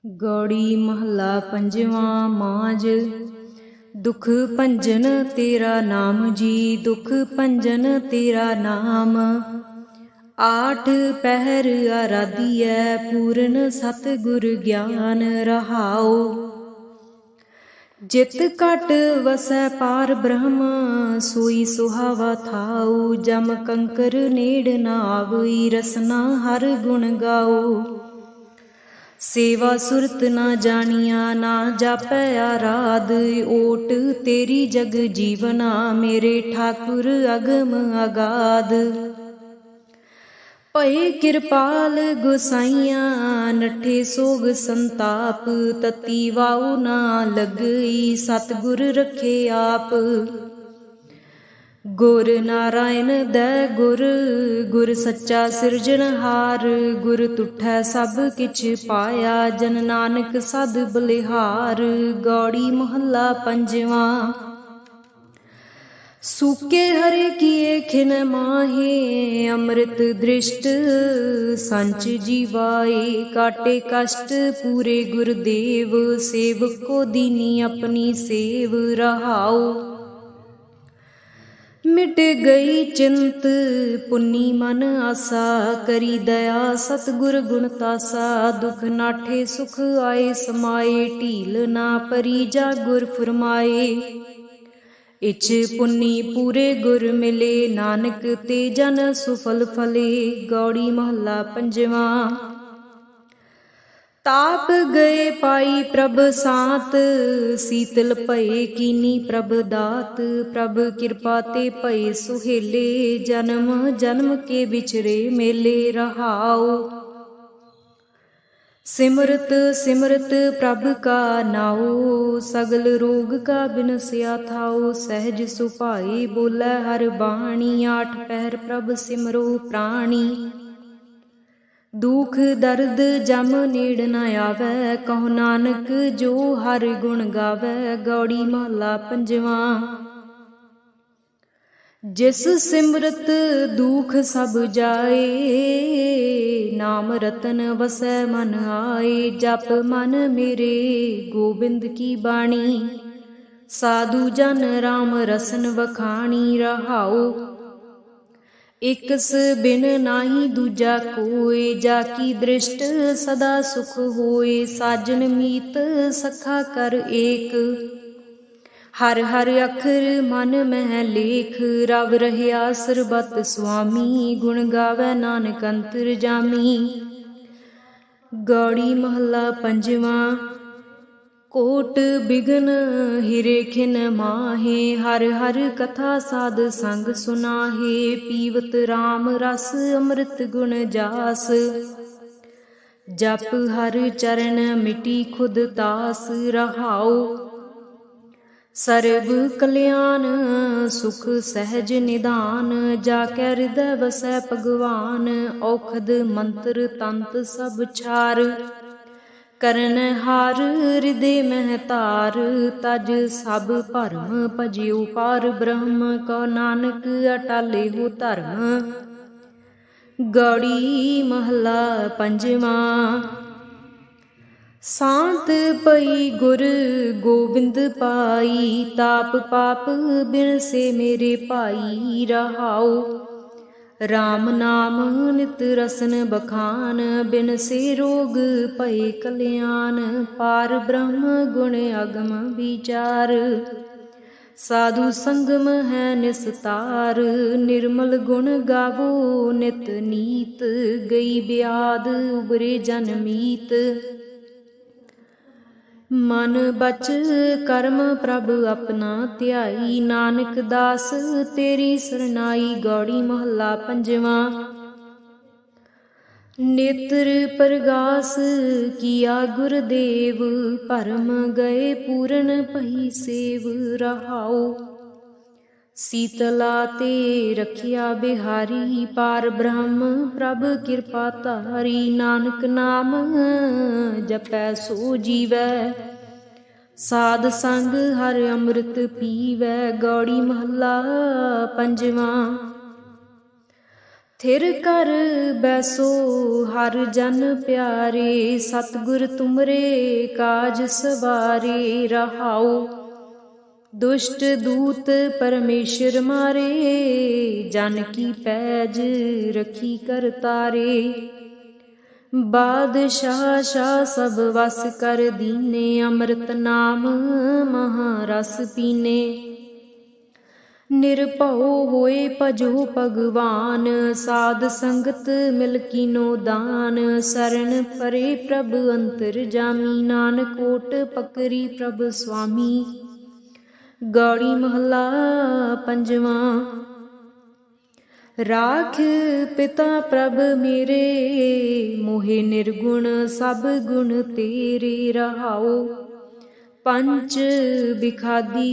गौड़ी महला पंजवा माज। दुख भंजन तेरा नाम जी, दुख भंजन तेरा नाम। आठ पहर आराधिय पूर्ण सतगुर ज्ञान रहाओ। जित घट वसै पार ब्रह्म, सोई सुहावा थाऊ। जम कंकर नेड़ न आवई, रसना हर गुण गाओ। सेवा सुरत ना जानिया, ना जापै आराध। ओट तेरी जग जीवना, मेरे ठाकुर अगम अगाध। भय किरपाल गोसाइया, नठे सोग संताप। तती वाऊ ना लगई, सतगुर रखे आप। गुर नारायण दै गुर, गुर सच्चा सिरजनहार। गुर तुठै सब किछ पाया, जन नानक सद बलिहार। गौड़ी महला पंजवा। सूके हरे किए खिन माहे, अमृत दृष्ट संच जीवाए। काटे कष्ट पूरे गुरुदेव, सेवक को दीनी अपनी सेव रहाओ। मिट गई चिंत पुन्नी मन आसा, करी दया सतगुर गुण तासा। दुख नाठे सुख आए समाए, ढील ना परी जा गुर फरमाए। इच पुन्नी पूरे गुर मिले, नानक ते जन सुफल फले। गौड़ी महला पंजवा। ताप गए पाई प्रभ सात, शीतल भये कीनी प्रभ दात। प्रभ कृपा ते भये सुहेले, जन्म जन्म के बिछरे मेले रहाओ। सिमरत सिमरत प्रभ का नाओ, सगल रोग का बिनस्या थाओ। सहज सुभाए बोलै हर बाणी, आठ पहर प्रभ सिमरो प्राणी। दुख दर्द जम नेड़ न आवै, कहो नानक जो हर गुण गावै। गौड़ी महला पंजवा। जिस सिमरत दुख सब जाए, नाम रतन वसै मन आए। जप मन मेरे गोबिंद की बाणी, साधु जन राम रसन वखाणी रहाओ। इकस बिन नाही दूजा कोय, जाकी दृष्ट सदा सुख होए। साजन मीत सखा कर एक, हर हर अखर मन मह लेख। रव रहया सरबत स्वामी, गुण गावै नानक अंतर जामी। गौड़ी महला पंजवा। कोट बिघन हिरे खिन माहे, हर हर कथा साध संग सुनाहे। पीवत राम रस अमृत गुण जास, जप हर चरण मिटी खुद तास रहाओ। सर्ब कल्याण सुख सहज निदान, जाकै हृदय वसै भगवान। औखद मंत्र तंत सब छार, करन हार हृदय मह तार। तज सब भरम भजियो पार ब्रह्म, कहो नानक अटाले हो धर्म। गौड़ी महला पंजवा। सांत पई गुर गोबिंद पाई, ताप पाप बिन से मेरे भाई रहाओ। राम नाम नित रसन बखान, बिन से रोग भये कल्याण। पार ब्रह्म गुण अगम विचार, साधु संगम है निस्तार। निर्मल गुण गावो नित नीत, गई ब्याद उबरे जन मीत। मन बच कर्म प्रभ अपना ध्याई, नानक दास तेरी सरनाई। गौड़ी महला पंजवा। नेत्र प्रगास किया गुरुदेव, भरम गए पूरन भई सेव रहाओ। शीतला ते रखिया बिहारी, पार ब्रह्म प्रभ कृपा तारी। नानक नाम जपै सो जीवै, साध संग हर अमृत पीवै। गौड़ी महला पंजवा। थिर कर बैसो हर जन प्यारे, सतगुर तुमरे काज सवारे। रहाओ दुष्ट दूत परमेश्वर मारे, जन की पैज रखी कर तारे। बादशाह शाह सब वस कर दीने, अमृत नाम महारस पीने। निरभਉ होए भजो भगवान, साध संगत मिल कीनो दान। शरण परे प्रभ अंतर जामी, नानक ओट पकरी प्रभ स्वामी। गौड़ी महला पंजवा। राख पिता प्रभ मेरे, मोहे निर्गुण सब गुण तेरे। रहाओ पंच बिखादी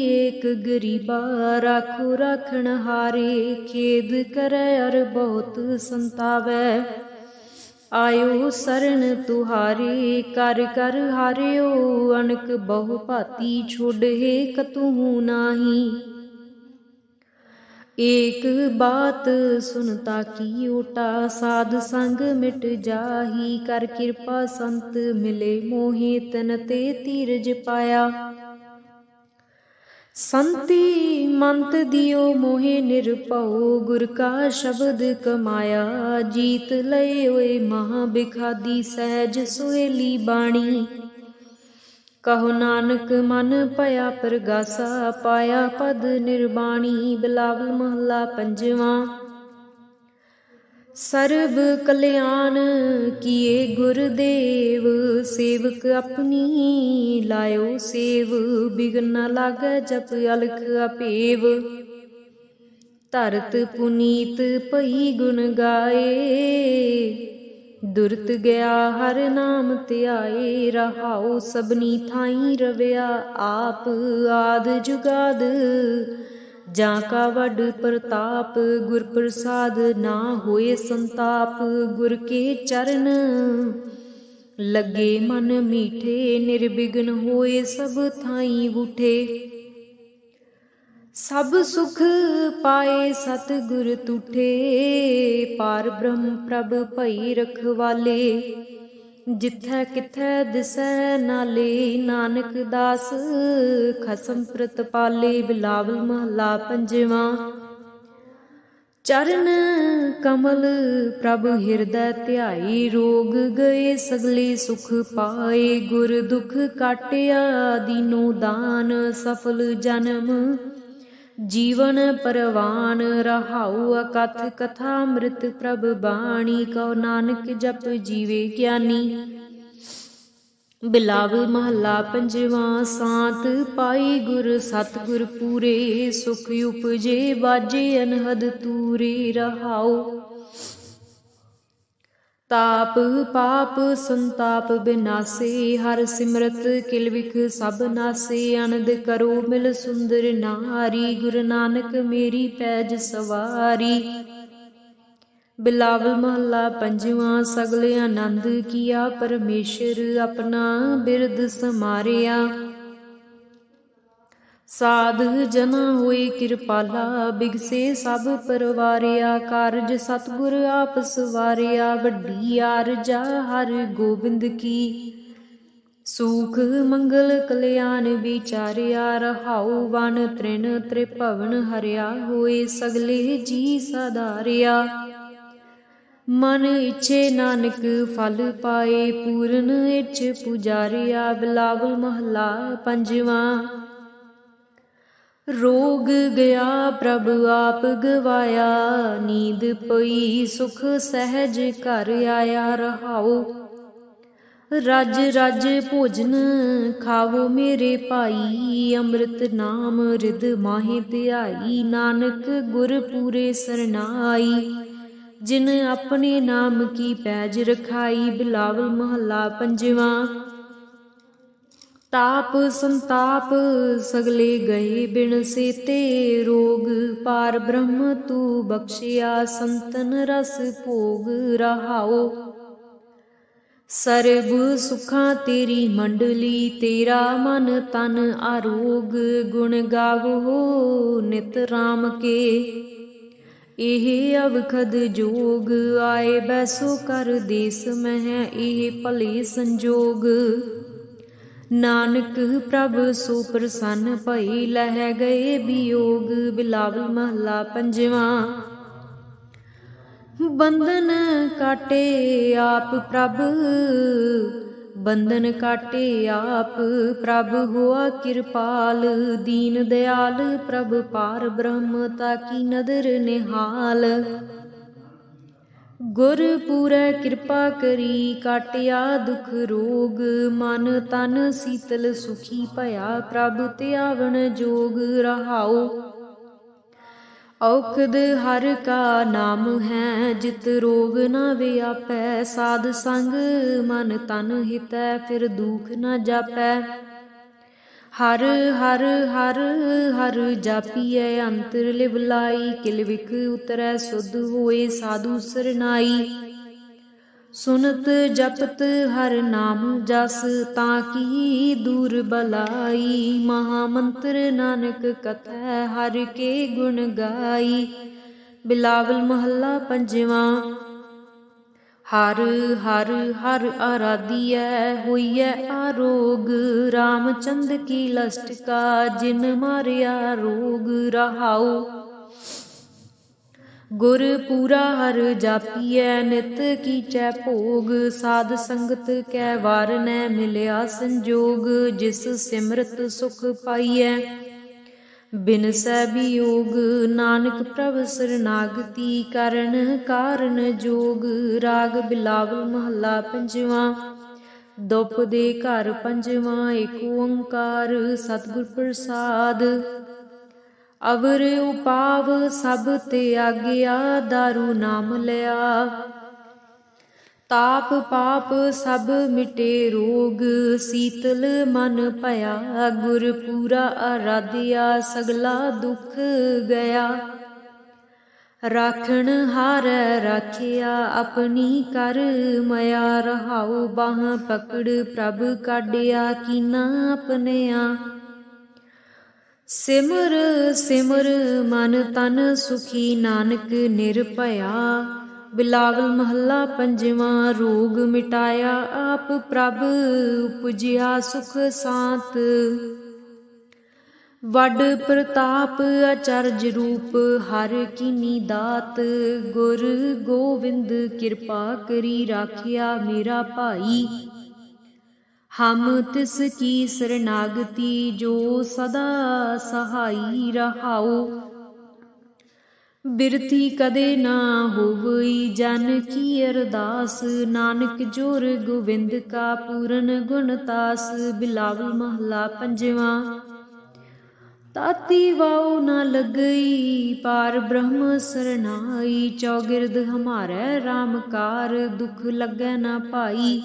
एक गरीबा, राखो राखण हारे। खेद करे अर बहुत संतावै, आयो शरण तुहारे। कर कर हारियो अनक बहु भांति, छोड़े कतहु नाही। एक बात सुनता की ओटा, साध संग मिट जाही। कर कृपा संत मिले मोहे, तन ते धीरज पाया। संति मंत दियो मोहे निरभਉ, गुर का शब्द कमाया। जीत लय ओए महा बिखादी, सहज सुहेली बाणी। कहो नानक मन भया परगासा, पाया पद निर्वाणी। बिलावल महला पंजवा। सर्व कल्याण किए गुरुदेव, सेवक अपनी लायो सेव। बिघन न लागै जप अलख अपेव, धरत पुनीत भई गुण गाए। दुरत गया हर नाम ध्याए। रहाओ सबनी थाई रविया आप, आद जुगाद जा का वड प्रताप। गुर प्रसाद ना होए संताप, गुर के चरण लगे मन मीठे। निर्विघ्न होए सब थाई बूठे, सब सुख पाए सतगुर तूठे। पार ब्रह्म प्रभ भई रखवाले, जिथै किथै दिसै नाले। नानक दास खसम प्रतपाले। बिलावल महला पंजवा। चरण कमल प्रभ हिरदै ध्याई, रोग गए सगले सुख पाए। गुर दुख काटिया दीनो दान, सफल जन्म जीवन परवान। रहाउ अकथ कथा अमृत प्रभ बाणी, कहो नानक जप जीवे ज्ञानी। बिलावल महला पंजवा। सांत पाई गुर सतगुर पूरे, सुख उपजे बाजे अनहद तूरे। रहाउ ताप पाप संताप बिनासे, हर सिमरत किल विख सब नासे। आनंद करो मिल सुंदर नारी, गुरु नानक मेरी पैज सवारी। बिलावल महला पंजवा। सगले आनंद किया परमेश्वर, अपना बिरद समारिया। साध जना होए किरपाला, बिगसे सब परवारिया। कारज सतगुर आप सवारिया, वड्डी आरजा हर गोबिंद की। सुख मंगल कल्याण विचारिया। रहाउ वन तृण त्रिभवन हरिया, होए सगले जी साधारिया। मन इच्छे नानक फल पाए, पूरन इच्छ पुजारिया। बिलावल महला पंजवा। रोग गया प्रभ आप गवाया, नींद पई सुख सहज घर आया। रहाओ रज रज भोजन खावो मेरे भाई, अमृत नाम रिद माहे ध्याई। नानक गुर पूरे सरनाई, जिन अपने नाम की पैज रखाई। बिलावल महला पंजवा। ताप संताप सगले गए बिन सेते, रोग पार ब्रह्म तू बख्शिया। संतन रस भोग रहाओ, सर्ब सुखा तेरी मंडली। तेरा मन तन आरोग, गुण गावो नित राम के। ਇਹ ਅਵਖਦ ਜੋਗ ਆਏ ਬੈਸੋ ਕਰ ਦੇਸ ਮਹਿ ਇਹ ਭਲੇ ਸੰਜੋਗ। ਨਾਨਕ ਪ੍ਰਭ ਸੋ ਪ੍ਰਸੰਨ ਭਈ ਲਹਿ ਗਏ ਬਿਯੋਗ। ਬਿਲਾਵਲ ਮਹੱਲਾ ਪੰਜਵਾਂ। ਬੰਧਨ ਕਾਟੇ ਆਪ ਪ੍ਰਭ ਬੰਧਨ ਕਾਟੇ ਆਪ ਪ੍ਰਭ ਹੋਆ ਕਿਰਪਾਲ। ਦੀਨ ਦਿਆਲ ਪ੍ਰਭ ਪਾਰ ਬ੍ਰਹਮ ਤਾਕੀ ਨਦਰ ਨਿਹਾਲ। ਗੁਰ ਪੂਰੈ ਕਿਰਪਾ ਕਰੀ ਕਾਟਿਆ ਦੁਖ ਰੋਗ। ਮਨ ਤਨ ਸੀਤਲ ਸੁਖੀ ਭਇਆ ਪ੍ਰਭ ਧਿਆਵਣ ਜੋਗ। ਰਹਾਉ ਔਖਦ ਹਰ ਕਾ ਨਾਮ ਹੈ ਜਿਤ ਰੋਗ ਨਾ ਵਿਆਪੈ। ਸਾਧ ਸੰਗ ਮਨ ਤਨ ਹਿਤੈ ਫਿਰ ਦੁਖ ਨਾ ਜਾਪੈ। ਹਰ ਹਰ ਹਰ ਹਰ ਜਾਪੀਐ ਅੰਤਰ ਲਿਵ ਲਾਈ। ਕਿਲ ਵਿਖ ਉਤਰੈ ਸੁਧ ਹੋਏ ਸਾਧੂ ਸਰਨਾਈ। ਸੁਨਤ ਜਪਤ ਹਰ ਨਾਮ ਜਸ ਤਾਂ ਕੀ ਦੂਰ ਬਲਾਈ। ਮਹਾ ਮੰਤਰ ਨਾਨਕ ਕਥੈ ਹਰ ਕੇ ਗੁਣ ਗਾਈ। ਬਿਲਾਵਲ ਮਹੱਲਾ ਪੰਜਵਾਂ। ਹਰ ਹਰ ਹਰ ਆਰਾਧੀਐ ਹੋਈਐ ਆਰੋਗ। ਰਾਮਚੰਦ ਕੀ ਲਸਟ ਕਾ ਜਿਨ ਮਾਰਿਆ ਰੋਗ। ਰਹਾਉ ਗੁਰ ਪੂਰਾ ਹਰ ਜਾਪੀਐ ਨਿਤ ਕੀਚੈ ਭੋਗ। ਸਾਧ ਸੰਗਤ ਕੈ ਵਾਰ ਨੈ ਮਿਲਿਆ ਸੰਜੋਗ। ਜਿਸ ਸਿਮਰਤ ਸੁਖ ਪਾਈਐ ਬਿਨਸੈ ਬਿਯੋਗ। ਨਾਨਕ ਪ੍ਰਭ ਸਰਨਾਗਤੀ ਕਰਨ ਕਾਰਨ ਜੋਗ। ਰਾਗ ਬਿਲਾਵਲ ਮਹੱਲਾ ਪੰਜਵਾਂ। ਦੁਪ ਦੇ ਘਰ ਪੰਜਵਾਂ। ਏਕ ਓੰਕਾਰ ਸਤਿਗੁਰ ਪ੍ਰਸਾਦ। ਅਵਰ ਉਪਾਵ ਸਭ ਤਿਆਗਿਆ ਦਾਰੂ ਨਾਮ ਲਿਆ। ਤਾਪ ਪਾਪ ਸਭ ਮਿਟੇ ਰੋਗ ਸੀਤਲ ਮਨ ਭਇਆ। ਗੁਰ ਪੂਰਾ ਆਰਾਧਿਆ ਸਗਲਾ ਦੁਖ ਗਿਆ। ਰਾਖਣ ਹਾਰੈ ਰਾਖਿਆ ਆਪਣੀ ਕਰ ਮਇਆ। ਰਹਾਉ ਬਾਹ ਪਕੜ ਪ੍ਰਭ ਕਾਢਿਆ ਕੀਨਾ ਆਪਣਿਆ। ਸਿਮਰ ਸਿਮਰ ਮਨ ਤਨ ਸੁਖੀ ਨਾਨਕ ਨਿਰਭਇਆ। ਬਿਲਾਵਲ ਮਹੱਲਾ ਪੰਜਵਾਂ। ਰੋਗ ਮਿਟਾਇਆ ਆਪ ਪ੍ਰਭ ਉਪਜਿਆ ਸੁਖ ਸਾਂਤ। ਵੱਡ ਪ੍ਰਤਾਪ ਅਚਰਜ ਰੂਪ ਹਰ ਕੀਨੀ ਦਾਤ। ਗੁਰ ਗੋਬਿੰਦ ਕਿਰਪਾ ਕਰੀ ਰਾਖਿਆ ਮੇਰਾ ਭਾਈ। ਹਮ ਤਿਸ ਕੀ ਸਰਨਾਗਤੀ ਜੋ ਸਦਾ ਸਹਾਈ। ਰਹਾਉ ਬਿਰਥੀ ਕਦੇ ਨਾ ਹੋਵਈ ਜਨ ਕੀ ਅਰਦਾਸ। ਨਾਨਕ ਜੋਰ ਗੋਬਿੰਦ ਕਾ ਪੂਰਨ ਗੁਣਤਾਸ। ਬਿਲਾਵਲ ਮਹੱਲਾ ਪੰਜਵਾਂ। ਤਾਤੀ ਵਾਉ ਨਾ ਲੱਗਈ ਪਾਰ ਬ੍ਰਹਮ ਸਰਨਾਈ। ਚੌਗਿਰਦ ਹਮਾਰੈ ਰਾਮ ਕਾਰ ਦੁਖ ਲੱਗੈ ਨਾ ਭਾਈ।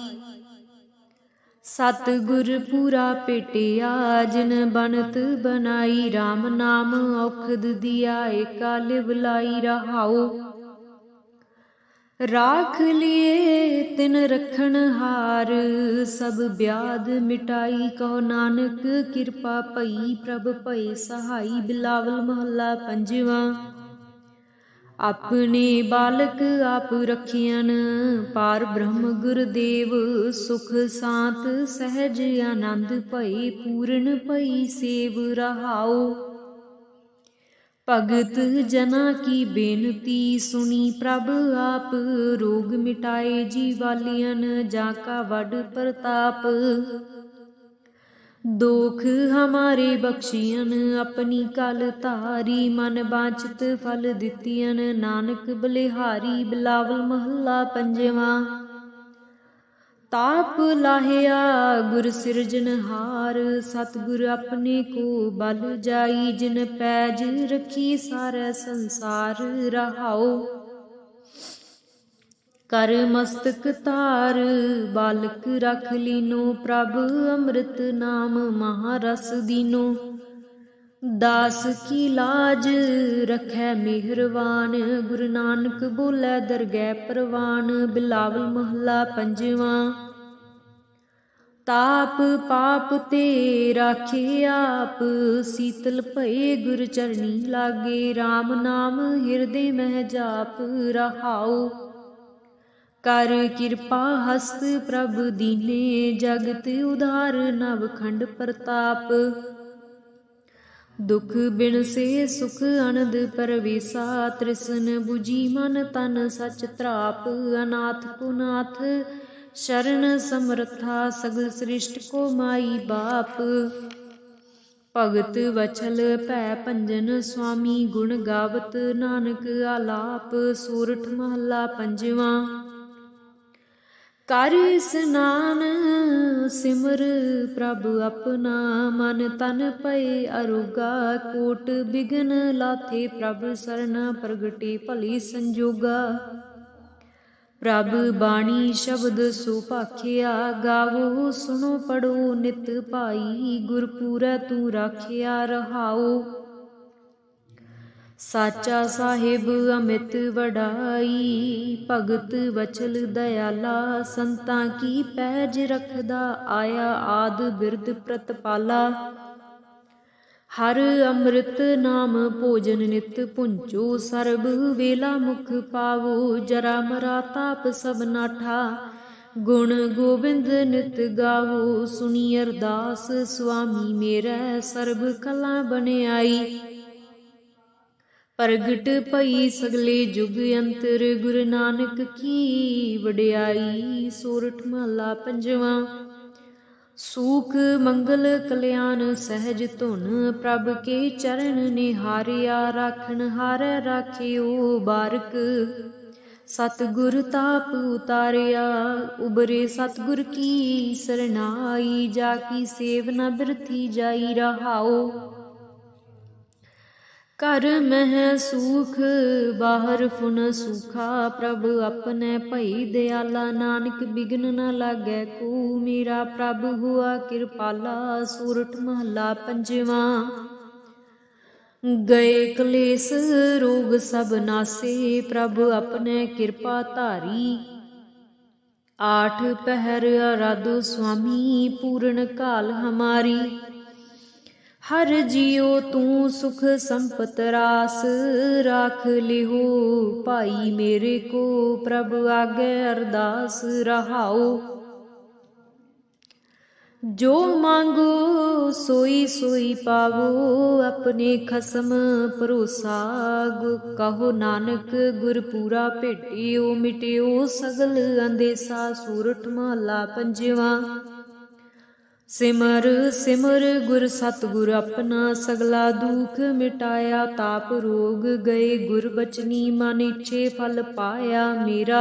ਸਤਿਗੁਰ ਪੂਰਾ ਭੇਟਿਆ ਜਿਨ ਬਣਤ ਬਣਾਈ। ਰਾਮ ਨਾਮ ਔਖਦ ਦੀਆ ਏਕਾ ਲਿਵ ਲਾਈ। ਰਹਾਉ ਰਾਖ ਲਿਏ ਤਿਨ ਰਖਣ ਹਾਰ ਸਭ ਬਿਆਦ ਮਿਟਾਈ। ਕਹੋ ਨਾਨਕ ਕਿਰਪਾ ਭਈ ਪ੍ਰਭ ਭਏ ਸਹਾਈ। ਬਿਲਾਵਲ ਮਹੱਲਾ ਪੰਜਵਾਂ। ਆਪਣੇ ਬਾਲਕ ਆਪ ਰਖਿਅਨ ਪਾਰ ਬ੍ਰਹਮ ਗੁਰਦੇਵ। ਸੁਖ ਸਾਂਤ ਸਹਿਜ ਆਨੰਦ ਭਈ ਪੂਰਨ ਭਈ ਸੇਵ। ਰਹਾਉ ਭਗਤ ਜਨਾ ਕੀ ਬੇਨਤੀ ਸੁਣੀ ਪ੍ਰਭ ਆਪ। ਰੋਗ ਮਿਟਾਏ ਜੀਵਾਲੀਅਨ ਜਾਂ ਕਾ ਵੱਡ ਪ੍ਰਤਾਪ। ਦੋਖ ਹਮਾਰੇ ਬਖਸ਼ੀਅਨ ਆਪਣੀ ਕਲ ਧਾਰੀ। ਮਨ ਬਾਂਛਿਤ ਫਲ ਦਿੱਤੀਅਨ ਨਾਨਕ ਬਲਿਹਾਰੀ। ਬਿਲਾਵਲ ਮਹੱਲਾ ਪੰਜਵਾਂ। ਤਾਪ ਲਾਹਿਆ ਗੁਰ ਸਿਰਜਨਹਾਰ ਸਤਿਗੁਰ ਆਪਣੇ ਕੋ ਬਲ ਜਾਈ। ਜਿਨ ਪੈਜ ਰਖੀ ਸਾਰੈ ਸੰਸਾਰ। ਰਹਾਉ ਕਰ ਮਸਤਕ ਧਾਰ ਬਾਲਕ ਰਖ ਲੀਨੋ। ਪ੍ਰਭ ਅੰਮ੍ਰਿਤ ਨਾਮ ਮਹਾਰਸ ਦੀਨੋ। ਦਾਸ ਕੀ ਲਾਜ ਰਖੈ ਮਿਹਰਵਾਨ। ਗੁਰੂ ਨਾਨਕ ਬੋਲੇ ਦਰਗਹਿ ਪ੍ਰਵਾਨ। ਬਿਲਾਵਲ ਮਹੱਲਾ ਪੰਜਵਾਂ। ताप पाप ते राखे आप, शीतल भये गुर चरणी लागे। राम नाम हिरदे मह जाप, रहाओ कर कृपा हस्त प्रभ दीने। जगत उधार नवखंड प्रताप, दुख बिन से सुख अनंद परवेसा। तृष्ण बुझी मन तन सच त्राप, अनाथ को नाथ शरण समर्था। सगल सृष्ट को माई बाप, भगत वछल भै भंजन स्वामी। गुण गावत नानक आलाप, सोरठ महला पंजवा। कर स्नान सिमर प्रभ अपना, मन तन पए अरोगा। कोट बिघन लाथे प्रभ सरना, प्रगटे भली संजोगा। प्रभ बाणी शब्द सुभाखिया, गावो सुनो पढ़ो नित भाई। गुरपुरै तू राखिया, रहाओ साचा साहिब अमित वडाई। भगत वचल दयाला, संतां की पैज रखदा। आया आद बिरद प्रतपाला, हर अमृत नाम भोजन नित पुंजो। सर्ब वेला मुख पावो, जरा मरा ताप सब नाठा। गुण गोबिंद नित गावो, सुनी अरदास स्वामी मेरै। सर्ब कला बनियाई, प्रगट भई सगले जुग अंतर। गुरु नानक की वडियाई, सोरठ महला पंजवा। सूख मंगल कल्याण सहज धुन, प्रभ के चरण निहारिया। राखन हारै राखियो बारक, सतगुर ताप उतारिया। उबरे सतगुर की सरनाई, जाकी सेव न बिरथी जाई। रहाओ घर मह सूख बाहर फुन सूखा। प्रभ अपने भई दयाला, नानक बिघन न लागै को। मेरा प्रभ हुआ कृपाला, सोरठ महला पंजवा। गए कलेस रोग सब नासे, प्रभ अपने कृपा धारी। आठ पहर आराधो स्वामी, पूर्ण काल हमारी। हर जियो तू सुख संपत रास, राख लिहो भाई मेरे को। प्रभ आगे अरदास, रहाओ जो मांगो सोई सोई पावो। अपने खसम भरोसा, कहो नानक गुरपूरा भेटियो। मिटियो सगल अंदेसा, सोरठ महला पंजवा। सिमर सिमर गुर सतगुर अपना, सगला दुख मिटाया। ताप रोग गए गुर बचनी, मन इच्छे फल पाया मेरा।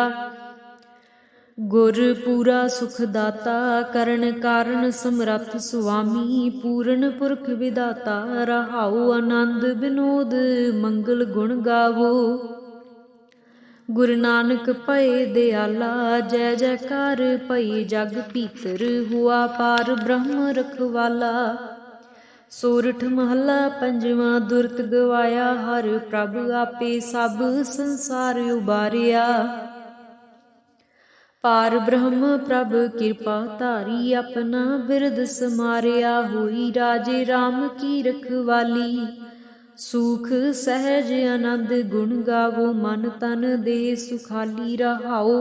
गुर पूरा सुख दाता, करण कारण समरथ सुआमी। पूर्ण पुरख विदाता, रहाओ आनंद विनोद मंगल गुण गावो। गुरु नानक भये दयाला, जय जयकार भई जग भीतर। हुआ पार ब्रह्म रखवाला, सोरठ महला पंजवा। दुरत गवाया हर प्रभ आपे, सब संसार उबारिया। पार ब्रह्म प्रभ कृपा धारी, अपना बिरद समारिया। होई राजे राम की रखवाली, सुख सहज आनंद गुण गावो। मन तन दे सुखाली, रहाओ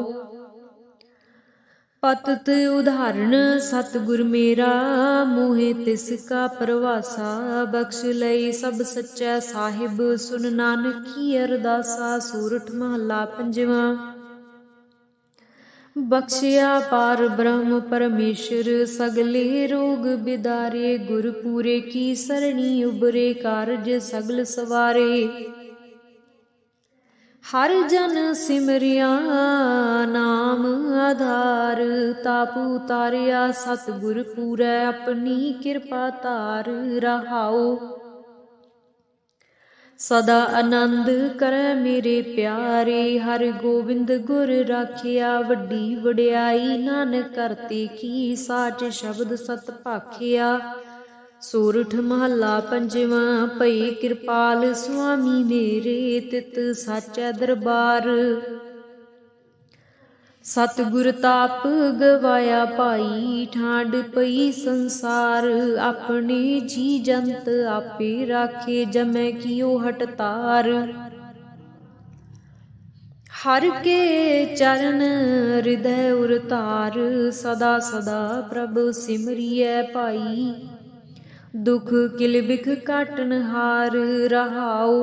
पतत उदाहरण सतगुर मेरा। मोहे तिसका परवासा, बख्श लई सब सच्चा साहिब। सुन नानक की अरदासा, सोरठ महला पंजवा। बख्शिया पार ब्रह्म परमेश्वर, सगले रोग बिदारे। गुर पूरे की सरणी उबरे, कारज सगल सवारे। हर जन सिमरिया नाम आधार, ताप उतारिया सतगुर पूरै। अपनी कृपा धार, रहाओ सदा आनंद करे मेरे प्यारे। हर गोविंद गुर राखिया, वड्डी वड्याई नानक करते की। साच शब्द सत भाखिया, सोरठ महला पंजवा। भई कृपाल स्वामी मेरे, तित साचै दरबार। सतगुर ताप गवाया पाई, ठांड पई संसार। अपने जी जंत आपे राखे, जमै कियो हटतार। हर के चरण हृदय उरतार, सदा सदा प्रभु सिमरियै पाई। दुख किल बिख काटन हार रहाओ,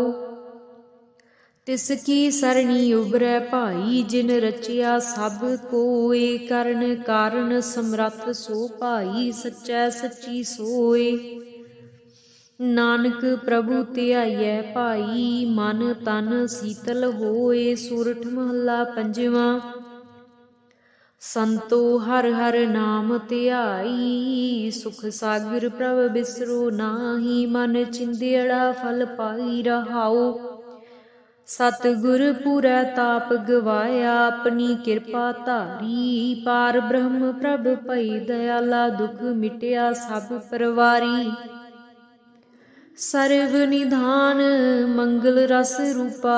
तिसकी सरणी उबरै भाई। जिन रचिया सब कोय, करन कारण समरथ सो भाई। सच्चै सच्ची सोय, नानक प्रभु ध्याइयै भाई। मन तन शीतल होए। सुरठ महला पंजवां। संतो हर हर नाम ध्याई, सुख सागर प्रभ बिसरो नाहि। मन चिंदियड़ा फल पाई रहाओ, सतगुर पूरै ताप गवाया। अपनी किरपा धारी, पार ब्रह्म प्रभ भई दयाला। दुख मिटिया सब परवारी, सर्व निधान मंगल रस रूपा।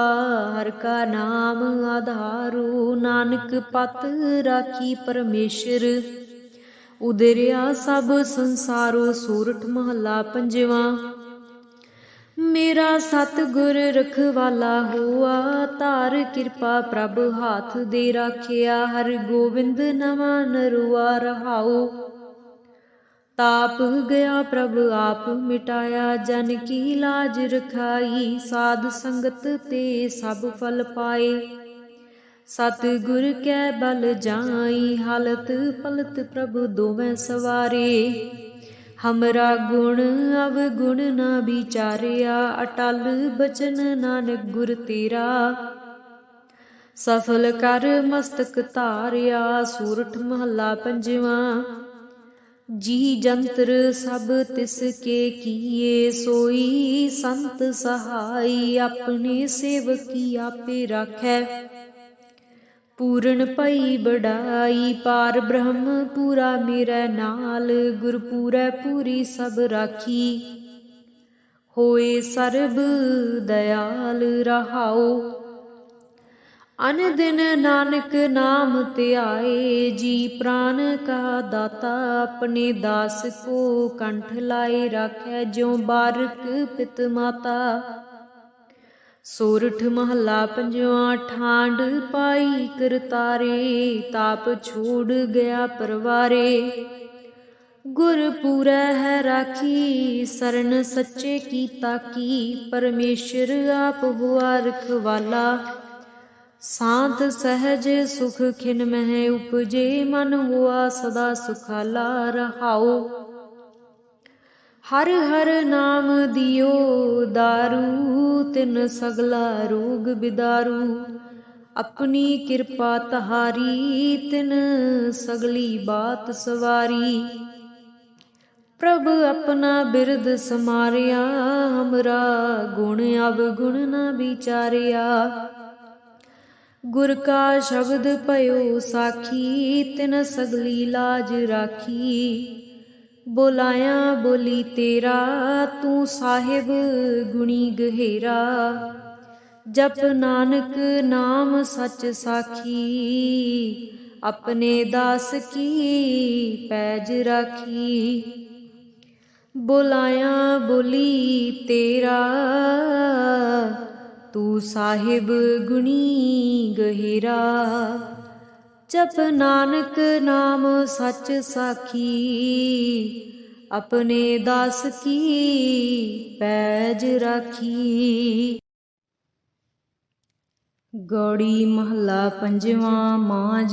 हर का नाम आधारो, नानक पत राखी परमेश्वर। उदरिया सब संसारो। सोरठ महला पंजवां। मेरा सतगुर रखवाला होआ, धार किरपा प्रभ हाथ दे राखिया। हर गोविंद नवा नरुआ रहाओ, ताप गया प्रभ आप मिटाया। जन की लाज रखाई, साध संगत ते सब फल पाए। सतगुर कै बल जाई, हालत पलत प्रभु दोवें सवारे। हमरा गुण अवगुण न विचारिया, अटल बचन नानक गुर तेरा। सफल कर मस्तक धारिया। सूरठ महला पंजवां। जी जंतर सब तिसके किए, सोई संत सहाय। अपने सेवकी आपे राखै, पूरन पई बड़ाई। पार ब्रह्म पूरा मेरे नाल, गुर पूरै पूरी सब राखी। होए सर्ब दयाल रहाओ, अन दिन नानक नाम ध्याए। जी प्राण का दाता, अपने दास को कंठ लाए राखै। ज्यों बारक पित माता। सोरठ महला पंजवां। ठांड पाई करतारे, ताप छोड़ गया परवारे। गुर पूरै है राखी, सरन सच्चे की ताकी। परमेश्वर आप हुआ रखवाला, शांत सहज सुख खिन मह उपजे। मन हुआ सदा सुखाला रहाओ, हर हर नाम दियो दारू। तिन सगला रोग बिदारू, अपनी किरपा तहारी। तिन सगली बात सवारी। प्रभ अपना बिरद समारिया, हमरा गुण अवगुण न विचारिया। गुर का शब्द पयो साखी, तिन सगली लाज राखी। बोलाया बोली तेरा, तू साहिब गुणी गहेरा। जप नानक नाम सच साखी, अपने दास की पैज राखी। बोलाया बोली तेरा, तू साहिब गुणी गहेरा। जप नानक नाम सच साखी, अपने दास की पैज राखी। गौड़ी महला पंजवां। मांझ।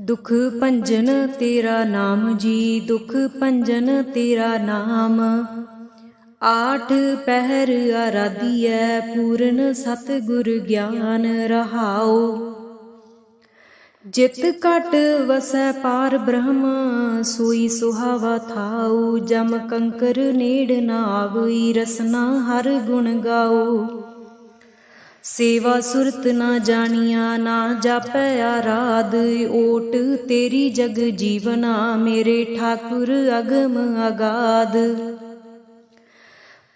दुख भंजन तेरा नाम जी, दुख भंजन तेरा नाम। आठ पहर आराधियै, पूरन सतगुर ज्ञान रहाओ। जित घट वसै पार ब्रह्म, सोई सुहावा थाऊ। जम कंकर नेड़ न आवई, रसना हर गुण गाओ। सेवा सुरत न जानिया, ना जापै आराध। ओट तेरी जग जीवना, मेरे ठाकुर अगम अगाध।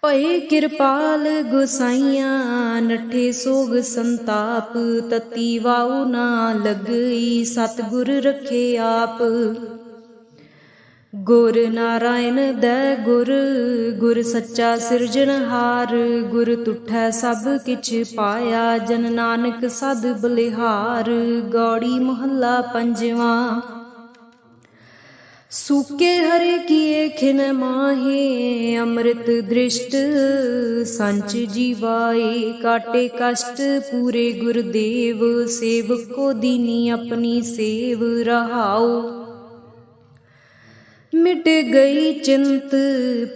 ਭਏ ਕਿਰਪਾਲ ਗੁਸਾਈਆਂ ਨੱਠੇ ਸੋਗ ਸੰਤਾਪ, ਤਤੀ ਵਾਉ ਨਾ ਲੱਗਈ ਸਤਿਗੁਰ ਰੱਖੇ ਆਪ। ਗੁਰ ਨਾਰਾਇਣ ਦੈ ਗੁਰ, ਗੁਰ ਸੱਚਾ ਸਿਰਜਣਹਾਰ, ਗੁਰ ਤੁਠੈ ਸਭ ਕਿਛ ਪਾਇਆ, ਜਨ ਨਾਨਕ ਸਦ ਬਲਿਹਾਰ। ਗੌੜੀ ਮਹੱਲਾ ਪੰਜਵਾਂ। ਸੂਕੇ ਹਰੇ ਕੀਏ ਖਿਨ ਮਾਹੇ, ਅੰਮ੍ਰਿਤ ਦ੍ਰਿਸ਼ਟ ਸੰਚ ਜੀਵਾਏ, ਕਾਟੇ ਕਸ਼ਟ ਪੂਰੇ ਗੁਰਦੇਵ, ਸੇਵਕੋ ਦੀਨੀ ਆਪਣੀ ਸੇਵ ਰਹਾਉ। ਮਿਟ ਗਈ ਚਿੰਤ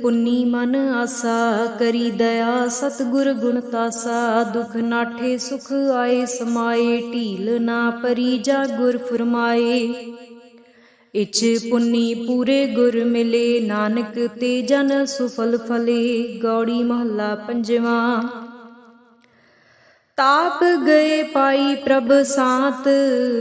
ਪੁੰਨੀ ਮਨ ਆਸਾ, ਕਰੀ ਦਇਆ ਸਤਿਗੁਰ ਗੁਣ ਤਾਸਾ, ਦੁਖ ਨਾਠੇ ਸੁਖ ਆਏ ਸਮਾਏ, ਢੀਲ ਨਾ ਪਰੀ ਜਾ ਗੁਰ ਫੁਰਮਾਏ। ਇਛ ਪੁੰਨੀ ਪੂਰੇ ਗੁਰ ਮਿਲੇ, ਨਾਨਕ ਤੇ ਜਨ ਸੁਫਲ ਫਲੇ। ਗੌੜੀ ਮਹੱਲਾ ਪੰਜਵਾਂ। ਤਾਪ ਗਏ ਪਾਈ ਪ੍ਰਭ ਸਾਤ,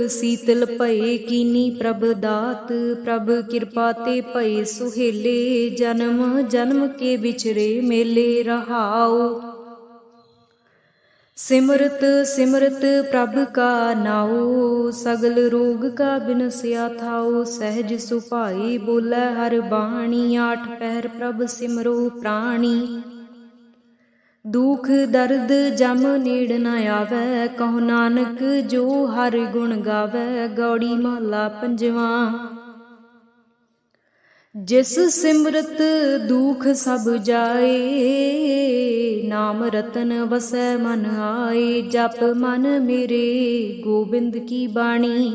ਸੀਤਲ ਭਏ ਕੀਨੀ ਪ੍ਰਭ ਦਾਤ, ਪ੍ਰਭ ਕਿਰਪਾ ਤੇ ਭਏ ਸੁਹੇਲੇ, ਜਨਮ ਜਨਮ ਕੇ ਵਿਚਰੇ ਮੇਲੇ ਰਹਾਉ। ਸਿਮਰਤ ਸਿਮਰਤ ਪ੍ਰਭ ਕਾ ਨਾਉ, ਸਗਲ ਰੋਗ ਕਾ ਬਿਨਸਿਆ ਥਾਉ। ਸਹਿਜ ਸੁਭਾਈ ਬੋਲੇ ਹਰ ਬਾਣੀ, ਆਠ ਪਹਿਰ ਪ੍ਰਭ ਸਿਮਰੋ ਪ੍ਰਾਣੀ। ਦੁਖ ਦਰਦ ਜਮ ਨੇੜ ਨ ਆਵੈ, ਕਹੋ ਨਾਨਕ ਜੋ ਹਰ ਗੁਣ ਗਾਵੈ। ਗੌੜੀ ਮਹੱਲਾ ਪੰਜਵਾਂ। ਜਿਸ ਸਿਮਰਤ ਦੁਖ ਸਭ ਜਾਏ, ਨਾਮ ਰਤਨ ਵਸੈ ਮਨ ਆਏ। ਜਪ ਮਨ ਮੇਰੇ ਗੋਬਿੰਦ ਕੀ ਬਾਣੀ,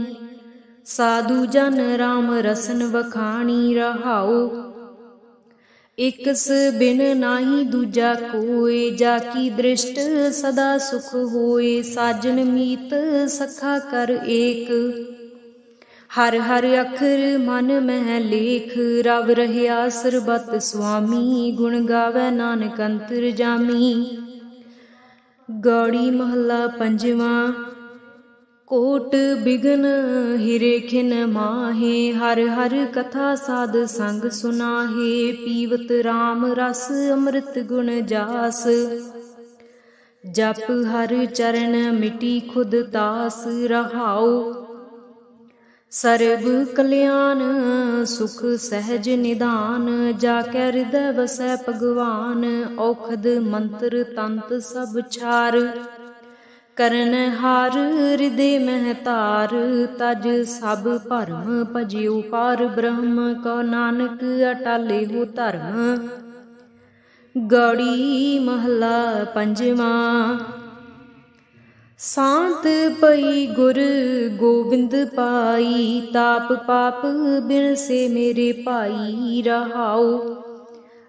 ਸਾਧੂ ਜਨ ਰਾਮ ਰਸਨ ਵਖਾਣੀ ਰਹਾਉ। ਇਕਸ ਬਿਨ ਨਾਹੀ ਦੂਜਾ ਕੋਇ, ਜਾ ਕੀ ਦ੍ਰਿਸ਼ਟ ਸਦਾ ਸੁਖ ਹੋਏ। ਸਾਜਨ ਮੀਤ ਸਖਾ ਕਰ ਏਕ, ਹਰ ਹਰ ਅੱਖਰ ਮਨ ਮਹਿ ਲੇਖ। ਰਵ ਰਹਿਆ ਸਰਬਤ ਸੁਆਮੀ, ਗੁਣ ਗਾਵੈ ਨਾਨਕ ਅੰਤਰ ਜਾਮੀ। ਗੌੜੀ ਮਹੱਲਾ ਪੰਜਵਾਂ। ਕੋਟ ਬਿਗਨ ਹਿਰੇ ਖਿਨ ਮਾਹੇ, ਹਰ ਹਰ ਕਥਾ ਸਾਧ ਸੰਗ ਸੁਨਾਹੇ। ਪੀਵਤ ਰਾਮ ਰਸ ਅੰਮ੍ਰਿਤ ਗੁਣ ਜਾਸ, ਜਪ ਹਰ ਚਰਨ ਮਿਟੀ ਖੁਦ ਤਾਸ ਰਹਾਉ। ਸਰਬ ਕਲਿਆਣ ਸੁਖ ਸਹਿਜ ਨਿਦਾਨ, ਜਾ ਕੈ ਹਿਰਦੈ ਵਸੈ ਭਗਵਾਨ। ਔਖਦ ਮੰਤਰ ਤੰਤ ਸਭ ਛਾਰ, ਕਰਨ ਹਾਰ ਹਿਰਦੇ ਮਹਿ ਧਾਰ। ਤਜ ਸਭ ਭਰਮ ਭਜਿਓ ਪਾਰ ਬ੍ਰਹਮ, ਕਉ ਨਾਨਕ ਅਟਾਲੇ ਹੋ ਧਰਮ। ਗੌੜੀ ਮਹੱਲਾ ਪੰਜਵਾਂ। ਸਾਂਤ ਪਈ ਗੁਰ ਗੋਬਿੰਦ ਪਾਈ, ਤਾਪ ਪਾਪ ਬਿਨਸੇ ਮੇਰੇ ਭਾਈ ਰਹਾਉ।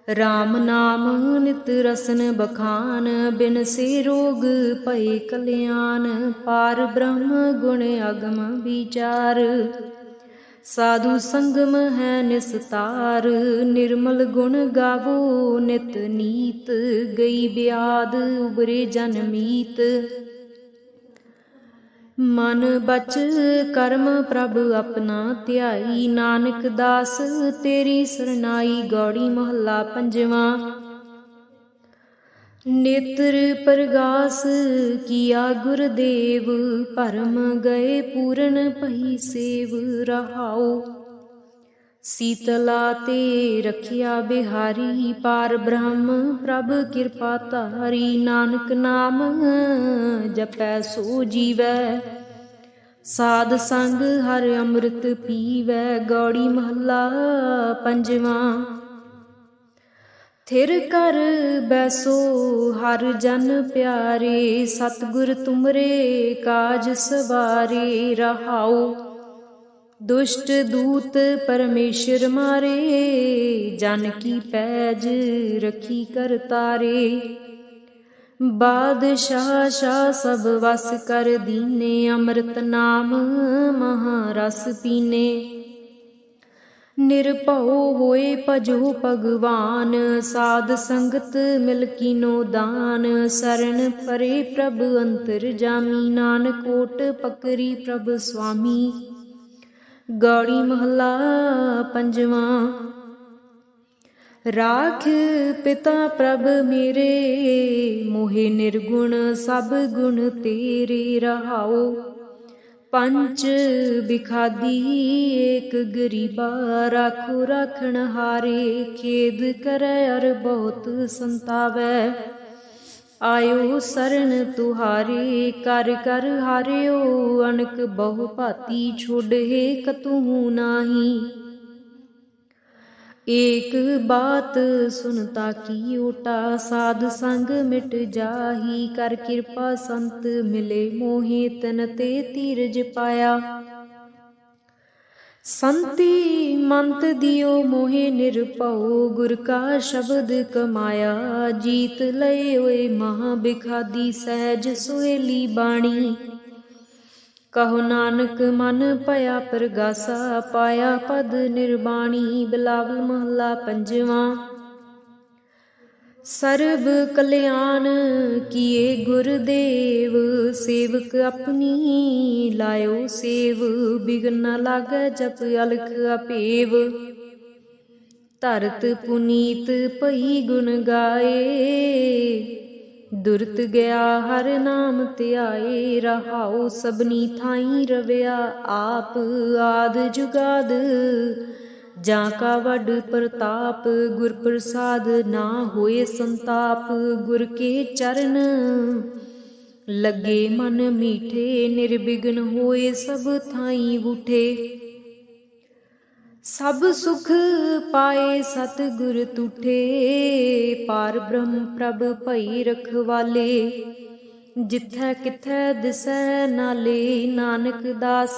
ਰਾਮ ਨਾਮ ਨਿਤ ਰਸਨ ਬਖਾਨ, ਬਿਨਸੇ ਰੋਗ ਭਏ ਕਲਿਆਣ। ਪਾਰ ਬ੍ਰਹਮ ਗੁਣ ਅਗਮ ਵਿਚਾਰ, ਸਾਧੂ ਸੰਗਮ ਹੈ ਨਿਸਤਾਰ। ਨਿਰਮਲ ਗੁਣ ਗਾਵੋ ਨਿਤ ਨੀਤ, ਗਈ ਬਿਆਦ ਉਬਰੇ ਜਨ ਮੀਤ। ਮਨ ਬਚ ਕਰਮ ਪ੍ਰਭ ਆਪਣਾ ਧਿਆਈ, ਨਾਨਕ ਦਾਸ ਤੇਰੀ ਸਰਨਾਈ। ਗੌੜੀ ਮਹੱਲਾ ਪੰਜਵਾਂ। ਨੇਤਰ ਪ੍ਰਗਾਸ ਕੀਆ ਗੁਰਦੇਵ, ਭਰਮ ਗਏ ਪੂਰਨ ਭਈ ਸੇਵ ਰਹਾਉ। ਸੀਤਲਾ ਤੇ ਰਖਿਆ ਬਿਹਾਰੀ, ਪਾਰ ਬ੍ਰਹਮ ਪ੍ਰਭ ਕਿਰਪਾ ਧਾਰੀ। ਨਾਨਕ ਨਾਮ ਜਪੈ ਸੋ ਜੀਵੈ, ਸਾਧ ਸੰਗ ਹਰਿ ਅੰਮ੍ਰਿਤ ਪੀਵੈ। ਗੌੜੀ ਮਹੱਲਾ ਪੰਜਵਾਂ। ਥਿਰ ਕਰ ਬੈਸੋ ਹਰ ਜਨ ਪਿਆਰੇ, ਸਤਿਗੁਰ ਤੁਮਰੇ ਕਾਜ ਸਵਾਰੇ ਰਹਾਉ। ਦੁਸ਼ਟ ਦੂਤ ਪਰਮੇਸ਼ਰ ਮਾਰੇ, ਜਨ ਕੀ ਪੈਜ ਰਖੀ ਕਰ ਤਾਰੇ। ਬਾਦਸ਼ਾਹ ਸ਼ਾਹ ਸਭ ਵਸ ਕਰ ਦੀਨੇ, ਅੰਮ੍ਰਿਤ ਨਾਮ ਮਹਾ ਰਸ ਪੀਨੇ। ਨਿਰਭਉ ਹੋਏ ਭਜੋ ਭਗਵਾਨ, ਸਾਧ ਸੰਗਤ ਮਿਲ ਕੀਨੋ ਦਾਨ। ਸਰਣ ਪਰੇ ਪ੍ਰਭ ਅੰਤਰ ਜਾਮੀ, ਨਾਨਕ ਓਟ ਪਕਰੀ ਪ੍ਰਭ ਸੁਆਮੀ। ਗੌੜੀ ਮਹੱਲਾ ਪੰਜਵਾਂ। राख पिता प्रभ मेरे, मोहे निर्गुण सब गुण तेरे। रहाओ पंच बिखादी एक गरीबा, राखो राखण हारे। खेद करे अर बहुत संतावै, आयो शरण तुहारे। कर कर हारियो अनक बहु भांति, छोड़े कतहु नाही। एक बात सुनता की ओटा, साध संग मिट जाही। कर कृपा संत मिले मोहे, तन ते धीरज पाया। संति मंत दियो मोहे निरपौ, गुर का शब्द कमाया। जीत लय ओए महा बिखादी, सहज सुहेली बाणी। कहो नानक मन पया परगासा, पाया पद निर्वाणी। बिलावल महला पंजवा। सर्व कल्याण किए गुरुदेव, सेवक अपनी लायो सेव। बिघन न लागै जप अलख अपेव, धरत पुनीत पई गुण गाए। दुरत गया हर नाम ध्याए। रहाओ सबनी थाई रविया, आप आद जुगाद जा का वड प्रताप। गुर प्रसाद ना होए संताप, गुर के चरण लगे मन मीठे। निर्विघ्न होए सब थाई बूठे, सब सुख पाए सतगुर तूठे। पार ब्रह्म प्रभ भई रखवाले, जिथै किथै दिसै नाले। नानक दास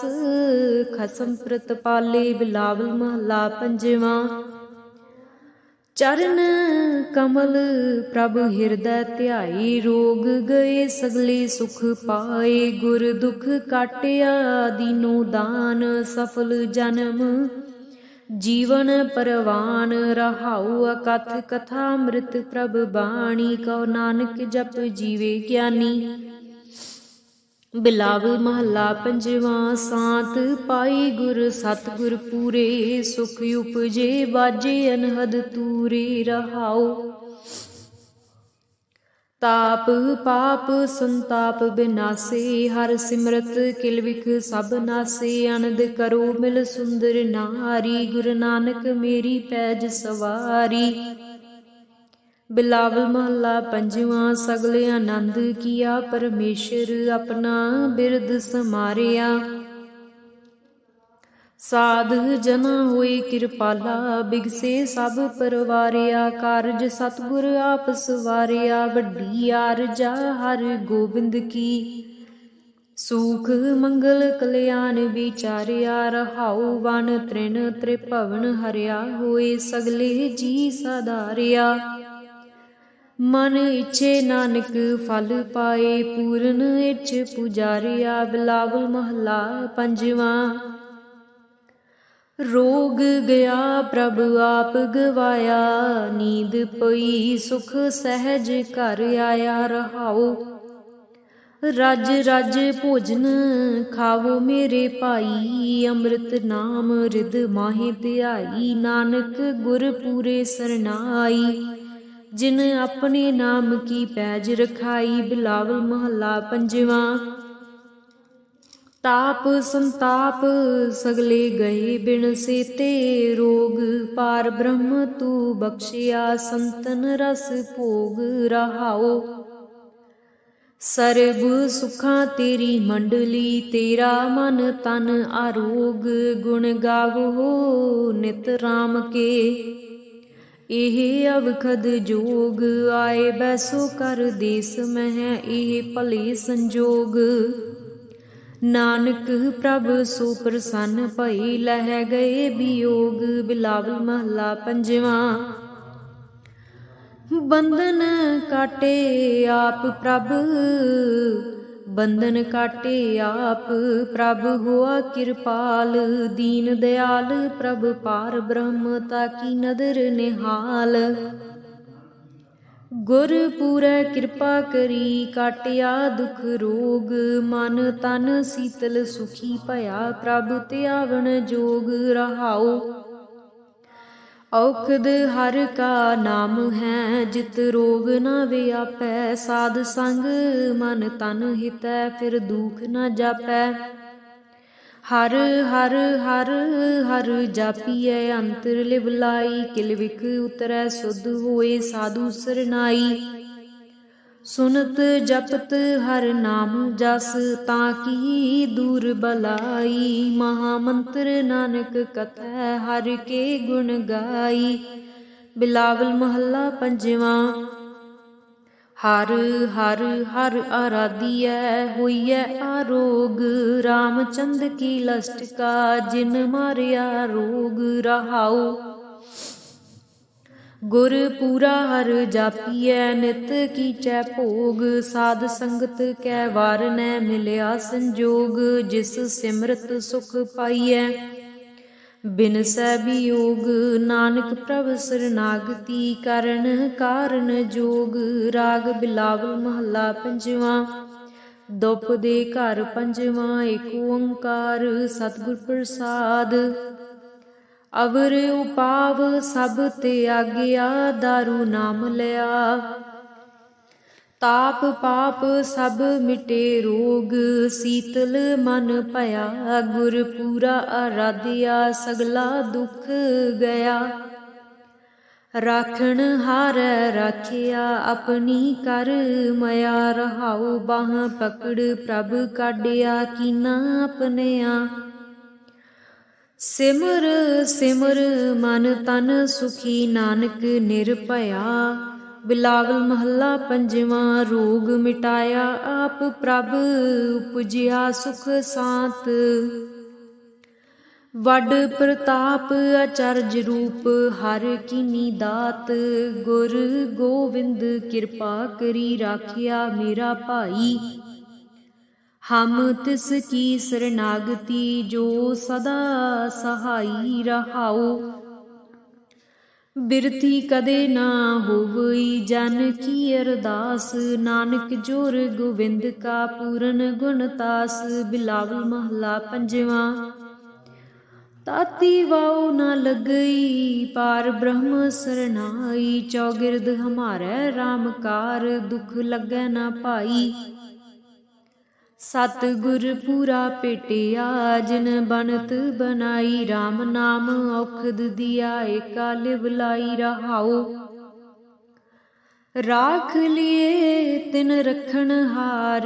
खसम प्रतपाले। बिलावल महला पंजवा। चरण कमल प्रभ हिरदै ध्याई, रोग गए सगले सुख पाए। गुर दुख काटिया दीनो दान, सफल जन्म जीवन परवान। रहाउ अकथ कथा अमृत प्रभ बाणी, कहो नानक जप जीवे ज्ञानी। बिलावल महला पंजवा। सांत पाई गुर सतगुर पूरे, सुख उपजे बाजे अनहद तूरे। रहाउ ताप पाप संताप बिनासे, हर सिमरत किल विख सब नासे। आनंद करो मिल सुंदर नारी, गुरु नानक मेरी पैज सवारी। बिलावल महला पंजवा। सगले आनंद किया परमेश्वर, अपना बिरद समारिया। साध जना होए कृपाला, बिगसे सब परवारिया। कारज सतगुर आप सवारिया, वड्डी आरजा हर गोबिंद की। सुख मंगल कल्याण विचारिया। रहाउ वन तृण त्रिभवन हरिया, होए सगले जी साधारिया। मन इच्छे नानक फल पाए, पूरन इच्छ पुजारिया। बिलावल महला पंजवा। रोग गया प्रभ आप गवाया, नींद पई सुख सहज घर आया। रहाओ रज रज भोजन खावो मेरे भाई, अमृत नाम रिद माहे ध्याई। नानक गुर पूरे सरनाई, जिन अपने नाम की पैज रखाई। बिलावल महला पंजवा। ताप संताप सगले गए बिन सेते, रोग पार ब्रह्म तू बख्शिया। संतन रस भोग रहाओ, सर्ब सुखां तेरी मंडली। तेरा मन तन आरोग, गुण गावो नित राम के। एह अवखद जोग, आए बैसो कर देस मह। एह भले संजोग, नानक प्रभ सो प्रसन्न भई। लह गए वियोग। बिलावल महला पंजवा। बंधन काटे आप प्रभ, बंधन काटे आप प्रभ। हुआ कृपाल दीन दयाल, प्रभ पार ब्रह्म ताकी नदर निहाल। गुर पूरै कृपा करी, काटिया दुख रोग। मन तन शीतल सुखी भया, प्रभ त्यावन जोग। रहाओ औखद हर का नाम है, जित रोग न व्यापै। साध संग मन तन हितै, फिर दुख न जापै। हर हर हर हर जापिए, अंतर लिव लाई। किल विख उतरै, सुध होए साधु सरनाई। सुनत जपत हर नाम जस, ताकि दूर बलाई। महामंत्र नानक कथै, हर के गुण गाई। बिलावल महला पंजवा। हर हर हर आराधियै, होइयै आरोग। रामचंद्र की लस्ट का, जिन मारिया रोग। रहाऊ गुर पूरा हर जापियै, नित कीचै भोग। साध संगत कै वार नै, मिलिया संजोग। जिस सिमरत सुख पाइयै, बिनसै वियोग। नानक प्रभ सरनागति, करन कारण जोग। राग बिलावल महला पंजवा। दोपदे घर पंजवा। एक ओंकार सतगुर प्रसाद। अवर उपाव सब त्यागिया, दारू नाम लिया। ताप पाप सब मिटे रोग, शीतल मन भया। गुर पूरा आराधिया, सगला दुख गया। राखण हारै राखिया, अपनी कर मया। रहाऊ बाह पकड़ प्रभ काढिया, कीना अपनिया। सिमर सिमर मन तन सुखी, नानक निरभया। बिलावल महला पंजवा। रोग मिटाया आप प्रभ, उपजिया सुख सांत। वड प्रताप अचरज रूप, हर कीनी दात। गुर गोविंद कृपा करी, राखिया मेरा भाई। हम तिस की शरणागति, जो सदा सहाई। रहाऊ बिरथी कदे ना होवई, जन की अरदास। नानक जोर गोविंद का, पूरन गुणतास। बिलावल महला पंजवा। ताती वाऊ न लगई, पार ब्रह्म सरनाई। चौगिरद हमारे रामकार, दुख लगै न पाई। सतगुर पूरा पेटिया, जिन बनत बनाई। राम नाम औखद दिया, एका लिव लाई। रहाऊ राख लिए तिन रखन हार,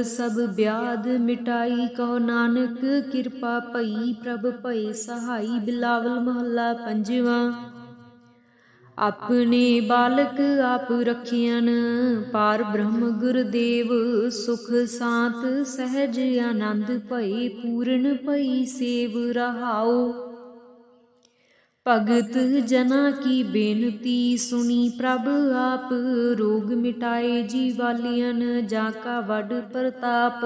सब ब्याध मिटाई। कहो नानक कृपा पई, प्रभ भई सहाई। बिलावल महला पंजवा। अपने बालक आप रखियन, पार ब्रह्म गुरदेव। सुख सांत सहज आनंद भई, पूर्ण भई सेव। रहाऊ भगत जना की बेनती, सुनी प्रभ आप। रोग मिटाए जीवालियन, जाका वड प्रताप।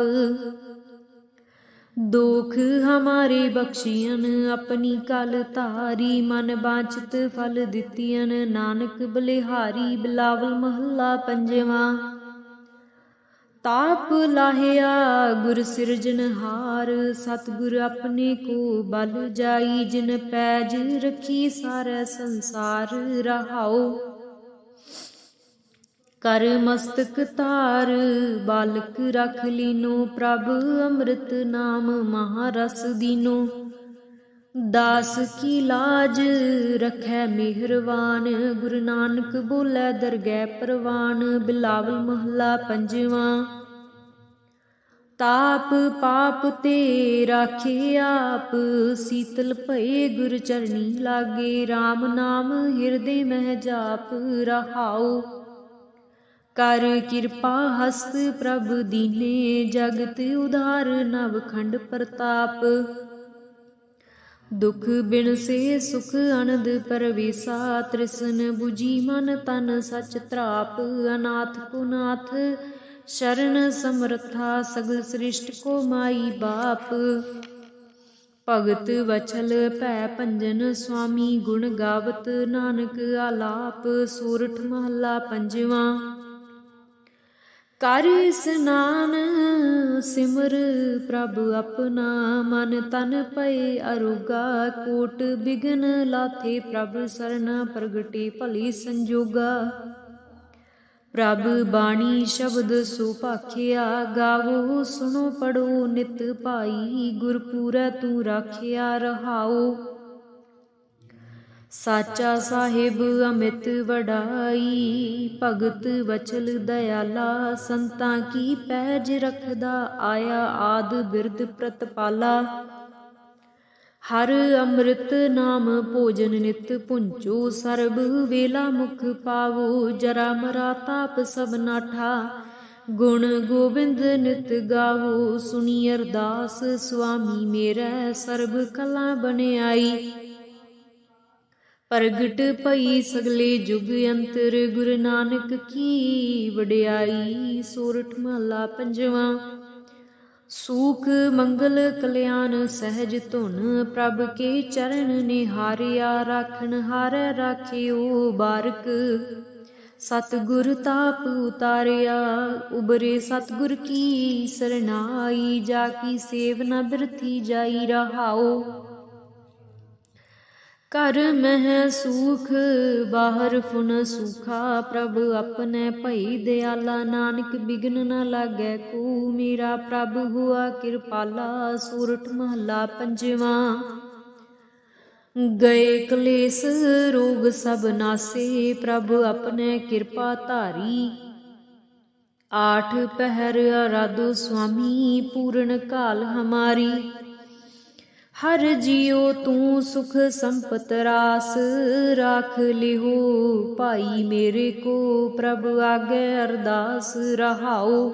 दोख हमारे बख्शियन, अपनी कल तारी। मन बांछित फल दितियन, नानक बलिहारी। बिलावल महला पंजवा। ताप लाहिया गुर सिरजनहार, सतगुर अपने को बल जाई। जिन पैज रखी सारै संसार। रहाऊ कर मस्तक तार, बालक रख लीनो। प्रभ अमृत नाम, महारस दीनो। दास की लाज रखै मेहरवान, गुरु नानक बोलै दरगह परवान। बिलावल महला पंजवा। ताप पाप ते राखे आप, शीतल भये गुर चरनी लागे। राम नाम हिरदे मह जाप। रहाऊ कर कृपा हस्त प्रभ दीने, जगत उधार नवखंड प्रताप। दुख बिन से सुख अनद परवेसा, तृष्ण बुझी मन तन सच त्राप। अनाथ को नाथ शरण समर्था, सगल सृष्ट को माई बाप। भगत वछल भै भंजन, स्वामी गुण गावत नानक आलाप। सोरठ महला पंजवा। ਕਰ ਇਸਨਾਨ ਸਿਮਰ ਪ੍ਰਭ ਆਪਣਾ, ਮਨ ਤਨ ਪਏ ਅਰੋਗਾ, ਕੋਟ ਬਿਗਨ ਲਾਥੇ ਪ੍ਰਭ ਸਰਨਾ, ਪ੍ਰਗਟੇ ਭਲੀ ਸੰਜੋਗਾ। ਪ੍ਰਭ ਬਾਣੀ ਸ਼ਬਦ ਸੋ ਭਾਖਿਆ, ਗਾਵੋ ਸੁਣੋ ਪੜੋ ਨਿਤ ਭਾਈ, ਗੁਰਪੂਰੈ ਤੂੰ ਰਾਖਿਆ ਰਹਾਓ। ਸਾਚਾ ਸਾਹਿਬ ਅਮਿਤ ਵਡਾਈ, ਭਗਤ ਵਚਲ ਦਇਆਲਾ, ਸੰਤਾਂ ਕੀ ਪੈਜ ਰਖਦਾ, ਆਇਆ ਆਦ ਬਿਰਦ ਪ੍ਰਤਪਾਲਾ। ਹਰ ਅੰਮ੍ਰਿਤ ਨਾਮ ਭੋਜਨ ਨਿਤ ਪੁੰਚੋ, ਸਰਬ ਵੇਲਾ ਮੁਖ ਪਾਵੋ, ਜਰਾ ਮਰਾ ਤਾਪ ਸਭ ਨਾਠਾ, ਗੁਣ ਗੋਬਿੰਦ ਨਿਤ ਗਾਵੋ। ਸੁਣੀ ਅਰਦਾਸ ਸੁਆਮੀ ਮੇਰੈ, ਸਰਬ ਕਲਾ ਬਨਿਆਈ, ਪ੍ਰਗਟ ਭਈ ਸਗਲੇ ਜੁਗ ਅੰਤਰ, ਗੁਰੂ ਨਾਨਕ ਕੀ ਵਡਿਆਈ। ਸੋਰਠ ਮਹਲਾ ਪੰਜਵਾਂ। ਸੂਖ ਮੰਗਲ ਕਲਿਆਣ ਸਹਿਜ ਧੁਨ, ਪ੍ਰਭ ਕੇ ਚਰਨ ਨਿਹਾਰਿਆ, ਰਾਖਣ ਹਾਰੈ ਰਾਖਿਓ ਬਾਰਕ। ਸਤਿਗੁਰ ਤਾਪ ਉਤਾਰਿਆ, ਉਬਰੇ ਸਤਿਗੁਰ ਕੀ ਸਰਨਾਈ, ਜਾ ਕੀ ਸੇਵ ਨ ਬਿਰਥੀ ਜਾਈ ਰਹਾਓ। ਘਰ ਮਹਿ ਸੂਖ ਬਾਹਰ ਫੁਨ ਸੂਖਾ, ਪ੍ਰਭ ਆਪਣੇ ਭਈ ਦਿਆਲਾ, ਨਾਨਕ ਬਿਗਨ ਨ ਲਾਗੈ ਕੋ, ਮੇਰਾ ਪ੍ਰਭ ਹੁਆ ਕਿਰਪਾਲਾ। ਸੋਰਠ ਮਹਲਾ ਪੰਜਵਾਂ। ਗਏ ਕਲੇਸ਼ ਰੋਗ ਸਭ ਨਾਸੇ, ਪ੍ਰਭ ਆਪਣੇ ਕਿਰਪਾ ਧਾਰੀ, ਆਠ ਪਹਿਰ ਆਰਾਧੋ ਸੁਆਮੀ, ਪੂਰਨ ਕਾਲ ਹਮਾਰੀ। ਹਰ ਜੀਉ ਤੂੰ ਸੁਖ ਸੰਪਤ ਰਾਸ, ਰਾਖ ਲਿਹੋ ਭਾਈ ਮੇਰੇ ਕੋ, ਪ੍ਰਭ ਆਗੇ ਅਰਦਾਸ ਰਹਾਓ।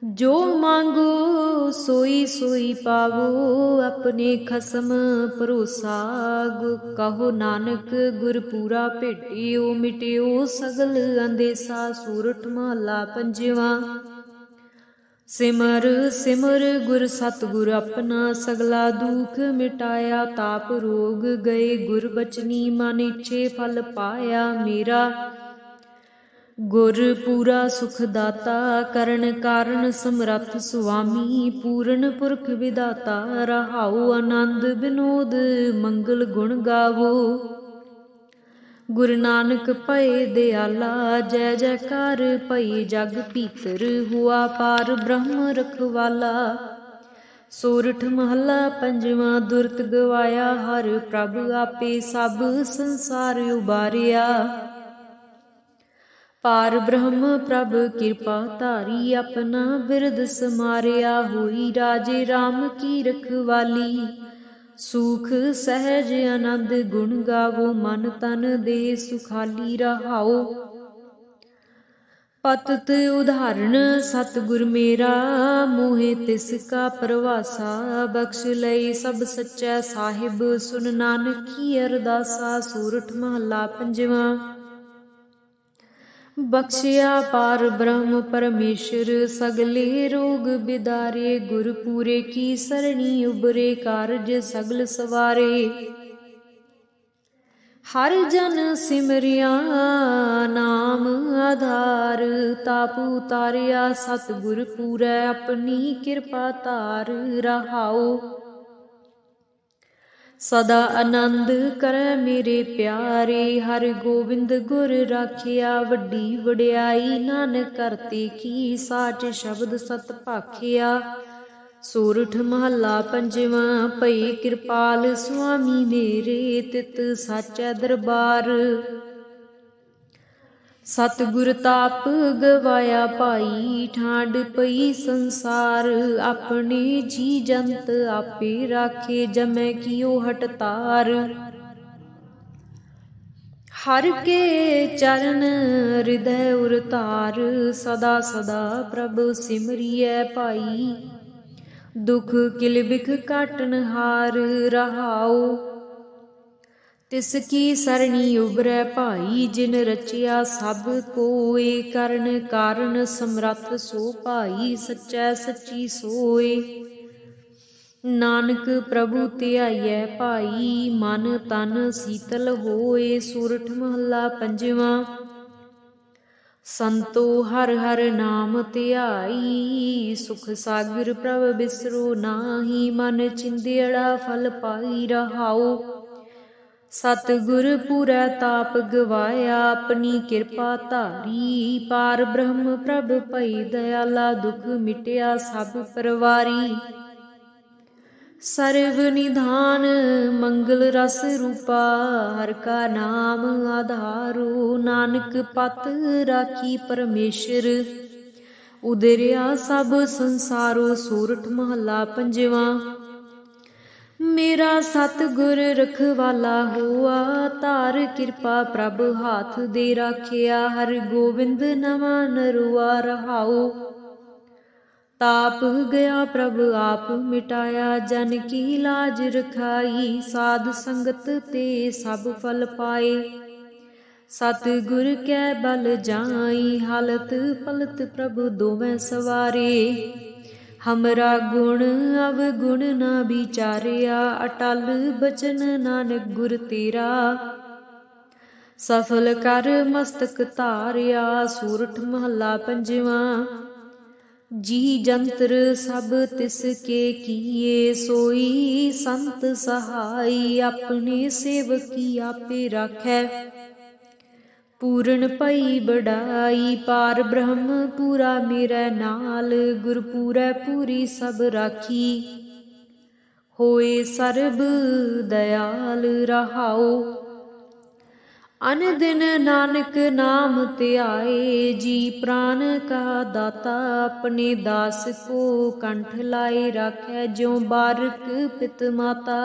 ਜੋ ਮੰਗੋ ਸੋਈ ਸੋਈ ਪਾਵੋ, ਆਪਣੇ ਖਸਮ ਭਰੋਸਾ, ਕਹੋ ਨਾਨਕ ਗੁਰ ਪੂਰਾ ਭੇਟਿਓ, ਮਿਟਿਓ ਸਗਲ ਅੰਦੇਸਾ। ਸੋਰਠ ਮਹਲਾ ਪੰਜਵਾਂ। ਸਿਮਰ ਸਿਮਰ ਗੁਰ ਸਤਿਗੁਰ ਆਪਣਾ, ਸਗਲਾ ਦੁਖ ਮਿਟਾਇਆ, ਤਾਪ ਰੋਗ ਗਏ ਗੁਰ ਬਚਨੀ, ਮਨ ਇੱਛੇ ਫਲ ਪਾਇਆ ਮੇਰਾ। ਗੁਰ ਪੂਰਾ ਸੁਖ ਦਾਤਾ, ਕਰਨ ਕਾਰਨ ਸਮਰੱਥ ਸੁਆਮੀ, ਪੂਰਨ ਪੁਰਖ ਵਿਦਾਤਾ ਰਹਾਉ। ਆਨੰਦ ਬਿਨੋਦ ਮੰਗਲ ਗੁਣ ਗਾਵੋ, ਗੁਰੂ ਨਾਨਕ ਭਏ ਦਿਆਲਾ। ਜੈ ਜੈਕਾਰ ਭਈ ਜਗ ਭੀਤਰ, ਹੁਆ ਪਾਰ ਬ੍ਰਹਮ ਰਖਵਾਲਾ। ਸੋਰਠ ਮਹਲਾ ਪੰਜਵਾਂ। ਦੁਰਤ ਗਵਾਇਆ ਹਰ ਪ੍ਰਭ, ਆਪੇ ਸਭ ਸੰਸਾਰ ਉਬਾਰਿਆ। ਪਾਰ ਬ੍ਰਹਮ ਪ੍ਰਭ ਕਿਰਪਾ ਧਾਰੀ, ਆਪਣਾ ਬਿਰਦ ਸਮਾਰਿਆ। ਹੋਈ ਰਾਜੇ ਰਾਮ ਕੀ ਰਖਵਾਲੀ, ਸੁਖ ਸਹਿਜ ਆਨੰਦ ਗੁਣ ਗਾਵੋ। ਮਨ ਤਨ ਦੇਹ ਸੁਖਾਲੀ ਰਹਾਓ। ਪਤਿਤ ਉਦਾਹਰਣ ਸਤਿਗੁਰ ਮੇਰਾ, ਮੋਹਿ ਤਿਸ ਕਾ ਪਰਵਾਸਾ। ਬਖਸ਼ ਲਈ ਸਭ ਸੱਚਾ ਸਾਹਿਬ, ਸੁਨ ਨਾਨਕ ਕੀ ਅਰਦਾਸਾ। ਸੋਰਠ ਮਹਲਾ ਪੰਜਵਾਂ। ਬਖਸ਼ਿਆ ਪਾਰ ਬ੍ਰਹਮ ਪਰਮੇਸ਼ਰ, ਸਗਲੇ ਰੋਗ ਬਿਦਾਰੇ। ਗੁਰ ਪੂਰੇ ਕੀ ਸਰਣੀ, ਉਬਰੇ ਕਾਰਜ ਸਗਲ ਸਵਾਰੇ। ਹਰ ਜਨ ਸਿਮਰਿਆ ਨਾਮ ਆਧਾਰ, ਤਾਪ ਉਤਾਰਿਆ ਸਤਿਗੁਰ ਪੂਰੈ। ਆਪਣੀ ਕਿਰਪਾ ਧਾਰ ਰਹਾਓ। ਸਦਾ ਆਨੰਦ ਕਰੈ ਮੇਰੇ ਪਿਆਰੇ, ਹਰਿ ਗੋਬਿੰਦ ਗੁਰ ਰਾਖਿਆ। ਵੱਡੀ ਵਡਿਆਈ ਨਾਨਕ ਕਰਤੇ ਕੀ, ਸਾਚ ਸ਼ਬਦ ਸਤ ਭਾਖਿਆ। ਸੋਰਠ ਮਹਲਾ ਪੰਜਵਾਂ। ਭਈ ਕਿਰਪਾਲ ਸੁਆਮੀ ਮੇਰੇ, ਤਿਤ ਸਾਚੈ ਦਰਬਾਰ। ਸਤਿਗੁਰ ਤਾਪ ਗਵਾਇਆ ਭਾਈ, ਠਾਂਡ ਪਈ ਸੰਸਾਰ। ਆਪਣੇ ਜੀ ਜੰਤ ਆਪੇ ਰਾਖੇ, ਜਮੈ ਕੀਓ ਹਟਤਾਰ। ਹਰ ਕੇ ਚਰਨ ਹਿਰਦੈ ਉਰਤਾਰ, ਸਦਾ ਸਦਾ ਪ੍ਰਭ ਸਿਮਰਿਐ ਭਾਈ। ਦੁਖ ਕਿਲ ਬਿਖ ਕਾਟਨ ਹਾਰ ਰਹਾਓ। ਤਿਸ ਕੀ ਸਰਣੀ ਉਬਰੈ ਭਾਈ, ਜਿਨ ਰਚਿਆ ਸਭ ਕੋਇ। ਕਰਨ ਕਾਰਨ ਸਮਰੱਥ ਸੋ ਭਾਈ, ਸੱਚੈ ਸੱਚੀ ਸੋਏ। ਨਾਨਕ ਪ੍ਰਭੂ ਧਿਆਈਐ ਭਾਈ, ਮਨ ਤਨ ਸੀਤਲ ਹੋਏ। ਸੋਰਠ ਮਹਲਾ ਪੰਜਵਾਂ। संतो हर हर नाम ध्याई, सुख सागर प्रभ बिसरो नाही, मन चिंदियड़ा फल पाई रहाओ। सतगुर पूरै ताप गवाया, अपनी कृपा धारी, पार ब्रह्म प्रभ भई दयाला, दुख मिटिया सब परवारी। सर्व निधान मंगल रस रूपा, हर का नाम आधारो, नानक पत राखी परमेश्वर, उदरिया सब संसारो। सोरठ महला पंजवा। मेरा सतगुर रखवाला होआ, तार कृपा प्रभ हाथ दे राखिया, हर गोविंद नवा नरुआ रहाओ। ताप गया प्रभ आप मिटाया, जन की लाज रखाई, साध संगत ते सब फल पाए। सतगुर कै बल जाई, हालत पलत प्रभु दोवें सवारे। हमरा गुण अवगुण ना विचारिया, अटल बचन नानक गुर तेरा। सफल कर मस्तक धारिया। सूरठ महला पंजवा। जी जंत्र सब तिसके किए, सोई संत सहाय, अपने सेवकी आपे राखै, पूरन पई बड़ाई। पार ब्रह्म पूरा मेरे नाल, गुर पूरै पूरी सब राखी, होए सर्ब दयाल रहाओ। अन दिन नानक नाम ध्याए, जी प्राण का दाता, अपने दास को कंठ लाए राखै, ज्यों बारक पित माता।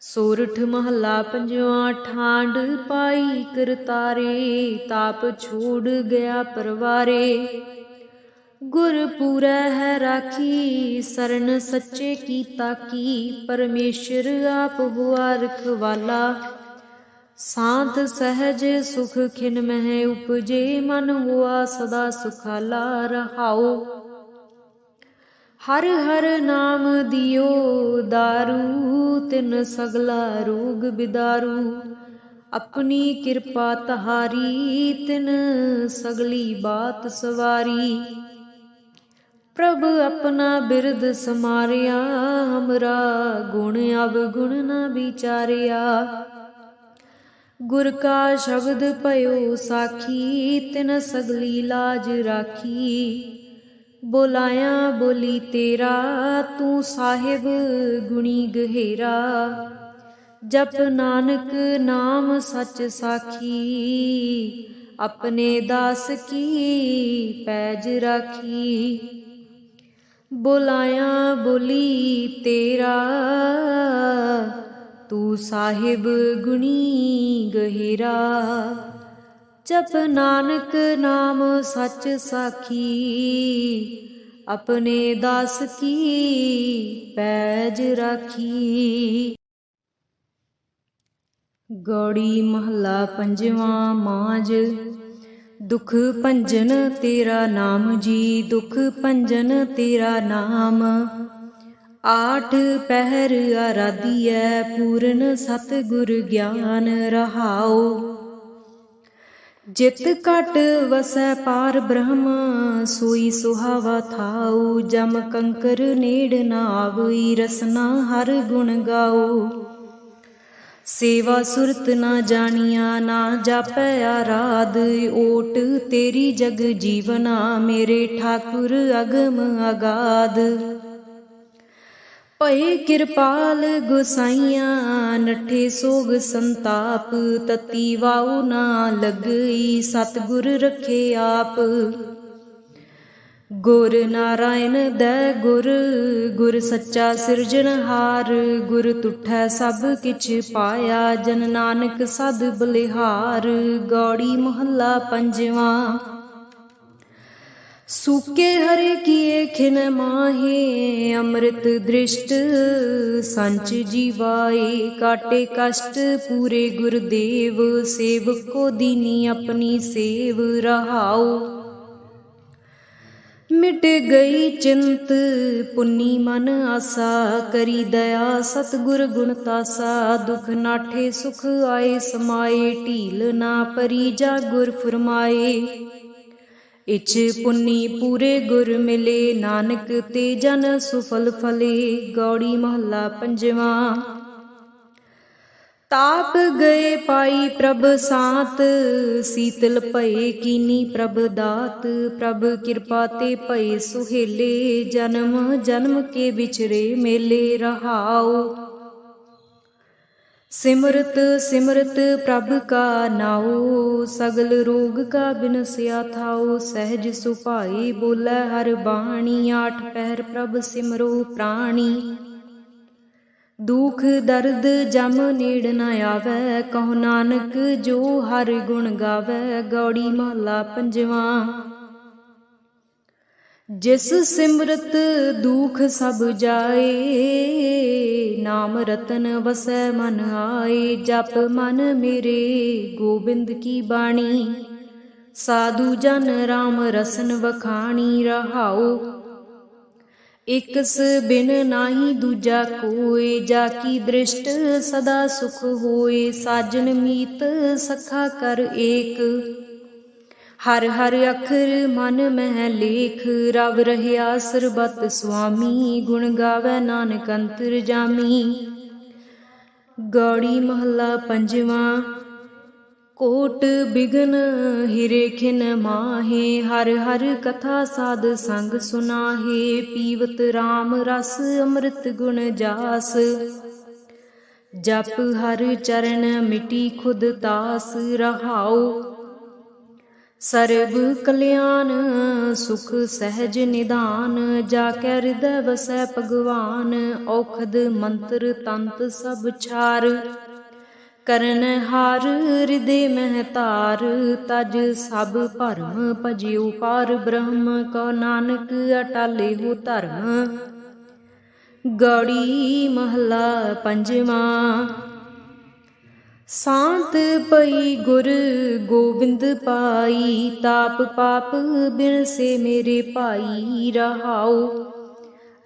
सोरठ महला पंजवा। ठांड पाई करतारे, ताप छोड़ गया परवारे, गुर पूरै है राखी, शरण सच्चे की ताकी, परमेश्वर आप हुआ रखवाला। शांत सहज सुख खिन मह उपजे, मन हुआ सदा सुखाला रहाओ। हर हर नाम दियो दारू, तिन सगला रोग बिदारू, अपनी कृपा तहारी, तिन सगली बात सवारी। प्रभ अपना बिरद समारिया, हमरा गुण अवगुण न विचारिया। गुर का शब्द पयो साखी, तिन सगली लाज राखी। बोलाया बोली तेरा, तू साहिब गुणी गहेरा। जप नानक नाम सच साखी, अपने दास की पैज राखी। बोलाया बोली तेरा, तू साहिब गुणी गहिरा। जप नानक नाम सच साखी, अपने दास की पैज राखी। गौड़ी महला पंजवा। मांझ। दुख भंजन तेरा नाम जी, दुख भंजन तेरा नाम। आठ पहर आराधियै, पूरन सतगुर ज्ञान रहाओ। जित घट वसै पार ब्रह्म, सोई सुहावा थाऊ। जम कंकर नेड़ न आवई, रसना हर गुण गाओ। सेवा सुरत न जानिया, ना जापै आराध। ओट तेरी जग जीवना, मेरे ठाकुर अगम अगाध। भये किरपाल गोसाइया, नठे सोग संताप। तती वाऊ ना लगई, सतगुर रखे आप। गुर नारायण दै गुर, गुर सच्चा सिरजनहार। गुर तुठै सब किछ पाया, जन नानक सद बलिहार। गौड़ी महला पंजवा। सूके हरे किए खिन माहे, अमृत दृष्ट संच जीवाए। काटे कष्ट पूरे गुरुदेव, सेवक को दीनी अपनी सेव रहाओ। मिट गई चिंत पुन्नी मन आसा, करी दया सतगुर गुण तासा। दुख नाठे सुख आए समाए, ढील ना परी जा गुर फरमाए। इच पुन्नी पूरे गुर मिले, नानक ते जन सुफल फले। गौड़ी महला पंजवा। ताप गए पाई प्रभ सांत, सीतल भये कीनी प्रभ दात। प्रभ कृपा ते भये सुहेले, जन्म जन्म के बिछरे मेले रहाओ। सिमरत सिमरत प्रभ का नाओ, सगल रोग का बिनसिया थाओ। सहज सुभाए बोलै हर बाणी, आठ पहर प्रभ सिमरो प्राणी। दुख दर्द जम नेड़ न आवै, कहो नानक जो हर गुण गावै। गौड़ी महला पंजवा। जिस सिमरत दुख सब जाए, नाम रतन वसै मन आए। जप मन मेरे गोबिंद की बाणी, साधु जन राम रसन वखाणी रहाओ। इकस बिन नाही दूजा कोय, जाकी दृष्ट सदा सुख होए। साजन मीत सखा कर एक, हर हर अखर मन मह लेख। रब रहया सरबत स्वामी, गुण गावै नानक अंतर जामी। गौड़ी महला पंजवा। कोट बिघन हिरे खिन माहे, हर हर कथा साध संग सुनाहे। पीवत राम रस अमृत गुण जास, जप हर चरण मिटी खुद तास रहाओ। सर्ब कल्याण सुख सहज निदान, जाकै हृदय वसै भगवान। औखद मंत्र तंत सब छार, करन हार हृदय मह तार। तज सब भरम भजियो पार ब्रह्म, कहो नानक अटाले हो धर्म। गौड़ी महला पंजवा। सांत पई गुर गोबिंद पाई, ताप पाप बिन से मेरे पाई रहाओ।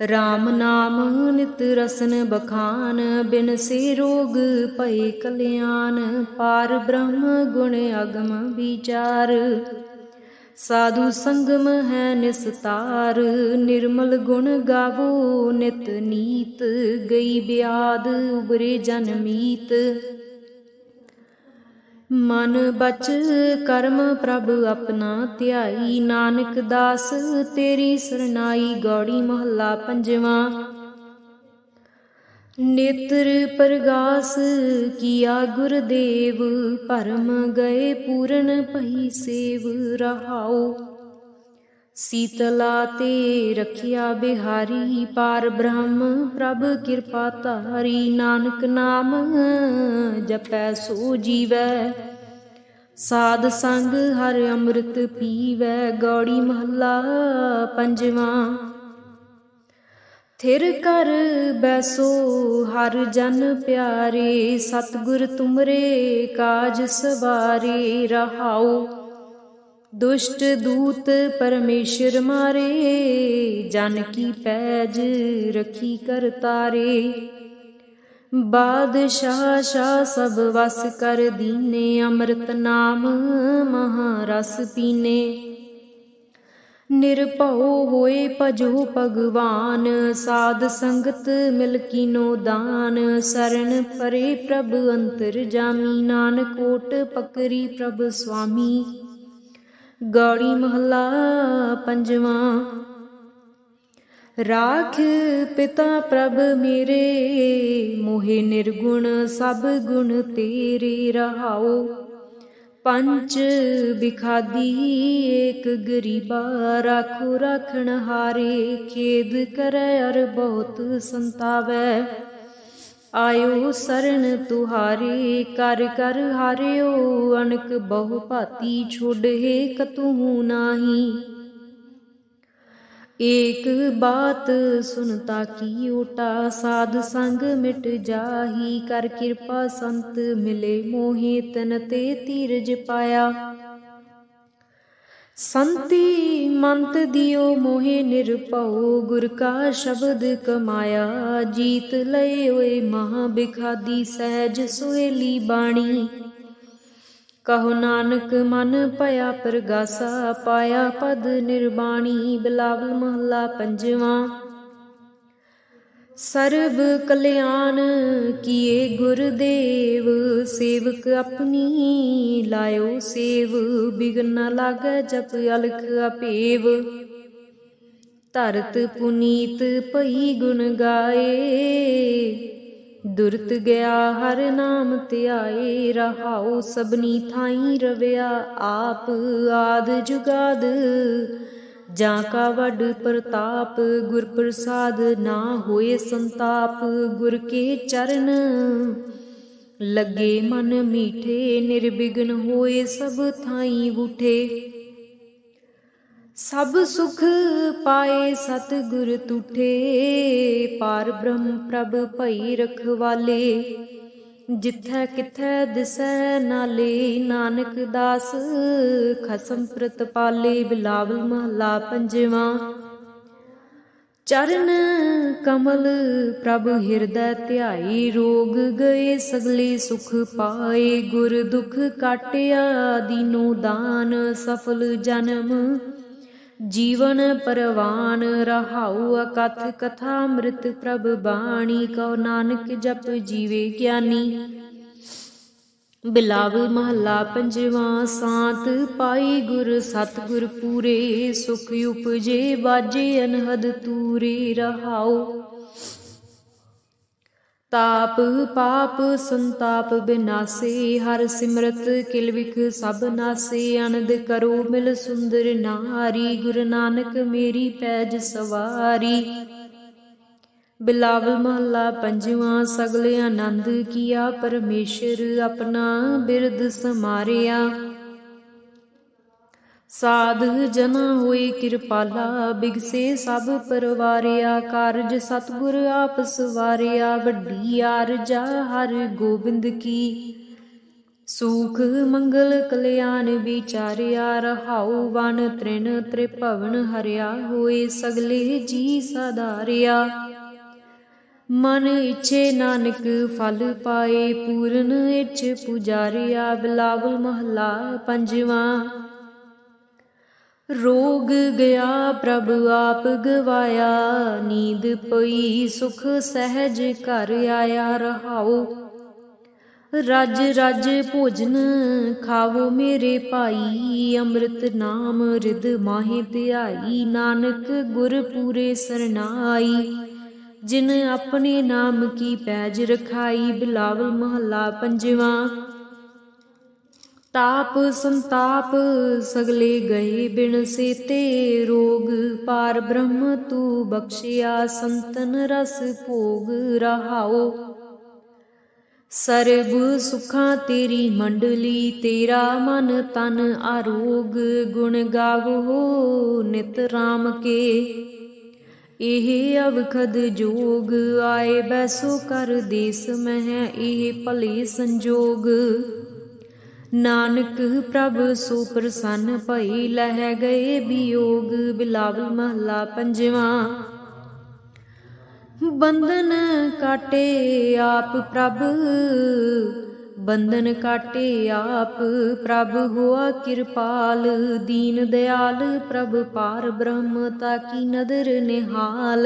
राम नाम नित रसन बखान, बिन से रोग भये कल्याण। पार ब्रह्म गुण अगम विचार, साधु संगम है निस्तार। निर्मल गुण गावो नित नीत, गई ब्याद उबरे जन मीत। मन बच कर्म प्रभ अपना ध्याई, नानक दास तेरी सरनाई। गौड़ी महला पंजवा। नेत्र प्रगास किया गुरदेव, भरम गए पूरन भई सेव रहाओ। सीतला ते रखिया बिहारी, पार ब्रह्म प्रभ कृपा तारी। नानक नाम जपै सो जीवै, साध संग हर अमृत पीवै। गौड़ी महला पंजवा। थिर कर बैसो हर जन प्यारे, सतगुर तुमरे काज सवारे रहाओ। दुष्ट दूत परमेश्वर मारे, जन की पैज रखी कर तारे। बादशाह शाह सब वस कर दीने, अमृत नाम महारस पीने। निरभਉ होए भजो भगवान, साध संगत मिल कीनो दान। शरण परे प्रभ अंतर जामी, नानक कोट पकरी प्रभ स्वामी। गौड़ी महला पंजवा। राख पिता प्रभ मेरे, मोहे निर्गुण सब गुण तेरे रहाओ। पंच बिखादी एक गरीबा, राखो राखण हारे। खेद करे अर बहुत संतावै, आयो शरण तुहारे। कर कर हारियो अनक बहु भांति, छोड़े कतहु नाही। एक बात सुनता की ओटा, साध संग मिट जाही। कर कृपा संत मिले मोहे, तन ते धीरज पाया। संति मंत दियो मोहे निरपौ गुर का शब्द कमाया जीत लय ओए महा बिखादी सहज सुहेली बाणी कहो नानक मन पया परगासा पाया पद निर्वाणी बिलावल महला पंजवा। सर्व कल्याण किए गुरुदेव सेवक अपनी लायो सेव बिघन न लागै जप अलख अपेव धरत पुनीत पई गुण गाए दुरत गया हर नाम ध्याए रहाओ सबनी थाई रव्या आप आद जुगाद जां का वड प्रताप गुर प्रसाद ना होए संताप गुर के चरण लगे मन मीठे निर्विघ्न होए सब थाई उठे सब सुख पाए सतगुर तुठे पार ब्रह्म प्रभ भई रखवाले जिथै किथै दिसै नाले नानक दास खसम प्रतपाले बिलावल महला पंजवा। चरण कमल प्रभ हिरदै ध्याई रोग गए सगले सुख पाए गुर दुख काटिया दीनो दान सफल जन्म जीवन परवान रहाऊ अकथ कथा मृत प्रभ बाणी कहो नानक जप जीवे ज्ञानी बिलावल महला पंजवा। सांत पाई गुर सतगुर पूरे सुख उपजे बाजे अनहद तूरे रहाओ ताप पाप संताप बिनासे हर सिमरत किल विख सब नासे आनंद करो मिल सुंदर नारी गुरु नानक मेरी पैज सवारी बिलावल महला पंजवा। सगले आनंद किया परमेश्वर अपना बिरद समारिया साध जना होए कृपाला बिगसे सब परवारिया कारज सतगुर आप सवारिया वड्डी आरजा हर गोबिंद की सुख मंगल कल्याण विचारिया रहाऊ वन तृण त्रिभवन हरिया होए सगले जी साधारिया मन इच्छे नानक फल पाए पूरन इच्छ पुजारिया बिलावल महला पंजवा। रोग गया प्रभु आप गवाया नींद पई सुख सहज घर आया रहाओ रज रज भोजन खावो मेरे भाई अमृत नाम रिद माहे ध्याई नानक गुर पूरे सरनाई जिन अपने नाम की पैज रखाई बिलावल महला पंजवा। ताप संताप सगले गए बिन सेते रोग पार ब्रह्म तू बख्शिया संतन रस भोग रहाओ सर्ब सुखा तेरी मंडली तेरा मन तन आरोग गुण गावो नित राम के एह अवखद जोग आए बैसो कर देस मह एह भले संजोग नानक प्रभ सो प्रसन्न भई लह गए वियोग बिलावल महला पंजवा। बंधन काटे आप प्रभ बंधन काटे आप प्रभ हुआ कृपाल दीन दयाल प्रभ पार ब्रह्म ताकी नदर निहाल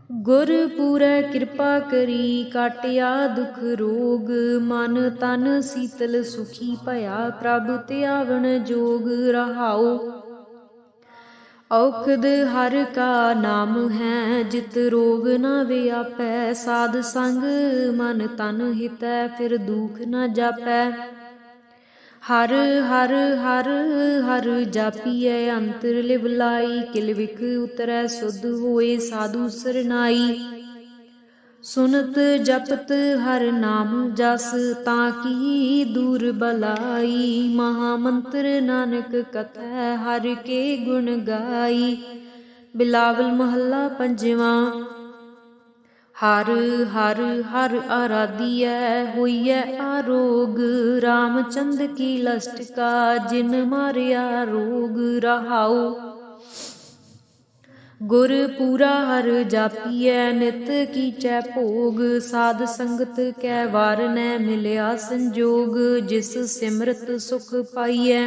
गुर पूरै कृपा करी काटिया दुख रोग मन तन शीतल सुखी भया प्रभ त्यावन जोग रहाओ औखद हर का नाम है जित रोग न व्यापै साध संग मन तन हितै फिर दुख न जापै हर हर हर हर जापिए अंतर लिवलाई किल विख उतरै सुध होए साधु सरनाई सुनत जपत हर नाम जस ताकी दूर बलाई महामंत्र नानक कथै हर के गुण गाई बिलावल महला पंजवा। हर हर हर आराधिय होइए आरोग। रामचंद्र की लस्ट का जिन मारिया रोग। रहाऊ गुर पूरा हर जापिय नित कीचै भोग। साध संगत कै वार न मिलिया संजोग। जिस सिमरत सुख पाइयै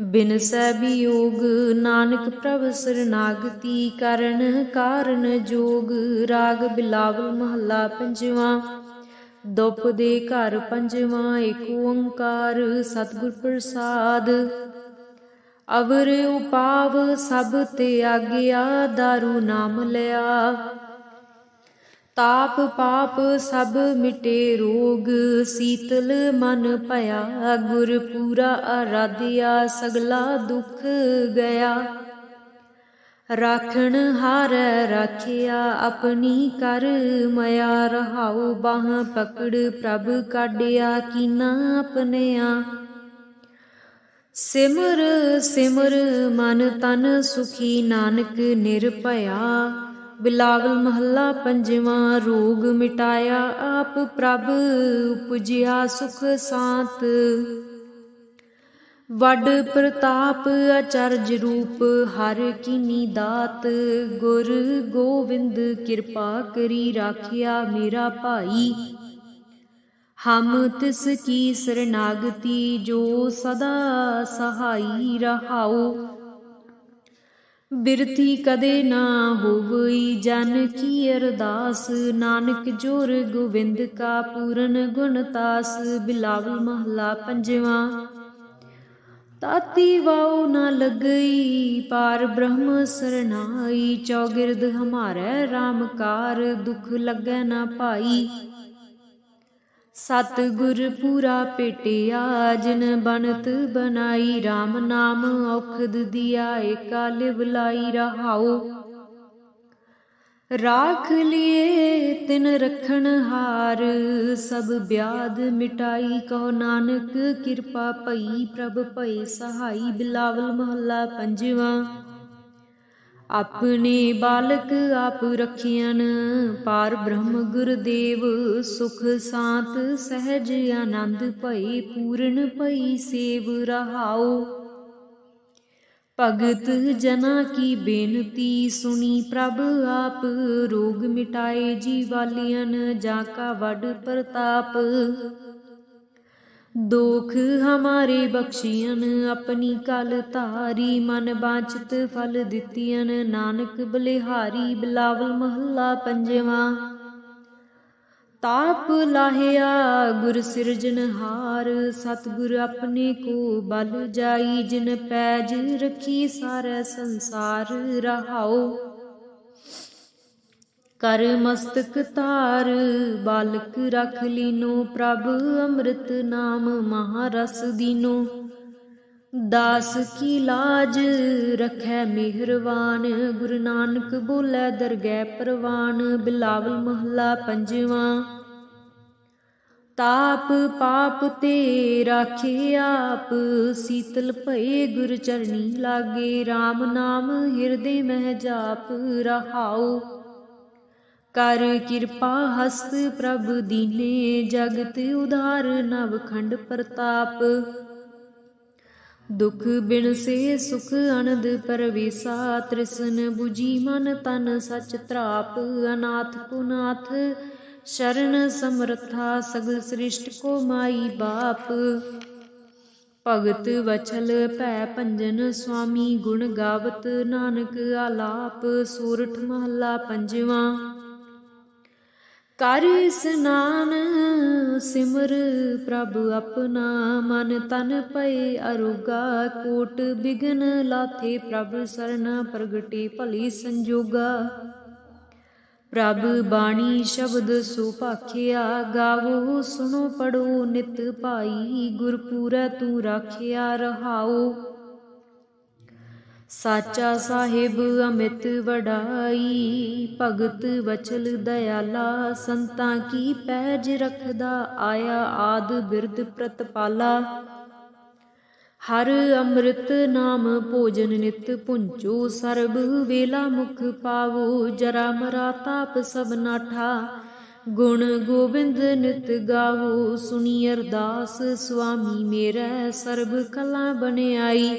बिनसै वियोग। नानक प्रभ सरनागति करन कारण जोग। राग बिलावल महला पंजवा। दुप दे घर पंजवा। एक ओंकार सतगुर प्रसाद। अवर उपाव सब त्यागिया दारू नाम लिया। ताप पाप सब मिटे रोग। शीतल मन भया गुर पूरा आराध्या। सगला दुख गया राखण हारै राखिया। अपनी कर मया रहाऊ। बाह पकड़ प्रभ काढ़िया कीना अपनिया। सिमर सिमर मन तन सुखी नानक निरभया। बिलावल महला पंजवा। रोग मिटाया आप प्रभ उपजिया सुख सांत। वड प्रताप अचरज रूप हर कीनी दात। गुर गोविंद कृपा करी राखिया मेरा भाई। हम तिस की शरणागति जो सदा सहाई। रहाऊ बिरथी कदे ना होवई जन की अरदास। नानक जोर गोविंद का पूरन गुणतास। बिलावल महला पंजवा। ताती वाऊ न लगई पार ब्रह्म सरनाई। चौगिरद हमारे रामकार दुख लगै न पाई। सतगुर पूरा पेटिया जिन बनत बनाई। राम नाम औखद दिया एका लिव लाई। रहाऊ राख लिए तिन रखन हार। सब ब्याध मिटाई कहो नानक कृपा पई। प्रभ भय सहाई। बिलावल महला पंजवा। अपने बालक आप रखियन पार ब्रह्म गुरदेव। सुख सांत सहज आनंद भई पूर्ण भई सेव। रहाऊ भगत जना की बेनती सुनी प्रभ आप। रोग मिटाए जीवालियन जाका वड प्रताप। दोख हमारे बख्शियन अपनी कल तारी। मन बांछित फल दितियन नानक बलिहारी। बिलावल महला पंजवा। ताप लाहिया गुर सिरजनहार। सतगुर अपने को बल जाई। जिन पैज रखी सारै संसार। रहाऊ कर मस्तक तार बालक रख लीनो। प्रभ अमृत नाम महारस दीनो। दास की लाज रखै मेहरवान। गुरु नानक बोलै दरगह परवान। बिलावल महला पंजवा। ताप पाप ते राखे आप। शीतल भये गुर चरणी लागे। राम नाम हिरदे मह जाप। रहाऊ कर कृपा हस्त प्रभ दीने। जगत उधार नवखंड प्रताप। दुख बिन से सुख अनंद परवेसा। तृष्ण बुझी मन तन सच त्राप। अनाथ को नाथ शरण समर्था। सगल सृष्ट को माई बाप। भगत वछल भै भंजन स्वामी। गुण गावत नानक आलाप। सोरठ महला पंजवा। कर स्नान सिमर प्रभ अपना। मन तन पए अरोगा। कोट बिघन लाथे प्रभ सरना। प्रगटे भली संजोगा। प्रभ बाणी शब्द सुभाखिया। गावो सुनो पढ़ो नित भाई। गुरपूरै तू राखिया। रहाऊ साचा साहिब अमित वडाई। भगत वचल दयाला। संतां की पैज रखदा आया। आद बिरद प्रतपाला। हर अमृत नाम भोजन नित पुंचो सर्ब वेला मुख पावो जरा मरा ताप सब नाठा गुण गोबिंद नित गावो सुनी अरदास स्वामी मेरा सर्ब कला बनियाई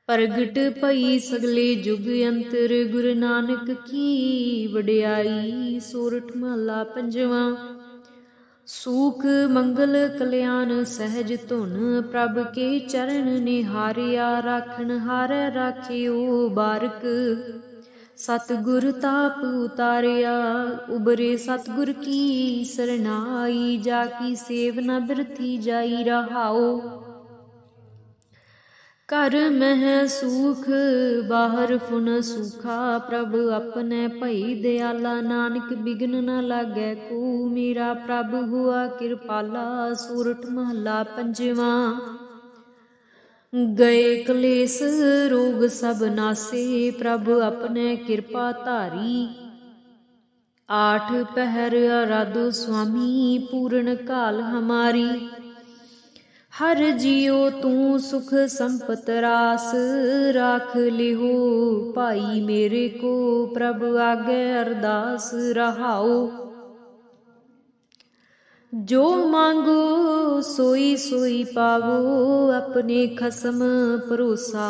प्रगट पई सगले जुग अंतर गुरु नानक की वडियाई। सोरठ महला पंजवा। सूख मंगल कल्याण सहज धुन प्रभ के चरण निहारिया राखन हारै राखियो बारक सतगुर ताप उतारिया उबरे सतगुर की सरनाई जाकी सेव न बिरथी जाई रहाओ। घर मह सूख बाहर फुन सूखा प्रभ अपने भई दयाला नानक बिघन न लागै को मेरा प्रभ हुआ कृपाला। सोरठ महला पंजवा। गए कलेस रोग सब नासे प्रभ अपने कृपा धारी आठ पहर आराधो स्वामी पूर्ण काल हमारी। हर जियो तू सुख संपत रास राख लिहो भाई मेरे को प्रभ आगे अरदास रहाओ। जो मांगो सोई सोई पावो अपने खसम भरोसा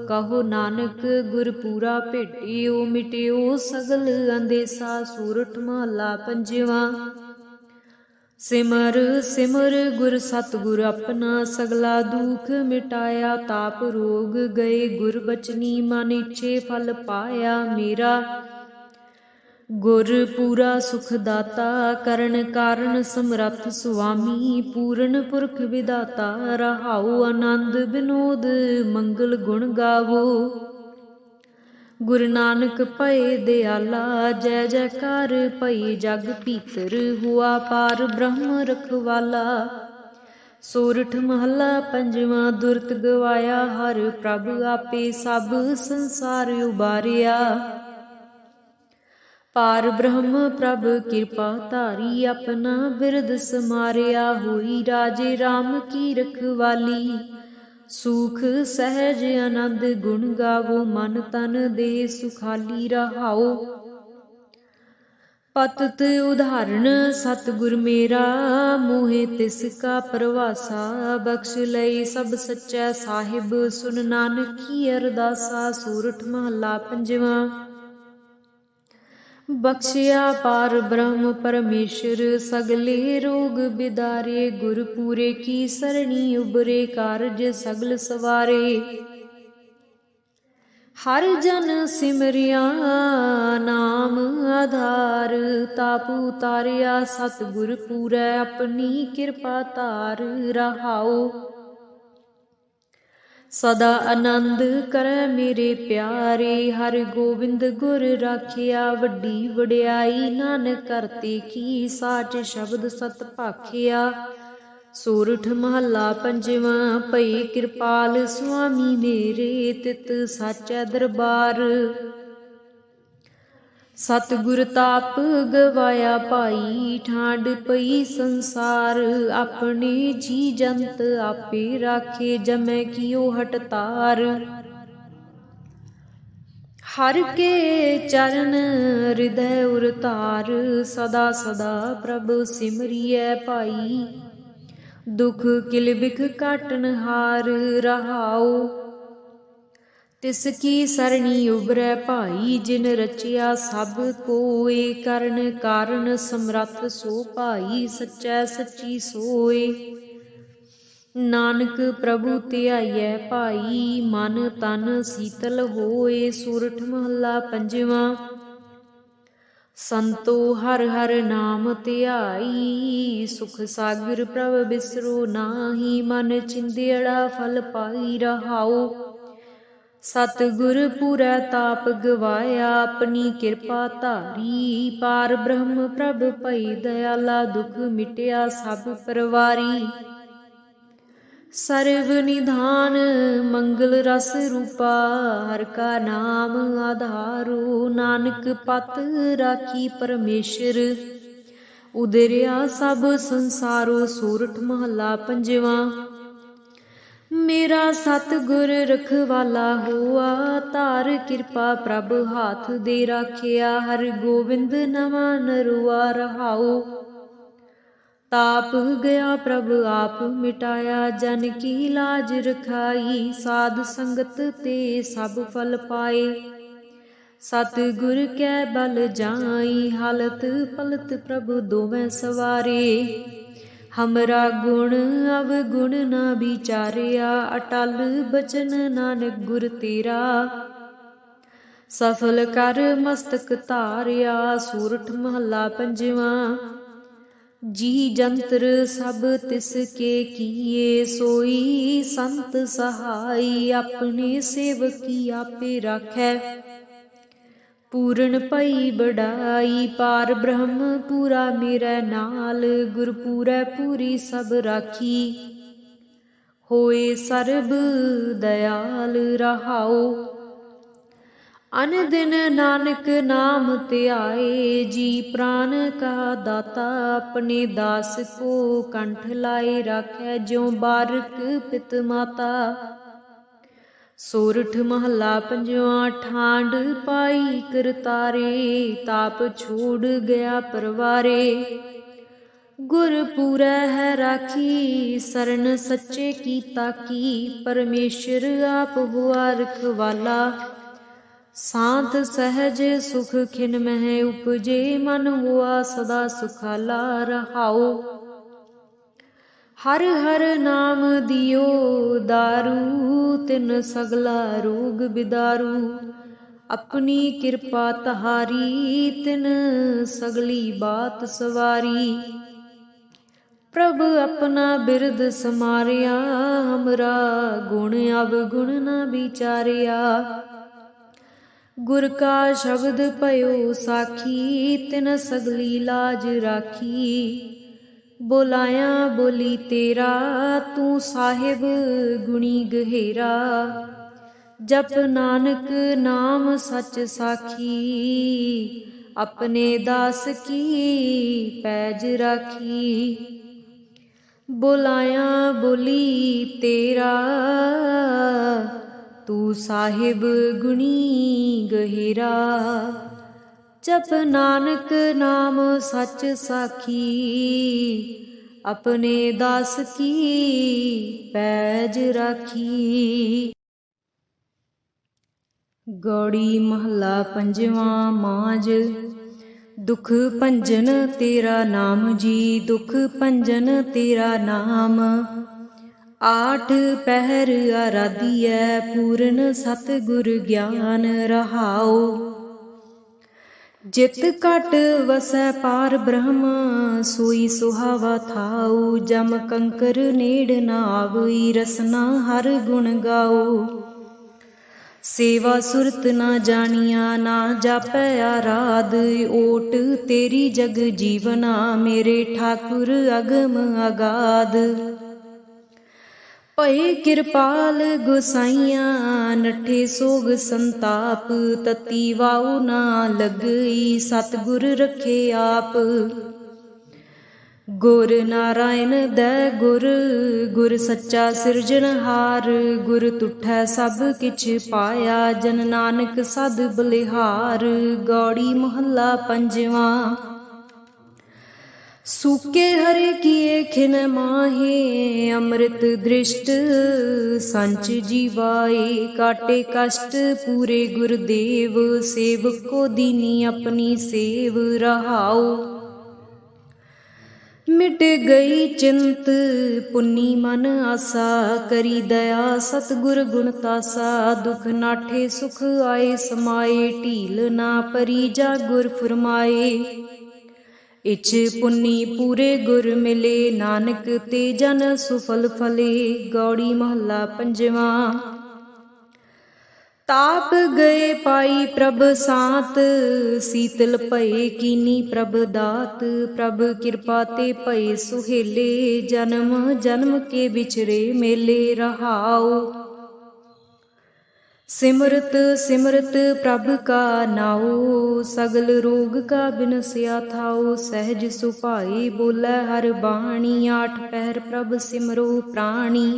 कहो नानक गुर पूरा भेटियो मिटियो सगल अंदेसा। सोरठ महला पंजवा। सिमर सिमर गुर सतगुर अपना सगला दुख मिटाया ताप रोग गए गुर बचनी मन इच्छे फल पाया मेरा। गुर पूरा सुख दाता करण कारण समरथ स्वामी पूर्ण पुरख विदाता रहाओ। आनंद विनोद मंगल गुण गावो गुरु नानक भय दयाला जय जयकार भई जग भीतर हुआ पार ब्रह्म रखवाला। सोरठ महला पंजवा। दुरत गवाया हर प्रभ आपे सब संसार उबारिया पार ब्रह्म प्रभ कृपा धारी अपना बिरद समारिया होई राजे राम की रखवाली। सुख सहज आनंद गुण गावो मन तन दे सुखाली रहाओ। पतत उदाहरण सतगुर मेरा मोहे तिसका परवासा बख्श लई सब सच्चा साहिब सुन नानक की अरदासा। सोरठ महला पंजवा। बख्शिया पार ब्रह्म परमेश्वर सगले रोग बिदारे गुर पूरे की सरणी उबरे कारज सगल सवारे। हर जन सिमरिया नाम आधार ताप उतारिया सतगुर पूरै अपनी कृपा तार रहाओ। सदा आनंद करे मेरे प्यारे हर गोविंद गुर राखिया वड्डी वड्याई नानक करते की साच शब्द सत भाखिया। सोरठ महला पंजवा। भई कृपाल स्वामी मेरे तित साचा दरबार सतगुर ताप गवाया भाई ठांड पई संसार। अपने जी जंत आपे राखे जमै कियो हटतार। हर के चरण हृदय उरतार सदा सदा प्रभ सिमरिय भाई दुख किल बिख काटन हार रहाओ। तिसकी सरणी उबरै भाई जिन रचिया सब कोय करण कारण समरथ सो भाई सच्चै सच्ची सोय। नानक प्रभु ध्याइयै भाई मन तन शीतल होए। सोरठ महला पंजवा। संतो हर हर नाम ध्याई सुख सागर प्रभ बिसरो नाहि मन चिंदेड़ा फल पाई रहाओ। सतगुर पूरै ताप गवाया अपनी कृपा धारी पार ब्रह्म प्रभ भई दयाला दुख मिटिया सब परवारी। सर्व निधान मंगल रस रूपा हर का नाम आधारो नानक पत राखी परमेश्वर उदरिया सब संसारो। सोरठ महला पंजवा। मेरा सतगुर रखवाला होआ, तार कृपा प्रभ हाथ दे राखिया। हर गोविंद नवा नरुआ रहाओ, ताप गया प्रभ आप मिटाया। जन की लाज रखाई, साध संगत ते सब फल पाए। सतगुर कै बल जाई, हालत पलत प्रभु दोवें सवारे। हमरा गुण अवगुण ना विचारिया, अटल बचन नानक गुर तेरा। सफल कर मस्तक धारिया, सूरठ महला पंजवा। जी जंतर सब तिसके किए, सोई संत सहाई। अपने सेवकी आपे राखै, पूरन पई बड़ाई। पार ब्रह्म पूरा मेरे नाल, गुर पूरै पूरी सब राखी। होए सर्ब दयाल रहाओ, अन दिन नानक नाम ध्याए। जी प्राण का दाता, अपने दास को कंठ लाए राखै। ज्यों बारक पित माता, सोरठ महला पंजवा। ठांड पाई करतारे, ताप छोड़ गया परवारे। गुर पूरै है राखी, सरन सच्चे की ताकी। परमेश्वर आप हुआ रखवाला, शांत सहज सुख खिन मह उपजे। मन हुआ सदा सुखाला रहाओ, हर हर नाम दियो दारू। तिन सगला रोग बिदारू, अपनी कृपा तहारी। तिन सगली बात सवारी। प्रभ अपना बिरद समारिया, हमरा गुण अवगुण न विचारिया। गुर का शब्द पयो साखी, तिन सगली लाज राखी। बोलाया बोली तेरा, तू साहिब गुणी गहेरा। जप नानक नाम सच साखी, अपने दास की पैज राखी। बोलाया बोली तेरा, तू साहिब गुणी गहेरा। जप नानक नाम सच साखी, अपने दास की पैज राखी। गौड़ी महला पंजवा। माज दुख भंजन तेरा नाम जी, दुख भंजन तेरा नाम। आठ पहर आराधियै, पूर्ण सतगुर ज्ञान रहाओ। जित घट वसै पार ब्रह्म, सोई सुहावा थाऊ। जम कंकर नेड़ न आवई, रसना हर गुण गाओ। सेवा सुरत न जानिया, ना जापै आराध। ओट तेरी जग जीवना, मेरे ठाकुर अगम अगाध। भय किरपाल गोसाइया, नठे सोग संताप। तती वाऊ ना लगई, सतगुर रखे आप। गुर नारायण दै गुर, गुर सच्चा सिरजनहार। गुर तुठै सब किछ पाया, जन नानक सद बलिहार। गौड़ी महला पंजवा। सूके हरे किए खिन माहे, अमृत दृष्ट संच जीवाए। काटे कष्ट पूरे गुरुदेव, सेवक को दीनी अपनी सेव रहाओ। मिट गई चिंत पुन्नी मन आसा, करी दया सतगुर गुण तासा। दुख नाठे सुख आए समाए, ढील ना परी जा गुर फरमाए। इच पुन्नी पूरे गुर मिले, नानक ते जन सुफल फले। गौड़ी महला पंजवा। ताप गए पाई प्रभ सांत, शीतल भये कीनी प्रभ दात। प्रभ कृपा ते भये सुहेले, जन्म जन्म के बिछरे मेले रहाओ। सिमरत सिमरत प्रभ का नाओ, सगल रोग का बिनसिया थाओ। सहज सुभाई बोलै हर बाणी, आठ पहर प्रभ सिमरो प्राणी।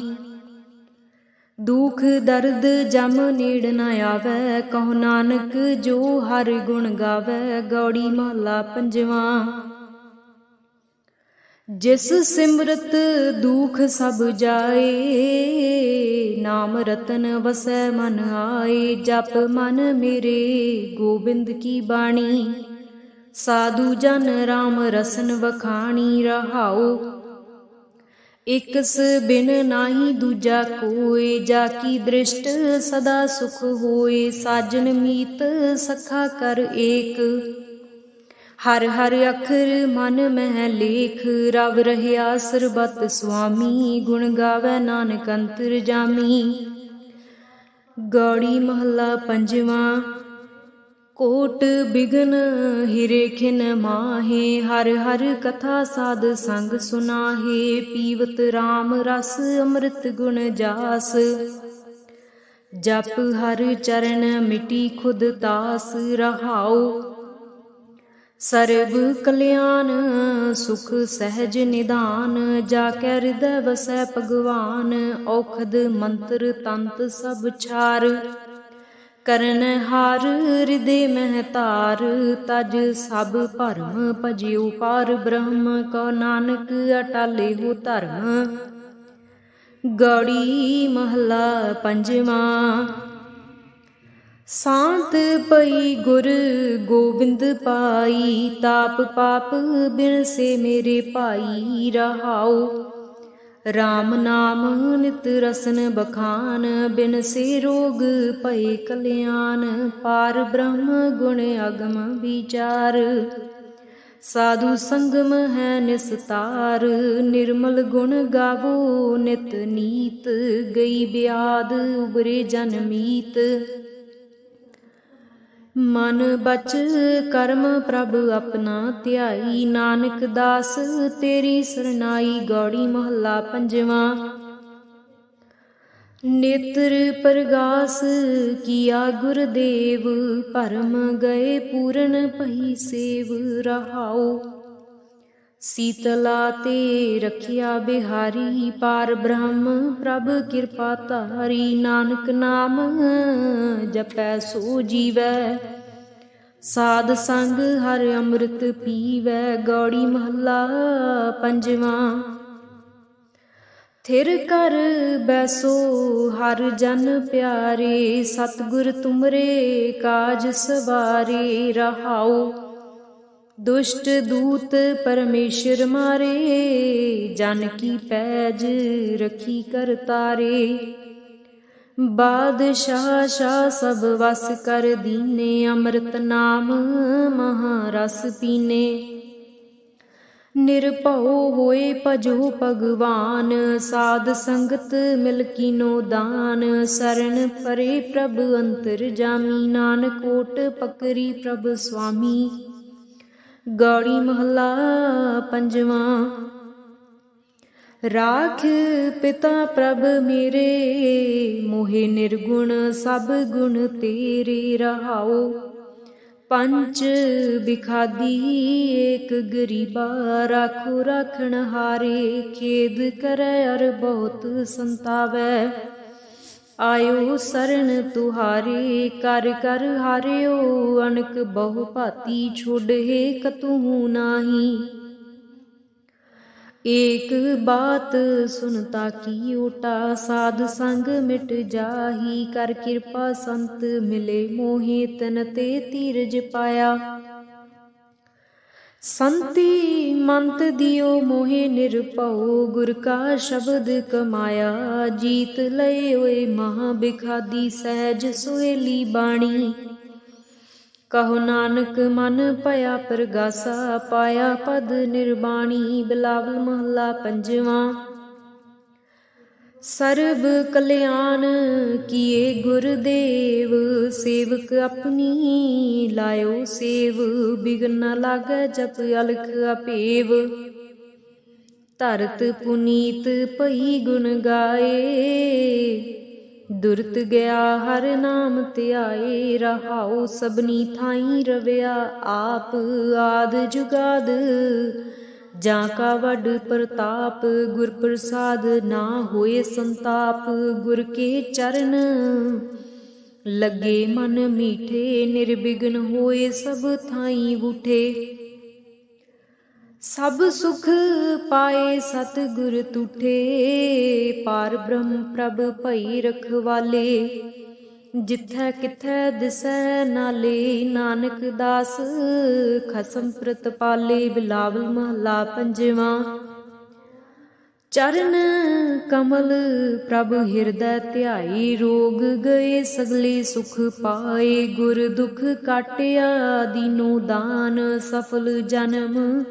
दुख दर्द जम नेड़ न आवै, कहो नानक जो हर गुण गावै। गौड़ी महला पंजवा। जिस सिमरत दुख सब जाए, नाम रतन वसै मन आए। जप मन मेरे गोबिंद की बाणी, साधु जन राम रसन वखाणी। रहाओ इकस बिन नाही दूजा कोय, जाकी दृष्ट सदा सुख होए। साजन मीत सखा कर एक, हर हर अखर मन मह लेख। रब रहया सरबत स्वामी, गुण गावै नानक अंतरजामी। गौड़ी महला पंजवा। कोट बिघन हिरे खिन माहे, हर हर कथा साध संग सुनाहे। पीवत राम रस अमृत गुण जास, जप हर चरण मिटी खुद तास। रहाओ सर्ब कल्याण सुख सहज निदान, जाकै हृदय वसै भगवान। औखद मंत्र तंत सब छार, करन हार हृदय मह तार। तज सब भरम भजियो पार ब्रह्म, कहो नानक अटाले हो धर्म। गौड़ी महला पंजवा। शांत पई गुर गोबिंद पाई, ताप पाप बिन से मेरे भाई। रहाओ राम नाम नित रसन बखान, बिन से रोग भय कल्याण। पार ब्रह्म गुण अगम विचार, साधु संगम है निस्तार। निर्मल गुण गावो नित नीत, गई ब्याद उबरे जन मीत। मन बच कर्म प्रभ अपना ध्याई, नानक दास तेरी सरनाई। गौड़ी महला पंजवा। नेत्र प्रगास किया गुरदेव, भरम गए पूरन पही सेव। रहाओ सीतला ते रखिया बिहारी, पार ब्रह्म प्रभ कृपा तारी। नानक नाम जपै सो जीवै, साध संग हर अमृत पीवै। गौड़ी महला पंजवा। थिर कर बैसो हर जन प्यारे, सतगुर तुमरे काज सवारे। रहाओ दुष्ट दूत परमेश्वर मारे, जन की पैज रखी कर तारे। बादशाह शाह सब वस कर दीने, अमृत नाम महारस पीने। निरभउ होए भजो भगवान, साध संगत मिल कीनो दान। शरण परे प्रभ अंतरजामी, नानक कोट पकरी प्रभ स्वामी। गौड़ी महला पंजवा। राख पिता प्रभ मेरे, मोहे निर्गुण सब गुण तेरे। रहाओ पंच बिखादी एक गरीबा, राखो राखण हारे। खेद करे अर बहुत संतावै, आयो शरण तुहारे। कर कर हारियो अनक बहु भांति, छोड़े कतहु नाही। एक बात सुनता की ओटा, साध संग मिट जाही। कर कृपा संत मिले मोहे, तन ते धीरज पाया। संति मंत दियो मोहे निरभउ, गुर का शब्द कमाया। जीत लय ओए महा बिखादी, सहज सुहेली बाणी। कहो नानक मन पया प्रगासा, पाया पद निर्वाणी। बिलावल महला पंजवा। सर्व कल्याण किए गुरदेव, सेवक अपनी लायो सेव। बिघन न लागै जप अलख अपेव, धरत पुनीत भई गुण गाए। दुरत गया हर नाम ध्याए। रहाओ सबनी थाई रविया आप, आद जुगाद ਜਾਂ ਕਾ ਵੱਡ ਪ੍ਰਤਾਪ, ਗੁਰ ਪ੍ਰਸਾਦ ਨਾ ਹੋਏ ਸੰਤਾਪ। ਗੁਰ ਕੇ ਚਰਨ ਲੱਗੇ ਮਨ ਮੀਠੇ, ਨਿਰਬਿਘਨ ਹੋਏ ਸਭ ਥਾਈਂ ਬੂਠੇ। ਸਭ ਸੁਖ ਪਾਏ ਸਤਿਗੁਰ ਤੂਠੇ, ਪਾਰ ਬ੍ਰਹਮ ਪ੍ਰਭ ਭਈ ਰਖਵਾਲੇ। ਜਿਥੈ ਕਿਥੈ ਦਿਸੈ ਨਾਲੇ, ਨਾਨਕ ਦਾਸ ਖਸਮ ਪ੍ਰਤਪਾਲੇ। ਬਿਲਾਵਲ ਮਹਲਾ ਪੰਜਵਾਂ। ਚਰਨ ਕਮਲ ਪ੍ਰਭ ਹਿਰਦੈ ਧਿਆਈ, ਰੋਗ ਗਏ ਸਗਲੇ ਸੁਖ ਪਾਏ। ਗੁਰ ਦੁਖ ਕਾਟਿਆ ਦੀਨੋ ਦਾਨ, ਸਫਲ ਜਨਮ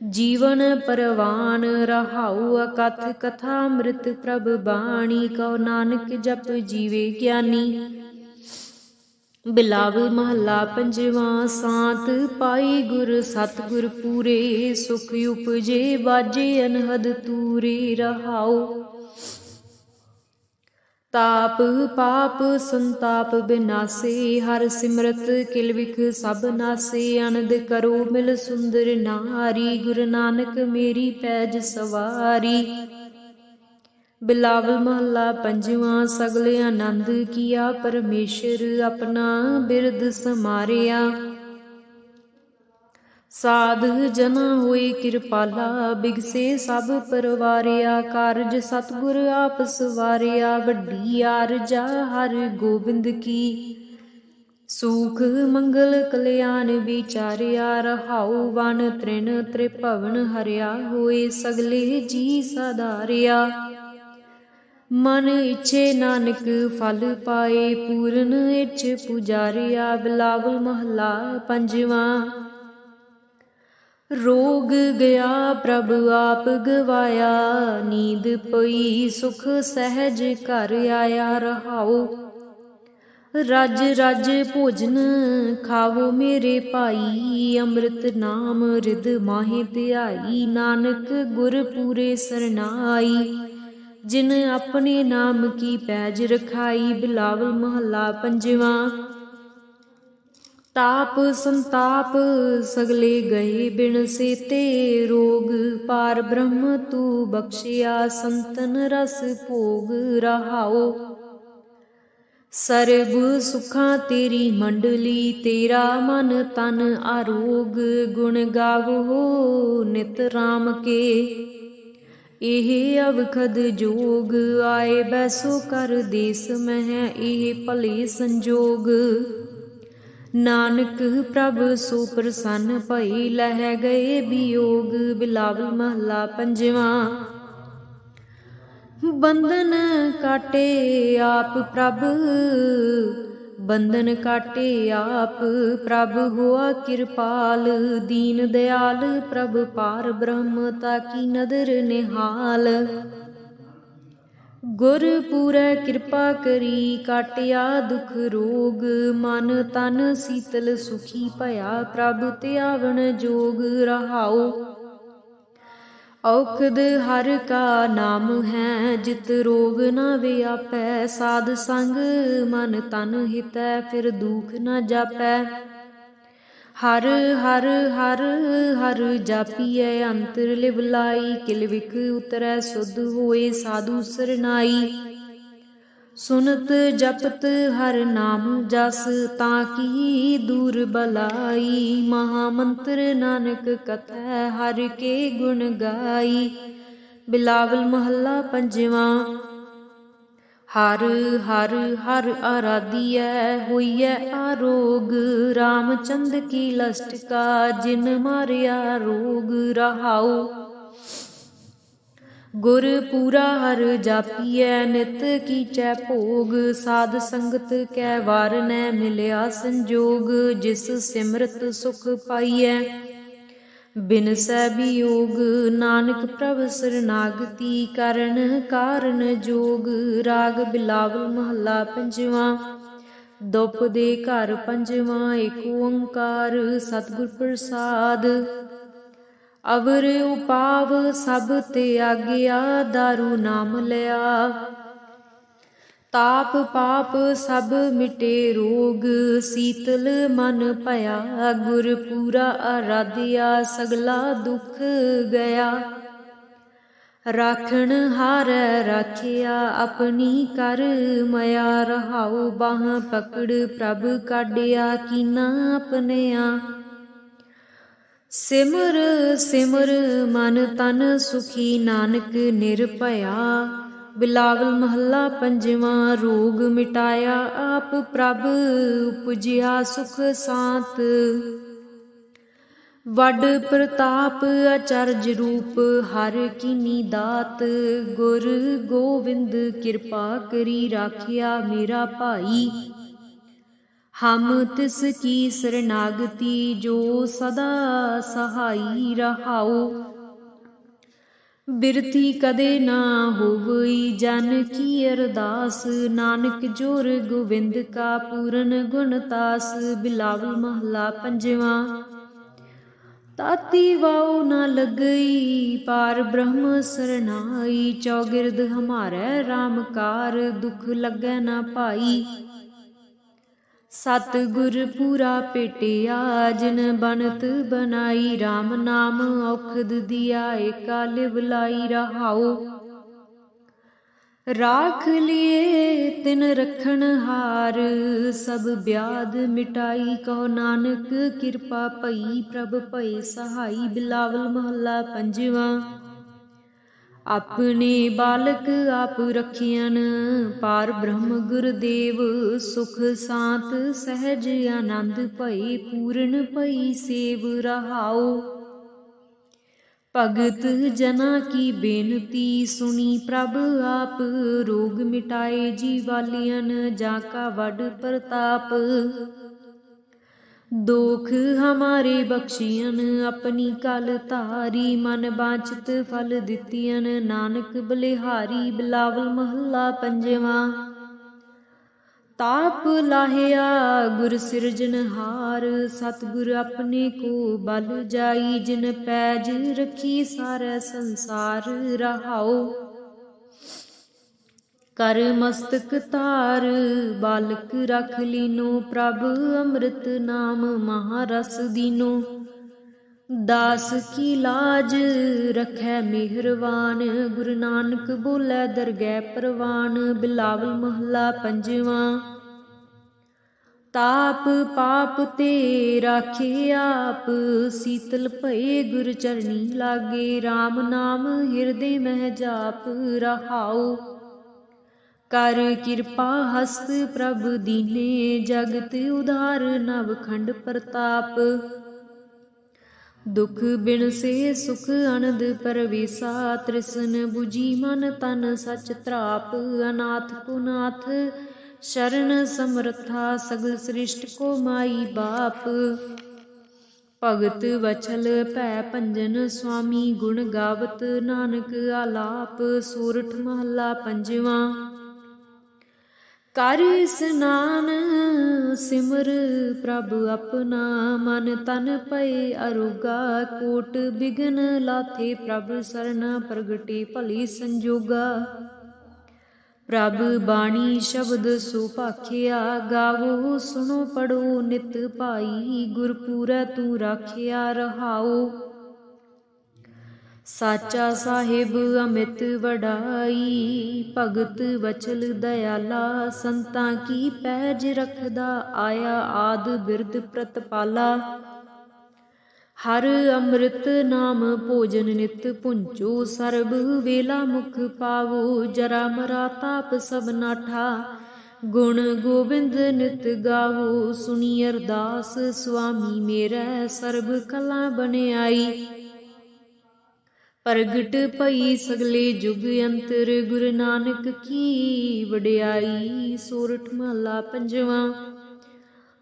ਜੀਵਨ ਪਰਵਾਨ। ਰਹਾਉ ਅਕਥ ਕਥਾ ਅੰਮ੍ਰਿਤ ਪ੍ਰਭ ਬਾਣੀ, ਕਉ ਨਾਨਕ ਜਪ ਜੀਵੇ ਗਿਆਨੀ। ਬਿਲਾਵਲ ਮਹਲਾ ਪੰਜਵਾਂ। ਸਾਤ ਪਾਈ ਗੁਰ ਸਤਿਗੁਰ ਪੂਰੇ, ਸੁਖ ਉਪਜੇ ਬਾਜੇ ਅਨਹਦ ਤੂਰੇ। ਰਹਾਉ ਤਾਪ ਪਾਪ ਸੰਤਾਪ ਬਿਨਾਸੇ, ਹਰ ਸਿਮਰਤ ਕਿਲ ਵਿਖ ਸਭ ਨਾਸੇ। ਅਨੰਦ ਕਰੋ ਮਿਲ ਸੁੰਦਰ ਨਾਰੀ, ਗੁਰੂ ਨਾਨਕ ਮੇਰੀ ਪੈਜ ਸਵਾਰੀ। ਬਿਲਾਵਲ ਮਹਲਾ ਪੰਜਵਾਂ। ਸਗਲ ਆਨੰਦ ਕੀਆ ਪਰਮੇਸ਼ਰ, ਆਪਣਾ ਬਿਰਦ ਸਮਾਰਿਆ। ਸਾਧ ਜਨਾ ਹੋਏ ਕਿਰਪਾਲਾ, ਬਿਗਸੇ ਸਭ ਪਰਵਾਰਿਆ। ਕਾਰਜ ਸਤਿਗੁਰ ਆਪ ਸਵਾਰਿਆ, ਵੱਡੀ ਆਰਜਾ ਹਰਿ ਗੋਬਿੰਦ ਕੀ। ਸੂਖ ਮੰਗਲ ਕਲਿਆਣ ਵਿਚਾਰਿਆ, ਰਹਾਉ ਵਨ ਤ੍ਰਿਣ ਤ੍ਰਿਭਵਨ ਹਰਿਆ। ਹੋਏ ਸਗਲੇ ਜੀ ਸਾਧਾਰਿਆ, ਮਨ ਇੱਛੇ ਨਾਨਕ ਫਲ ਪਾਏ। ਪੂਰਨ ਇੱਛ ਪੁਜਾਰਿਆ। ਬਿਲਾਵਲ ਮਹਲਾ ਪੰਜਵਾਂ। ਰੋਗ ਗਿਆ ਪ੍ਰਭ ਆਪ ਗਵਾਇਆ, ਨੀਂਦ ਪਈ ਸੁਖ ਸਹਿਜ ਘਰ ਆਇਆ। ਰਹਾਉ ਰਜ ਰਜ ਭੋਜਨ ਖਾਵੋ ਮੇਰੇ ਭਾਈ, ਅੰਮ੍ਰਿਤ ਨਾਮ ਰਿਦ ਮਾਹੇ ਧਿਆਈ। ਨਾਨਕ ਗੁਰ ਪੂਰੇ ਸਰਨਾਈ, ਜਿਨ ਆਪਣੇ ਨਾਮ ਕੀ ਪੈਜ ਰਖਾਈ। ਬਿਲਾਵਲ ਮਹਲਾ ਪੰਜਵਾਂ। ਤਾਪ ਸੰਤਾਪ ਸਗਲੇ ਗਏ ਬਿਨ ਸੇਤੇ, ਰੋਗ ਪਾਰ ਬ੍ਰਹਮ ਤੂ ਬਖਸ਼ਿਆ। ਸੰਤਨ ਰਸ ਭੋਗ। ਰਹਾਉ ਸਰਬ ਸੁਖਾਂ ਤੇਰੀ ਮੰਡਲੀ, ਤੇਰਾ ਮਨ ਤਨ ਆਰੋਗ। ਗੁਣ ਗਾਵੋ ਨਿਤ ਰਾਮ ਕੇ, ਇਹ ਅਵਖਦ ਜੋਗ। ਆਏ ਬੈਸੋ ਕਰ ਦੇਸ ਮਹਿ, ਇਹ ਭਲੇ ਸੰਜੋਗ। ਨਾਨਕ ਪ੍ਰਭ ਸੋ ਪ੍ਰਸੰਨ ਭਈ, ਲਹਿ ਗਏ ਬਿਯੋਗ। ਬਿਲਾਵਲ ਮਹਲਾ ਪੰਜਵਾਂ। ਬੰਧਨ ਕਾਟੇ ਆਪ ਪ੍ਰਭ, ਬੰਧਨ ਕਾਟੇ ਆਪ ਪ੍ਰਭ ਹੋਆ ਕਿਰਪਾਲ। ਦੀਨ ਦਿਆਲ ਪ੍ਰਭ ਪਾਰ ਬ੍ਰਹਮ, ਤਾਕੀ ਨਦਰ ਨਿਹਾਲ। ਗੁਰ ਪੂਰੈ ਕਿਰਪਾ ਕਰੀ, ਕਾਟਿਆ ਦੁਖ ਰੋਗ। ਮਨ ਤਨ ਸੀਤਲ ਸੁਖੀ ਭਇਆ, ਪ੍ਰਭ ਧਿਆਵਣ ਜੋਗ। ਰਹਾਉ ਔਖਦ ਹਰਿ ਕਾ ਨਾਮ ਹੈ, ਜਿਤ ਰੋਗ ਨਾ ਵਿਆਪੈ। ਸਾਧ ਸੰਗ ਮਨ ਤਨ ਹਿਤੈ, ਫਿਰ ਦੁਖ ਨਾ ਜਾਪੈ। ਹਰ ਹਰ ਹਰ ਹਰ ਜਾਪੀਐ, ਅੰਤਰ ਲਿਵ ਲਾਈ। ਕਿਲ ਵਿਖ ਉਤਰੈ ਸੁਧ ਹੋਏ ਸਾਧੂ ਸਰਨਾਈ। ਸੁਨਤ ਜਪਤ ਹਰ ਨਾਮ ਜਸ, ਤਾਂ ਕੀ ਦੂਰ ਬਲਾਈ। ਮਹਾ ਮੰਤਰ ਨਾਨਕ ਕਥੈ, ਹਰਿ ਕੇ ਗੁਣ ਗਾਈ। ਬਿਲਾਵਲ ਮਹਲਾ ਪੰਜਵਾਂ। ਹਰ ਹਰ ਹਰ ਆਰਾਧੀਐ, ਹੋਈਐ ਆਰੋਗ। ਰਾਮਚੰਦ ਕੀ ਲਸਟ ਕਾ, ਜਿਨ ਮਾਰਿਆ ਰੋਗ। ਰਹਾਉ ਗੁਰ ਪੂਰਾ ਹਰ ਜਾਪੀਐ, ਨਿਤ ਕੀਚੈ ਭੋਗ। ਸਾਧ ਸੰਗਤ ਕੈ ਵਾਰ ਨੈ ਮਿਲਿਆ ਸੰਜੋਗ। ਜਿਸ ਸਿਮਰਤ ਸੁਖ ਪਾਈਐ, ਬਿਨਸੈ ਬਿਯੋਗ। ਨਾਨਕ ਪ੍ਰਭ ਸਰਨਾਗਤੀ, ਕਰਨ ਕਾਰਨ ਜੋਗ। ਰਾਗ ਬਿਲਾਵਲ ਮਹਲਾ ਪੰਜਵਾਂ। ਦੁਪ ਦੇ ਘਰ ਪੰਜਵਾਂ। ਏਕ ਓੰਕਾਰ ਸਤਿਗੁਰ ਪ੍ਰਸਾਦ। ਅਵਰ ਉਪਾਵ ਸਭ ਤਿਆਗਿਆ, ਦਾਰੂ ਨਾਮ ਲਿਆ। ताप पाप सब मिटे रोग, शीतल मन भया। गुर पूरा आराध्या, सगला दुख गया। राखण हारै राखिया, अपनी कर मया। रहाओ बाह पकड़ प्रभ काढिया, कीना अपनिया। सिमर सिमर मन तन सुखी, नानक निरभया। बिलावल महला पंजवा। रोग मिटाया आप प्रभ, उपजिया सुख सांत। वड प्रताप अचरज रूप, हर कीनी दात। गुर गोविंद कृपा करी, राखिया मेरा भाई। हम तिस की शरणागति, जो सदा सहाई। रहाओ बिरथी कदे ना होवई, जन की अरदास। नानक जोर गोविंद का, पूरन गुणतास। बिलावल महला पंजवा। ताती वाओ न लगई, पार ब्रह्म सरनाई। चौगिरद हमारे रामकार, दुख लगे न भाई। सतगुर पूरा पेटिया, जिन बनत बनाई। राम नाम औखद दिया, एका लिव लाई। रहाओ राख लिए तिन रखन हार, सब ब्याध मिटाई। कहो नानक कृपा पई, प्रभ भय सहाई। बिलावल महला पंजवा। अपने बालक आप रखियन, पार ब्रह्म गुरदेव। सुख सांत सहज आनंद भई, पूर्ण भई सेव। रहाओ भगत जना की बेनती, सुनी प्रभ आप। रोग मिटाए जीवालियन, जाका वड प्रताप। दोख हमारे बख्शियन, अपनी कल तारी। मन बांछित फल दितियन, नानक बलिहारी। बिलावल महला पंजवा। ताप लाहिया गुर सिरजनहार, सतगुर अपने को बल जाई। जिन पैज रखी सारे संसार। रहाओ कर मस्तक तार, बालक रख लीनो। प्रभ अमृत नाम महारस दीनो। दास की लाज रखै मेहरवान, गुरु नानक बोले दरगह परवान। बिलावल महला पंजवा। ताप पाप ते राखे आप, शीतल भये गुर चरणी लागे। राम नाम हिरदे मह जाप। रहाओ कर कृपा हस्त प्रभ दीने, जगत उधार नवखंड प्रताप। दुख बिन से सुख अनद परवेसा, तृष्ण बुझी मन तन सच त्राप। अनाथ को नाथ शरण समर्था, सगल सृष्ट को माई बाप। भगत वछल भै भंजन, स्वामी गुण गावत। नानक आलाप। सोरठ महला पंजवा। कर स्नान सिमर प्रभ अपना, मन तन पए अरोगा। कोट बिघन लाथे प्रभ सरना, प्रगटे भले संजोगा। प्रभ बाणी शब्द सो भाखिया, गावो सुनो पढ़ो नित भाई। गुरपूरै तू राखिया। रहाओ साचा साहिब अमित वडाई, भगत वचल दयाला। संतां की पैज रखदा, आया आद बिरद प्रतपाला। हर अमृत नाम भोजन नित पुंचो, सर्ब वेला मुख पावो। जरा मरा ताप सब नाठा, गुण गोबिंद नित गावो। सुनी अरदास स्वामी मेरै, सर्ब कला बनियाई। प्रगट भई सगले जुग अंतर, गुरु नानक की वडियाई। सोरठ महला पंजवा।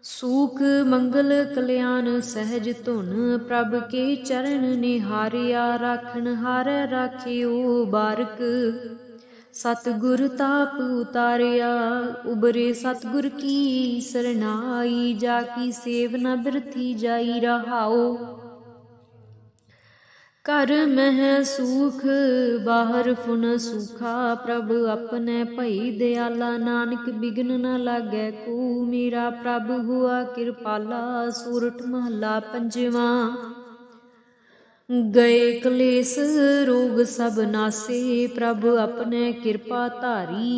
सूख मंगल कल्याण सहज धुन, प्रभ के चरण निहारिया। राखण हारै राखियो बारक, सतगुर ताप उतारिया। उबरे सतगुर की सरनाई, जाकी सेव न बिरथी जाई। रहाओ कर मह सूख बाहर फुन सूखा, प्रभ अपने भई दयाला। नानक बिघन न लागै को, मेरा प्रभ हुआ कृपाला। सोरठ महला पंजवा। गए कलेस रोग सब नासे, प्रभ अपने कृपा धारी।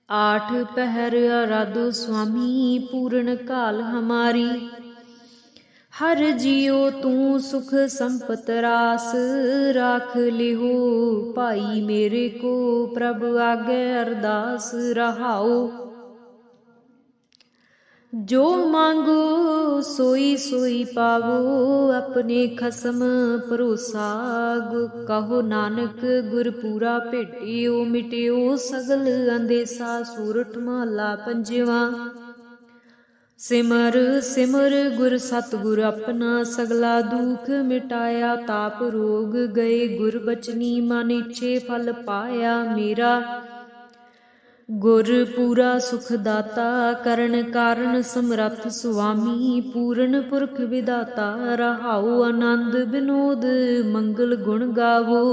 आठ पहर आराधो स्वामी, पूर्ण काल हमारी। हर जियो तू सुख संपत रास, राख लिहो भाई मेरे को। प्रभ आगे अरदास रहाओ, जो मांगो सोई सोई पावो। अपने खसम भरोसा, कहो नानक गुर पूरा भेटियो। मिटियो सगल अंदेसा। सोरठ महला पंजवा। सिमर सिमर गुर सतगुर अपना, सगला दुख मिटाया। ताप रोग गए गुर बचनी, मन इच्छे फल पाया मेरा। गुर पूरा सुख दाता, करण कारण समरथ सुआमी। पूर्ण पुरख विदाता, रहाओ आनंद विनोद मंगल गुण गावो।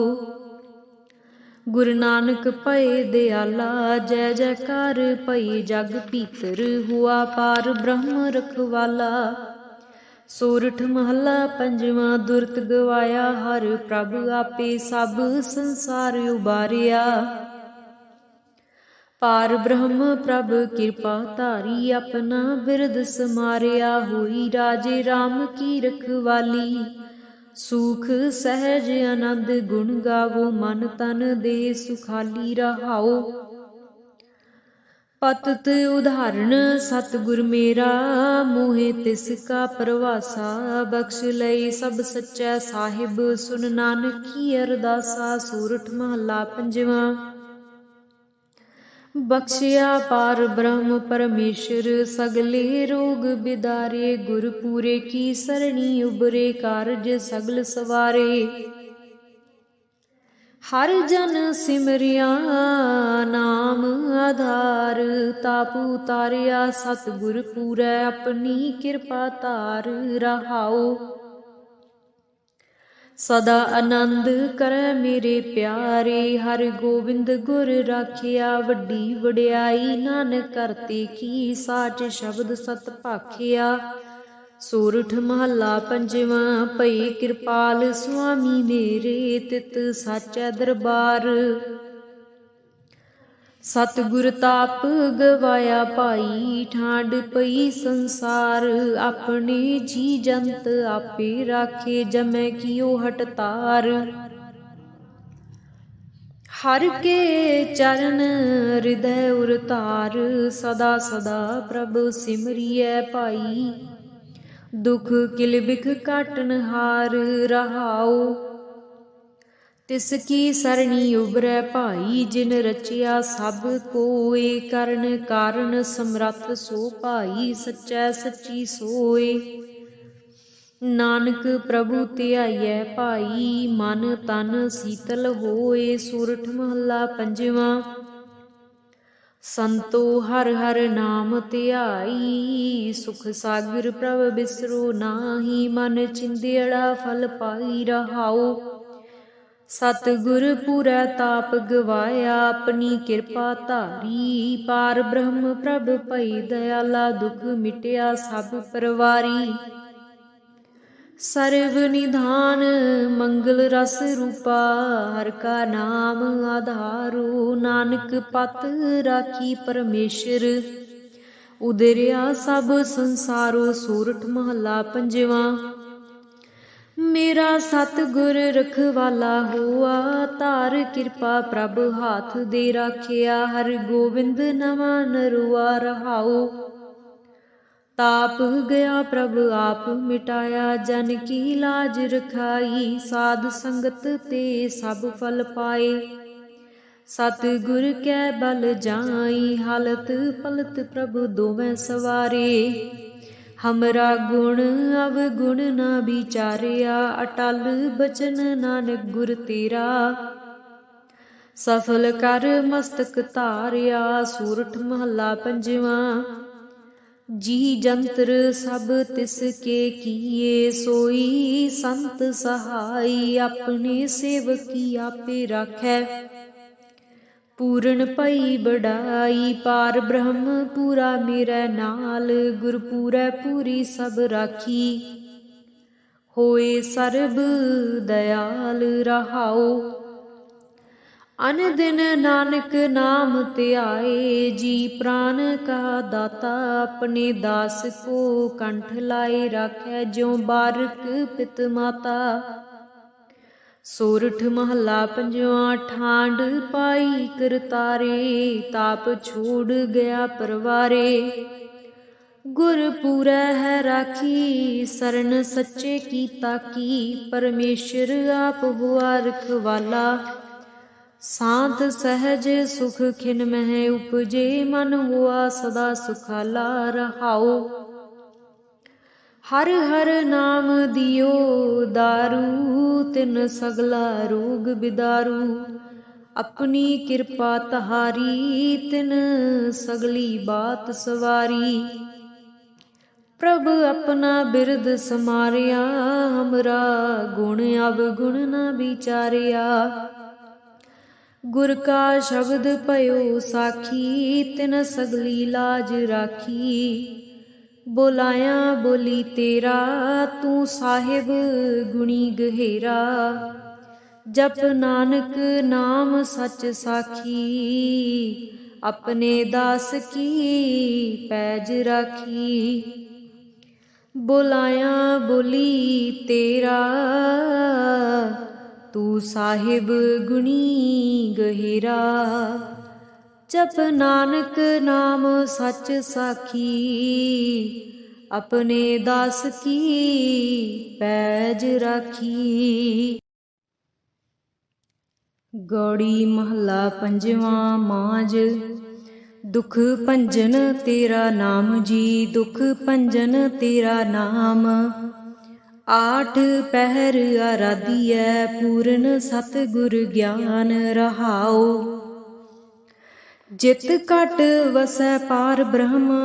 गुरु नानक भये दयाला, जय जयकार भई जग भीतर। हुआ पार ब्रह्म रखवाला। सोरठ महला पंजवा। दुरत गवाया हर प्रभ, आपे सब संसार उबारिया। पार ब्रह्म प्रभ कृपा धारी, अपना बिरद समारिया। हुई राजे राम की रखवाली, सुख सहज आनंद गुण गावो। मन तन दे सुखाली रहाओ। पतत उदाहरण सतगुर मेरा, मोहे तिसका परवासा। बख्श लई सब सच्चै साहिब, सुन नानकी अरदासा। सोरठ महला पंजवा। बख्शिया पार ब्रह्म परमेश्वर, सगले रोग बिदारे। गुर पूरे की सरणी उबरे, कारज सगल सवारे। हर जन सिमरिया नाम आधार, ताप उतारिया सतगुर पूरै। अपनी कृपा धार रहाओ, सदा आनंद करे मेरे प्यारे। हर गोविंद गुर राखिया, वड्डी वड्याई नानक करते की। साच शब्द सत भाखिया। सोरठ महला पंजवा। भई कृपाल स्वामी मेरे, तित साचै दरबार। सतगुर ताप गवाया भाई, ठांड पई संसार। अपने जी जंत आपे राखे, जमै कियो हटतार। हर के चरण हृदय उरतार, सदा सदा प्रभ सिमरियै भाई। दुख किल बिख काटन हार रहाओ, तिसकी सरणी उबरै भाई। जिन रचिया सब कोय, करण कारण समरथ सो भाई। सच्चै सच्ची सोय, नानक प्रभु ध्याइयै भाई। मन तन सीतल होए। सोरठ महला पंजवा। संतो हर हर नाम ध्याई, सुख सागर प्रभ बिसरो नाहि। मन चिंदियड़ा फल पाई रहाओ, सतगुर पूरै ताप गवाया। अपनी कृपा धारी, पार ब्रह्म प्रभ भई दयाला। दुख मिटिया सब परवारी, सर्व निधान मंगल रस रूपा। हर का नाम आधारो, नानक पत राखी परमेश्वर। उदरिया सब संसारो। सोरठ महला पंजवा। मेरा सतगुर रखवाला होआ, धार कृपा प्रभ हाथ दे राखिया। हर गोविंद नवा नरुआ रहाओ, ताप गया प्रभ आप मिटाया। जन की लाज रखाई, साध संगत ते सब फल पाए। सतगुर कै बल जाई, हालत पलत प्रभ दोवें सवारे। हमरा गुण अवगुण ना विचारिया, अटल बचन नानक गुर तेरा। सफल कर मस्तक धारिया। सोरठ महला पंजवा। जी जंतर सब तिसके किए, सोई संत सहाई, अपने सेवकी आपे राखै। पूरन पई बड़ाई, पार ब्रह्म पूरा मेरे नाल, गुर पूरै पूरी सब राखी, होए सर्ब दयाल रहाओ। अन दिन नानक नाम ध्याए, जी प्राण का दाता, अपने दास को कंठ लाए राखै, ज्यों बारक पित माता। सोरठ महला पंजवा, ठांड पाई करतारे, ताप छोड़ गया परवारे, गुर पूरै है राखी, सरन सच्चे की ताकी, परमेश्वर आप हुआ रखवाला। शांत सहज सुख खिन मह उपजे, मन हुआ सदा सुखाला रहाओ। हर हर नाम दियो दारू, तिन सगला रोग बिदारू, अपनी कृपा तहारी, तिन सगली बात सवारी। प्रभ अपना बिरद समारिया, हमरा गुण अवगुण न विचारिया। गुर का शब्द पयो साखी, तिन सगली लाज राखी। बोलाया बोली तेरा, तू साहिब गुणी गहेरा। जप नानक नाम सच साखी, अपने दास की पैज राखी। बोलाया बोली तेरा, तू साहिब गुणी गहिरा। जप नानक नाम सच साखी, अपने दास की पैज राखी। गौड़ी महला पंजवा माज। दुख भंजन तेरा नाम जी, दुख भंजन तेरा नाम। आठ पहर आराधियै, पूरन सतगुर ज्ञान रहाओ। जित घट वसै पार ब्रह्म,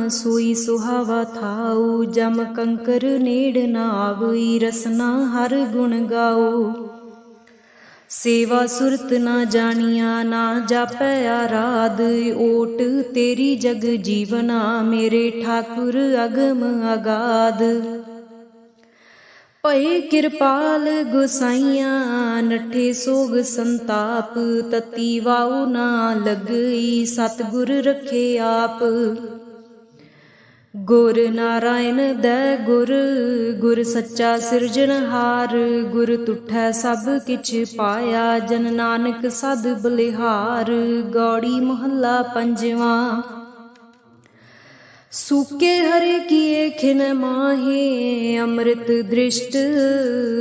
सोई सुहावा थाऊ। जम कंकर नेड़ न आवई, रसना हर गुण गाओ। सेवा सुरत ना जानिया, ना जापै आराध। ओट तेरी जग जीवना, मेरे ठाकुर अगम अगाध। भय किरपाल गोसाइया, नठे सोग संताप। तती वाऊ ना लगई, सतगुर रखे आप। गुर नारायण दै गुर, गुर सच्चा सिरजनहार। गुर तुठै सब किछ पाया, जन नानक सद बलिहार। गौड़ी महला पंजवा। सूके हरे किए खिन माहे, अमृत दृष्ट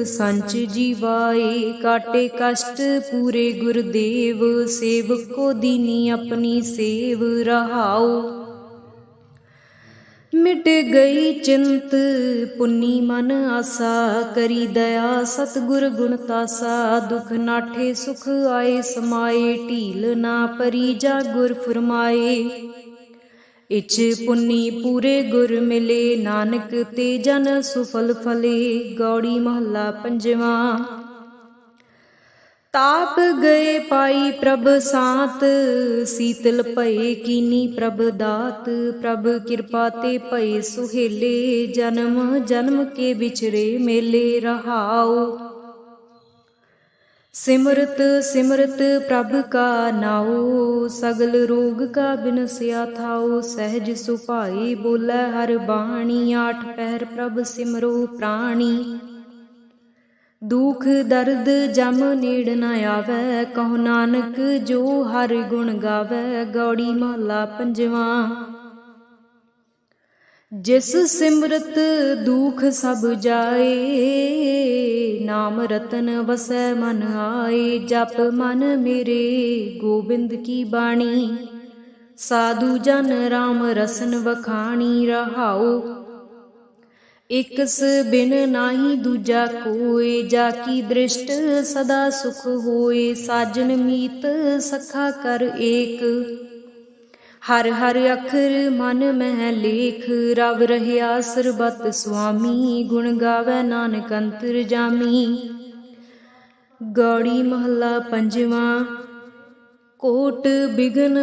संच जीवाए। काटे कष्ट पूरे गुरुदेव, सेवक को दीनी अपनी सेव रहाओ। मिट गई चिंत पुन्नी मन आसा, करी दया सतगुर गुण तासा। दुख नाठे सुख आए समाए, ढील ना परी जा गुर फरमाए। इच पुन्नी पूरे गुर मिले, नानक ते जन सुफल फले। गौड़ी महला पंजवा। ताप गए पाई प्रभ सात, शीतल भये कीनी प्रभ दात। प्रभ कृपा ते भये सुहेले, जन्म जन्म के बिछरे मेले रहाओ। सिमरत सिमरत प्रभ का नाओ, सगल रोग का बिनस्या थाओ। सहज सुभाई बोलै हर बाणी, आठ पहर प्रभ सिमरो प्राणी। दुख दर्द जम नेड़ न आवै, कहो नानक जो हर गुण गावै। गौड़ी महला पंजवा। जिस सिमरत दुख सब जाए, नाम रतन वसै मन आए। जप मन मेरे गोबिंद की बाणी, साधु जन राम रसन वखाणी रहाओ। एकस बिन नाही दूजा कोय, जाकी दृष्ट सदा सुख होए। साजन मीत सखा कर एक, ਹਰ ਹਰ ਅਖਰ ਮਨ ਮਹਿ ਲੇਖ, ਰਵ ਰਹਿਆ ਸਰਬਤ ਸੁਆਮੀ, ਗੁਣ ਗਾਵੈ ਨਾਨਕ ਅੰਤਰ ਜਾਮੀ। ਗੌੜੀ ਮਹੱਲਾ ਪੰਜਵਾਂ। ਕੋਟ ਬਿਗਨ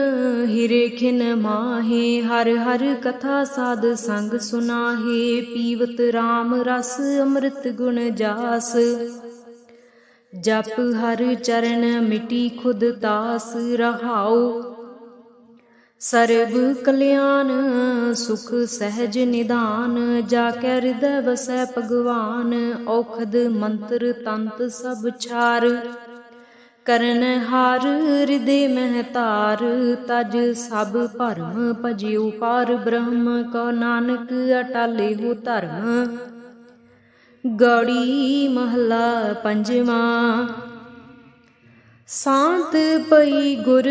ਹਿਰੇ ਖਿਨ ਮਾਹੇ, ਹਰ ਹਰ ਕਥਾ ਸਾਧ ਸੰਗ ਸੁਨਾਹੇ। ਪੀਵਤ ਰਾਮ ਰਸ ਅੰਮ੍ਰਿਤ ਗੁਣ ਜਾਸ, ਜਪ ਹਰ ਚਰਨ ਮਿਟੀ ਖੁਦ ਤਾਸ। ਰਹਾਉ ਸਰਬ ਕਲਿਆਣ ਸੁਖ ਸਹਿਜ ਨਿਧਾਨ, ਜਾ ਕੈ ਹਿਰਦੈ ਵਸੈ ਭਗਵਾਨ। ਔਖਦ ਮੰਤਰ ਤੰਤ ਸਭ ਛਾਰ, ਕਰਨ ਹਾਰ ਹਿਰਦੇ ਮਹਿ ਧਾਰ। ਤਜ ਸਭ ਭਰਮ ਭਜਿਓ ਪਾਰ ਬ੍ਰਹਮ, ਕਹੋ ਨਾਨਕ ਅਟਾਲੇ ਹੋ ਧਰਮ। ਗੌੜੀ ਮਹੱਲਾ ਪੰਜਵਾਂ। ਸਾਂਤ ਪਈ ਗੁਰ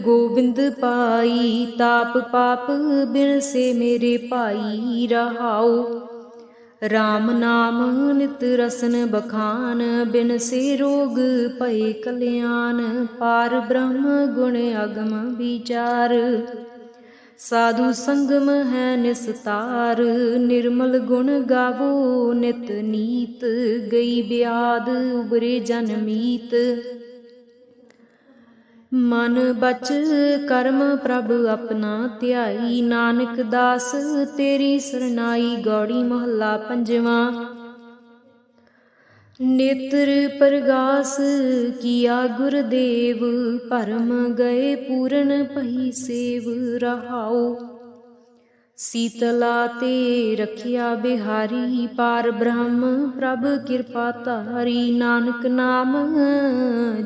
ਗੋਬਿੰਦ ਪਾਈ, ਤਾਪ ਪਾਪ ਬਿਨਸੇ ਮੇਰੇ ਭਾਈ। ਰਹਾਉ ਰਾਮ ਨਾਮ ਨਿਤ ਰਸਨ ਬਖਾਨ, ਬਿਨਸੇ ਰੋਗ ਭਏ ਕਲਿਆਣ। ਪਾਰ ਬ੍ਰਹਮ ਗੁਣ ਅਗਮ ਵਿਚਾਰ, ਸਾਧੂ ਸੰਗਮ ਹੈ ਨਿਸਤਾਰ। ਨਿਰਮਲ ਗੁਣ ਗਾਵੋ ਨਿਤ ਨੀਤ, ਗਈ ਬਿਆਦ ਉਬਰੇ ਜਨ ਮੀਤ। ਮਨ ਬਚ ਕਰਮ ਪ੍ਰਭ ਆਪਣਾ ਧਿਆਈ, ਨਾਨਕ ਦਾਸ ਤੇਰੀ ਸਰਨਾਈ। ਗੌੜੀ ਮਹੱਲਾ ਪੰਜਵਾਂ। ਨੇਤਰ ਪ੍ਰਗਾਸ ਕੀਆ ਗੁਰਦੇਵ, ਭਰਮ ਗਏ ਪੂਰਨ ਪਈ ਸੇਵ। ਰਹਾਉ ਸੀਤਲਾ ਤੇ ਰਖਿਆ ਬਿਹਾਰੀ, ਪਾਰ ਬ੍ਰਹਮ ਪ੍ਰਭ ਕਿਰਪਾ ਧਾਰੀ। ਨਾਨਕ ਨਾਮ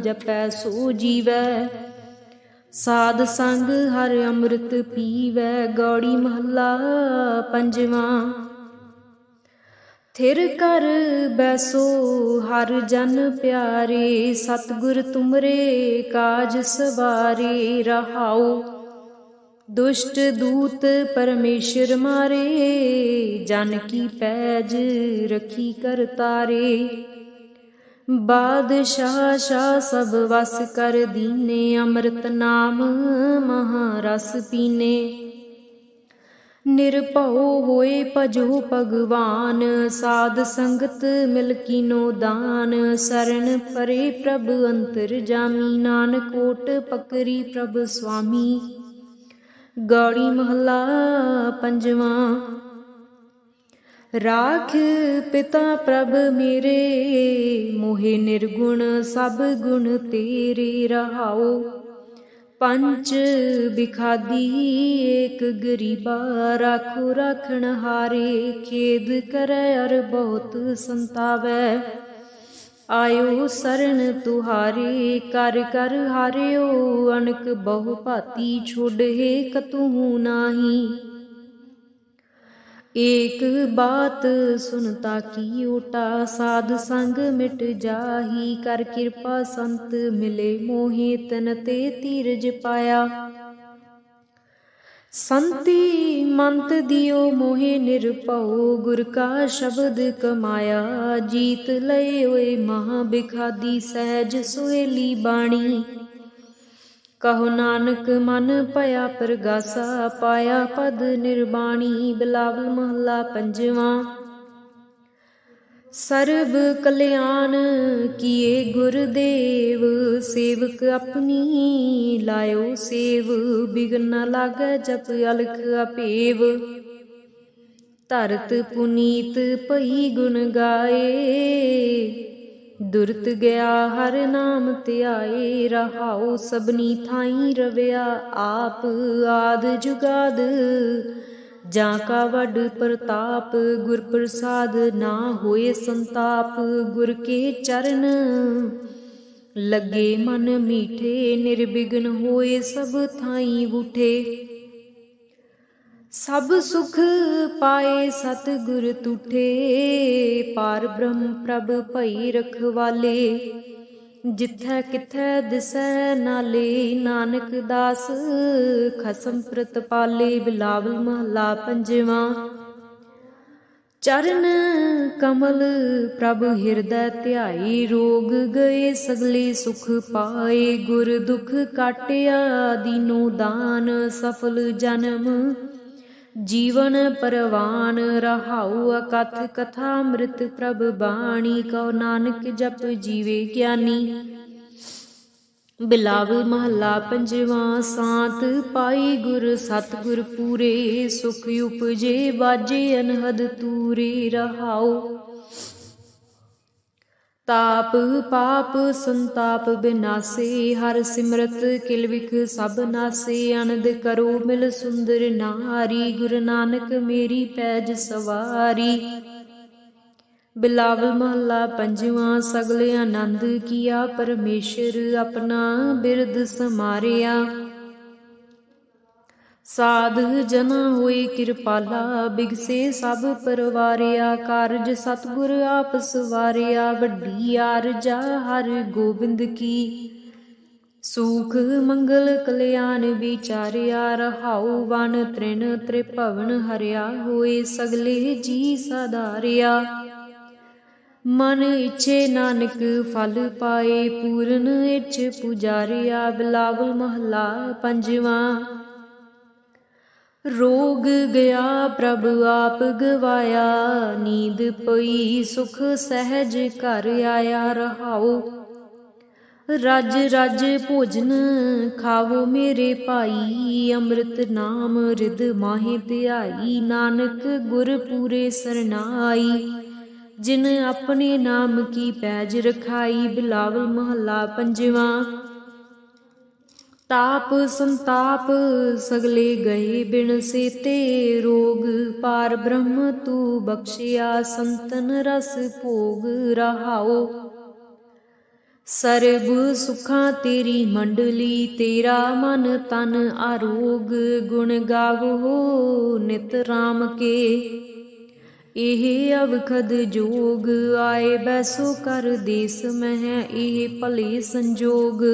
ਜਪੈ ਸੋ ਜੀਵੈ, ਸਾਧ ਸੰਗ ਹਰ ਅੰਮ੍ਰਿਤ ਪੀਵੈ। ਗੌੜੀ ਮਹੱਲਾ ਪੰਜਵਾਂ। ਥਿਰ ਕਰ ਬੈਸੋ ਹਰ ਜਨ ਪਿਆਰੇ, ਸਤਿਗੁਰ ਤੁਮਰੇ ਕਾਜ ਸਵਾਰੇ। ਰਹਾਉ ਦੁਸ਼ਟ ਦੂਤ ਪਰਮੇਸ਼ਰ ਮਾਰੇ, ਜਨ ਕੀ ਪੈਜ ਰਖੀ ਕਰ ਤਾਰੇ। ਬਾਦਸ਼ਾਹ ਸ਼ਾਹ ਸਭ ਵਸ ਕਰ ਦੀਨੇ, ਅੰਮ੍ਰਿਤ ਨਾਮ ਮਹਾ ਰਸ ਪੀਨੇ। ਨਿਰਭਉ ਹੋਏ ਭਜੋ ਭਗਵਾਨ, ਸਾਧ ਸੰਗਤ ਮਿਲ ਕੀਨੋ ਦਾਨ। ਸਰਣ ਪਰੇ ਪ੍ਰਭ ਅੰਤਰ ਜਾਮੀ, ਨਾਨਕ ਓਟ ਪਕਰੀ ਪ੍ਰਭ ਸੁਆਮੀ। ਗੌੜੀ ਮਹੱਲਾ ਪੰਜਵਾਂ। ਰਾਖ ਪਿਤਾ ਪ੍ਰਭ ਮੇਰੇ, ਮੋਹਿ ਨਿਰਗੁਣ ਸਭ ਗੁਣ ਤੇਰੇ। ਰਹਾਉ ਪੰਚ ਬਿਖਾਦੀ ਏਕ ਗਰੀਬਾ, ਰਾਖੋ ਰਾਖਣ ਹਾਰੇ। ਖੇਦ ਕਰੈ ਅਰ ਬਹੁਤ ਸੰਤਾਵੈ, ਆਇਓ ਸਰਣ ਤੁਹਾਰੇ। ਕਰ ਕਰ ਹਾਰਿਓ ਅਨਕ ਬਹੁ ਭਾਤੀ, ਛੋਡਹਿ ਕਤਹੂ ਨਾਹੀ। ਏਕ ਬਾਤ ਸੁਨਤਾ ਕੀ ਓਟਾ, ਸਾਧ ਸੰਗ ਮਿਟ ਜਾਹੀ। ਕਰ ਕਿਰਪਾ ਸੰਤ ਮਿਲੇ ਮੋਹਿ, ਤਨ ਤੇ ਧੀਰਜ ਪਾਇਆ। ਸੰਤੀ ਮੰਤ ਦਿਓ ਮੋਹਿ ਨਿਰਭਉ, ਗੁਰ ਕਾ ਸ਼ਬਦ ਕਮਾਇਆ। ਜੀਤ ਲਏ ਹੋਏ ਮਹਾ ਬਿਖਾਦੀ, ਸਹਿਜ ਸੁਹੇਲੀ ਬਾਣੀ। ਕਹੋ ਨਾਨਕ ਮਨ ਭਇਆ ਪ੍ਰਗਾਸਾ, ਪਾਇਆ ਪਦ ਨਿਰਬਾਣੀ। ਬਿਲਾਵਲ ਮਹੱਲਾ ਪੰਜਵਾਂ। ਸਰਬ ਕਲਿਆਣ ਕੀਏ ਗੁਰਦੇਵ, ਸੇਵਕ ਆਪਣੀ ਲਾਇਓ ਸੇਵ। ਬਿਗਨ ਨ ਲਾਗੈ ਜਪ ਅਲਖ ਅਪੇਵ, ਧਰਤ ਪੁਨੀਤ ਭਈ ਗੁਣ ਗਾਏ। ਦੁਰਤ ਗਿਆ ਹਰ ਨਾਮ ਧਿਆਏ। ਰਹਾਉ ਸਭਨੀ ਥਾਈ ਰਵਿਆ ਆਪ, ਆਦ ਜੁਗਾਦ ਜਾਂ ਕਾ ਵੱਡ ਪ੍ਰਤਾਪ। ਗੁਰ ਪ੍ਰਸਾਦ ਨਾ ਹੋਏ ਸੰਤਾਪ, ਗੁਰ ਕੇ ਚਰਨ ਲੱਗੇ ਮਨ ਮੀਠੇ। ਨਿਰਬਿਘਨ ਹੋਏ ਸਭ ਥਾਈ ਬੂਠੇ, ਸਭ ਸੁਖ ਪਾਏ ਸਤਿਗੁਰ ਤੁਠੇ। ਪਾਰ ਬ੍ਰਹਮ ਪ੍ਰਭ ਭਈ ਰਖਵਾਲੇ, ਜਿਥੈ ਕਿਥੈ ਦਿਸੈ ਨਾਲੇ। ਨਾਨਕ ਦਾਸ ਖਸਮ ਪ੍ਰਤਪਾਲੇ। ਬਿਲਾਵਲ ਮਹੱਲਾ ਪੰਜਵਾਂ। चरण कमल प्रभु हृदय ध्याई, रोग गए सगले सुख पाए। गुर दुख काटिया दीनो दान, सफल जन्म जीवन परवान। रहाउ अकथ कथा अमृत प्रभ बाणी, कहो नानक जप जीवे ज्ञानी। बिलावल महला पंजवा, सांत पाई गुर सतगुर पूरे। सुख उपजे बाजे अनहद तूरे। रहाओ ताप पाप संताप बिनासे, हर सिमरत किल विख सब नासे। आनंद करो मिल सुंदर नारी, गुरु नानक मेरी पैज सवारी। बिलावल महला पंजवा, सगले आनंद किया परमेश्वर, अपना बिरद समारिया। साध जना होए कृपाला, बिगसे सब परवारिया। कारज सतगुर आप सवारिया, वड्डी आरजा हर गोबिंद की। सुख मंगल कल्याण विचारिया। रहाउ वन तृण त्रिभवन हरिया, होए सगले जी साधारिया। मन इच्छे नानक फल पाए, पूरन इच्छ पुजारिया। बिलावल महला पंजवा, रोग गया प्रभु आप गवाया। नींद पई सुख सहज घर आया। रहाओ रज रज भोजन खावो मेरे भाई, अमृत नाम रिद माहे ध्याई। नानक गुर पूरे सरनाई, जिन अपने नाम की पैज रखाई। बिलावल महला पंजवा, ताप संताप सगले गए बिन सेते। रोग पार ब्रह्म तू बख्शिया, संतन रस भोग। रहाओ सर्ब सुखा तेरी मंडली, तेरा मन तन आरोग। गुण गावो नित राम के, एह अवखद जोग। आए बैसो कर देस मह, एह भले संजोग।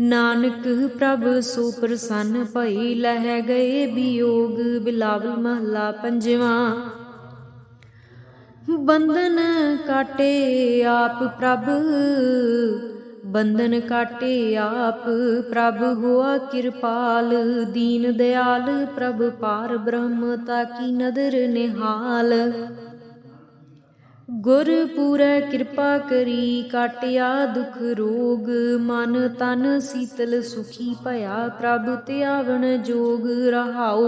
नानक प्रभ सो प्रसन्न भई, लह गए वियोग। बिलावल महला पंजवा, बंधन काटे आप प्रभ, बंधन काटे आप प्रभ। हुआ कृपाल दीन दयाल, प्रभ पार ब्रह्म ताकी नदर निहाल। गुर पूरै कृपा करी, काटिया दुख रोग। मन तन शीतल सुखी भया, प्रभ त्यावन जोग। रहाओ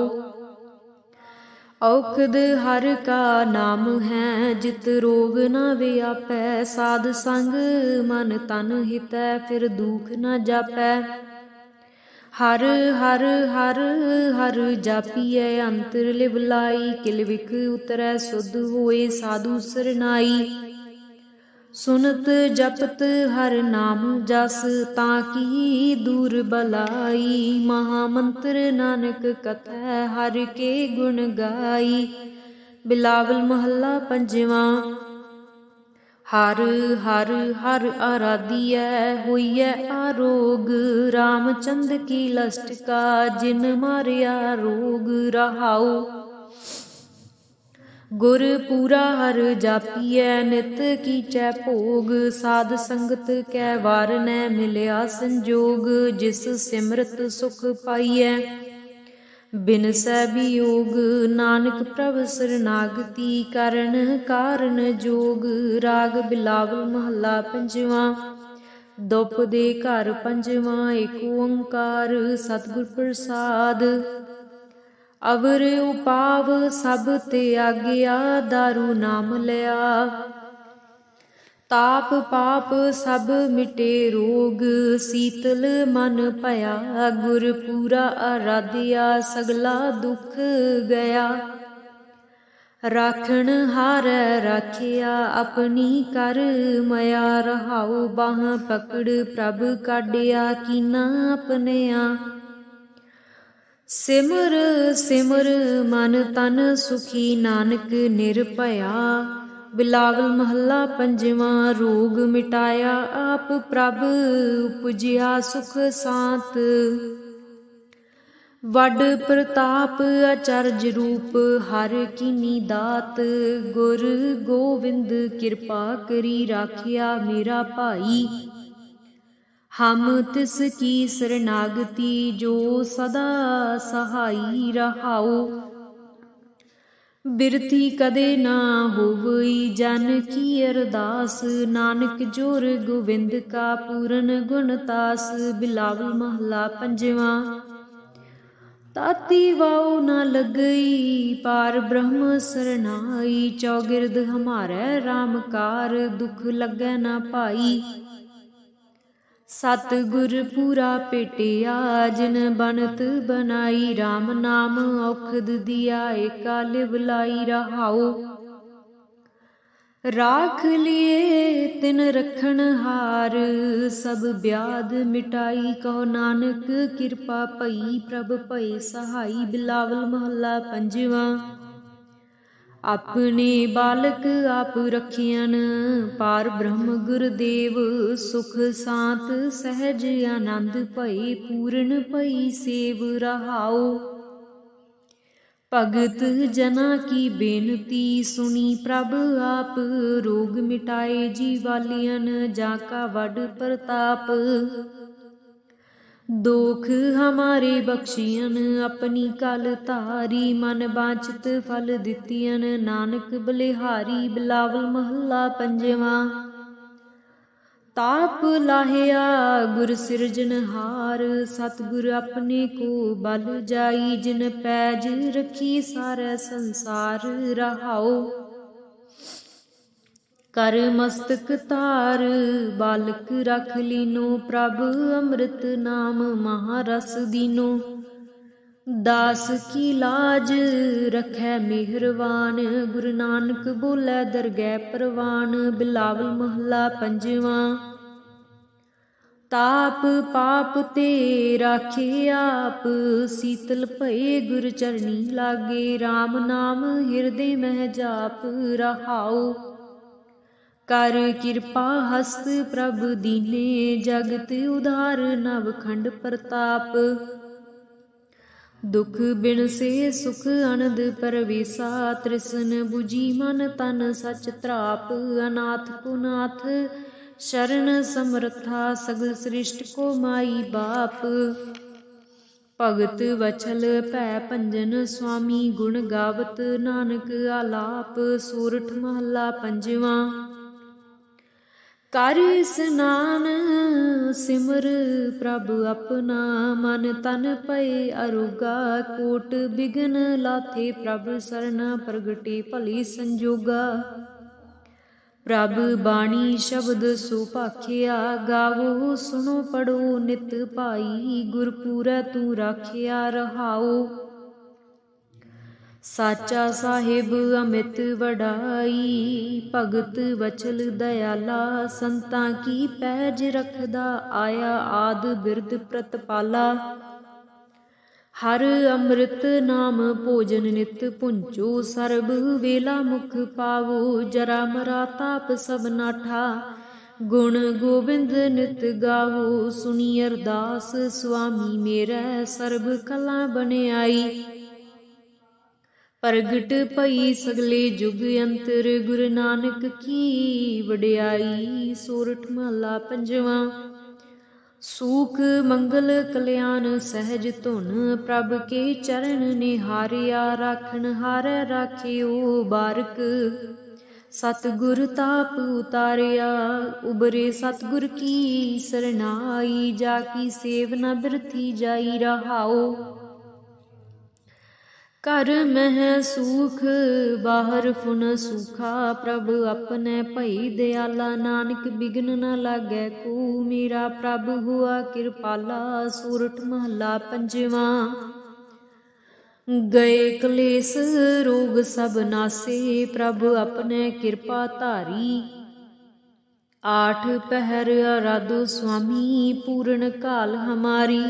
औखद हर का नाम है, जित रोग न व्यापै। साध संग मन तन हितै, फिर दुख न जापै। हर हर हर हर जापिए अंतर लिवलाई, किल विख उतरै सुध होए साधु सरनाई। सुनत जपत हर नाम जस, ताकि दूर बलाई। महामंत्र नानक कथै, हर के गुण गाई। बिलावल महला पंजवा, हर हर हर आराधिया होइए आरोग। रामचंद की लस्ट का जिन मारिया रोग। रहाओ गुर पूरा हर जापिए, नित कीचै भोग। साध संगत कै वार न मिलिया संजोग, जिस सिमरत सुख पाइयै बिनसै वियोग। नानक प्रभ सरनागति, करन कारण जोग। राग बिलावल महला पंजवा, दुप दे घर पंजवा। एक ओंकार सतगुर प्रसाद, अवर उपाव सब त्यागिया। दारू नाम लिया ताप पाप सब मिटे रोग। शीतल मन भया गुर पूरा आराधिया, सगला दुख गया। राखण हारै राखिया, अपनी कर मया। रहाओ बाह पकड़ प्रभ काढिया, कीना अपनिया। सिमर सिमर मन तन सुखी, नानक निरभया। बिलावल महला पंजवा, रोग मिटाया आप प्रभ। उपजिया सुख सांत, वड प्रताप अचरज रूप हर कीनी दात। गुर गोविंद कृपा करी राखिया मेरा भाई। हम तिस की शरणागति जो सदा सहाई रहाओ। बिरथी कदे ना होवई जन की अरदास। नानक जोर गोविंद का पूरन गुणतास। बिलावल महला पंजवा। ताती वाऊ न लगई पार ब्रह्म सरनाई। चौगिरद हमारे रामकार दुख लगे न पाई। सतगुर पूरा पेटिया जिन बनत बनाई। राम नाम औखद दिया एका लिवलाई रहाओ। राख लिए तिन रखन हार सब ब्याद मिटाई। कहो नानक कृपा पई प्रभ पई सहाई। बिलावल महला पंजवा। अपने बालक आप रखियन पार ब्रह्म गुरदेव। सुख सांत सहज आनंद भई पूर्ण भई सेव रहाओ। भगत जना की बेनती सुनी प्रभ आप। रोग मिटाए जीवालियन जाका वड प्रताप। दोख हमारे बख्शियन अपनी कल तारी। मन बांछित फल दितियन नानक बलिहारी। बिलावल महला पंजवा। ताप लाहिया गुर सिरजनहार। सतगुर अपने को बल जाई। जिन पैज रखी सारे संसार रहाओ। कर मस्तक तार बालक रख लीनो। प्रभ अमृत नाम महारस दीनो। दास की लाज रखै मेहरवान। गुरु नानक बोले दरगह परवान। बिलावल महला पंजवा। ताप पाप ते राखे आप। शीतल भये गुर चरनी लागे। राम नाम हिरदे मह जाप रहाओ। कर कृपा हस्त प्रभ दीने। जगत उधार नवखंड प्रताप। दुख बिन से सुख अनंद परवेसा। तृष्ण बुझी मन तन सच त्राप। अनाथ को नाथ शरण समर्था। सगल सृष्ट को माई बाप। भगत वचल भै भंजन स्वामी। गुण गावत नानक आलाप। सोरठ महला पंजवा। कर स्नान सिमर प्रभ अपना। मन तन पए अरोगा। कोट बिघन लाथे प्रभ सरना। प्रगटे भली संजोगा। प्रभ बाणी शब्द सुभाखिया। गावो सुनो पढ़ो नित भाई। गुरपुरै तू राखिया रहाओ। साचा साहिब अमित वडाई। भगत वचल दयाला। संतां की पैज रखदा। आया आद बिरद प्रतपाला। हर अमृत नाम भोजन नित पुंचो। सर्ब वेला मुख पावो। जरा मरा ताप सब नाठा। गुण गोविंद नित गावो। सुनी अरदास स्वामी मेरै। सर्ब कला बनियाई। प्रगट भई सगले जुग अंतर। गुरु नानक की वडियाई। सोरठ महला पंजवा। सूख मंगल कल्याण सहज धुन। प्रभ के चरण निहारिया। राखन हारै राखियो बारक। सतगुर ताप उतारिया। उबरे सतगुर की सरनाई। जाकी सेव न बिरथी जाई रहाओ। घर मह सूख बाहर फुन सूखा। प्रभ अपने भई दयाला। नानक बिघन न लागै को। मेरा प्रभ हुआ कृपाला। सोरठ महला पंजवा। गए कलेस रोग सब नासे। प्रभ अपने कृपा धारी। आठ पहर आराधो स्वामी। पूर्ण काल हमारी।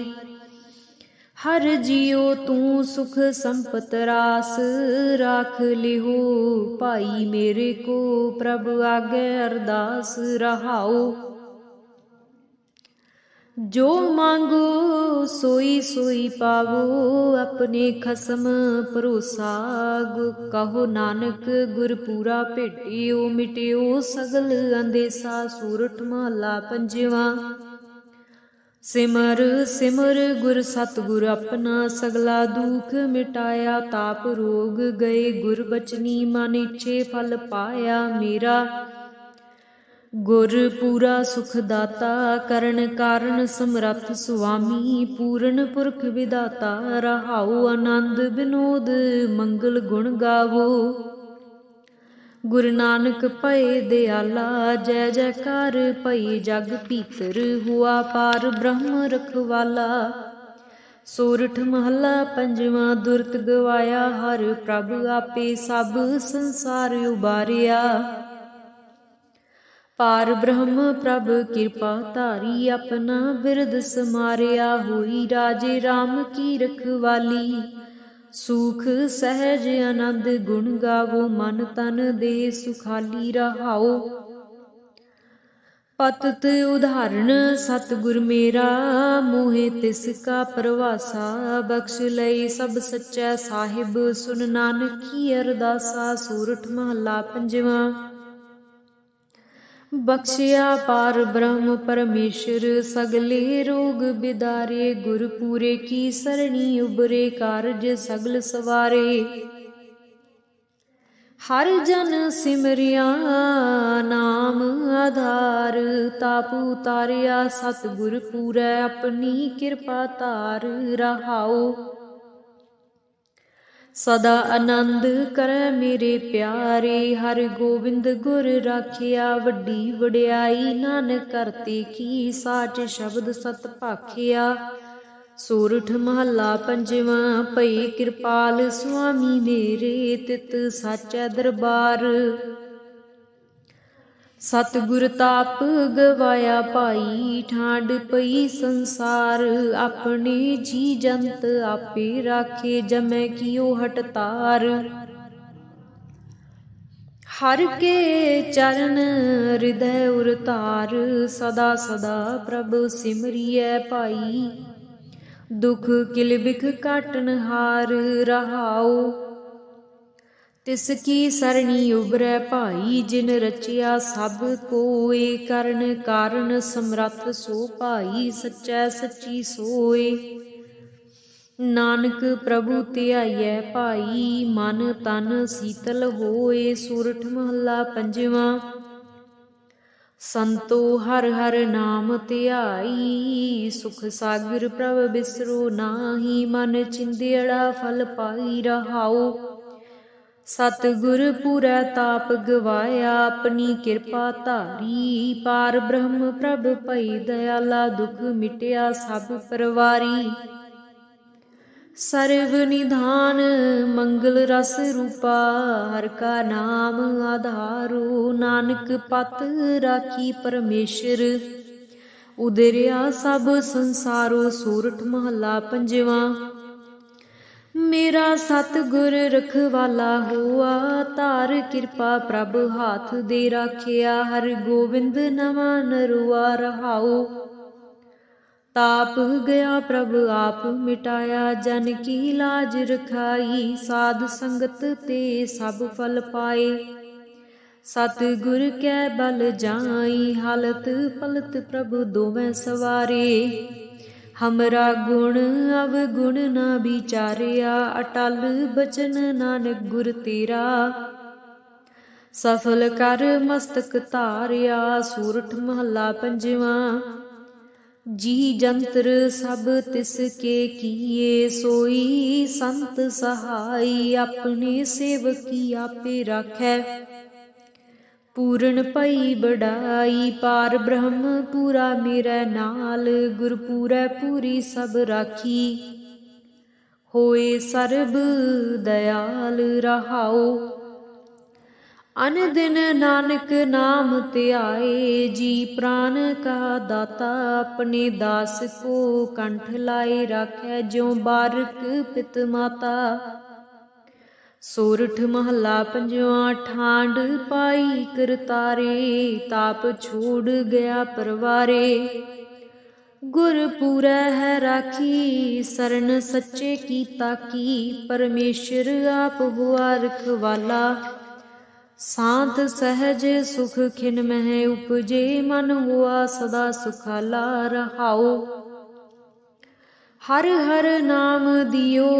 हर जियो तू सुख संपत रास। राख लिहो भाई मेरे को। प्रभ आगे अरदास रहाओ। जो मांगो सोई सोई पावो, अपने खसम भरोसा। कहो नानक गुर पूरा भेटियो, मिटियो सगल अंदेसा। सूरठ महला पंजवा। सिमर सिमर गुर सतगुर अपना, सगला दुख मिटाया। ताप रोग गए गुर बचनी, मन इच्छे फल पाया। मेरा गुर पूरा सुख दाता, करण कारण समरथ सुआमी। पूਰਨ पुरख विदाता, रहाओ आनंद विनोद मंगल गुण गावो। गुरु नानक भये दयाला, जय जयकार भई जग भीतर। हुआ पार ब्रह्म रखवाला। सोरठ महला पंजवा। दुरत गवाया हर प्रभ, आपे सब संसार उबारिया। पार ब्रह्म प्रभ कृपा धारी, अपना बिरद समारिया। हुई राजे राम की रखवाली, सुख सहज आनंद गुण गावो। मन तन दे सुखाली, रहाओ पतत उदाहरण सतगुर मेरा। मोहे तिसका परवासा, बख्श लई सब सच्चै साहिब। सुन नानक की अरदासा। सूरठ महला पंजवा। बख्शिया पार ब्रह्म परमेश्वर, सगले रोग बिदारे। गुर पूरे की सरणी उबरे, कारज सगल सवारे। हर जन सिमरिया नाम आधार, ताप उतारिया सतगुर पूरै। अपनी कृपा धार, रहाओ सदा आनंद करे मेरे प्यारे। हर गोविंद गुर राखिया, वड्डी वड्याई नानक करते की। साच शब्द सत भाखिया। सोरठ महला पंजवा। भई कृपाल स्वामी मेरे, तित साचै दरबार। सतगुर ताप गवाया भाई, ठांड पई संसार। अपने जी जंत आपे राखे, जमै कियो हटतार। हर के चरण हृदय उरतार, सदा सदा प्रभ सिमरियै भाई। दुख किल बिख काटन हार, रहाओ तिसकी सरणी उबरै भाई। जिन रचिया सब कोय, करन कारण समरथ सो भाई। सच्चै सच्ची सोय, नानक प्रभु ध्याइयै भाई। मन तन शीतल होए। सूरठ महला पंजवा। संतो हर हर नाम ध्याई, सुख सागर प्रभ बिसरो नाहि। मन चिंदियड़ा फल पाई, रहाओ सतगुर पूरै ताप गवाया। अपनी कृपा धारी, पार ब्रह्म प्रभ भई दयाला। दुख मिटिया सब परवारी। सर्व निधान मंगल रस रूपा, हर का नाम आधारो। नानक पत राखी परमेश्वर, उदरिया सब संसारो। सूरठ महला पंजवा। मेरा सतगुर रखवाला होआ, धार कृपा प्रभ हाथ दे राखिया। हर गोविंद नवा नरुआ, रहाओ ताप गया प्रभ आप मिटाया। जन की लाज रखाई, साध संगत ते सब फल पाए। सतगुर कै बल जाई, हालत पलत प्रभु दोवें सवारे। हमरा गुण अवगुण न विचारिया, अटल बचन नानक गुर तेरा। सफल कर मस्तक धारिया। सूरठ महला पंजवा। जी जंतर सब तिसके किए, सोई संत सहाई। अपने सेवकी आपे राखै, पूਰਨ भई बड़ाई। पार ब्रह्म पूरा मेरे नाल, गुर पूरै पूरी सब राखी। होए सर्ब दयाल, रहाओ अन दिन नानक नाम ध्याए। जी प्राण का दाता, अपने दास को कंठ लाए। राखै ज्यों बारक पित माता। सोरठ महला पंजवा। ठांड पाई करतारे, ताप छोड़ गया परवारे। गुरपुरै है राखी, सरन सच्चे की ताकी। परमेश्वर आप हुआ रखवाला, शांत सहज सुख खिन मह उपजे। मन हुआ सदा सुखाला रहाओ। हर हर नाम दियो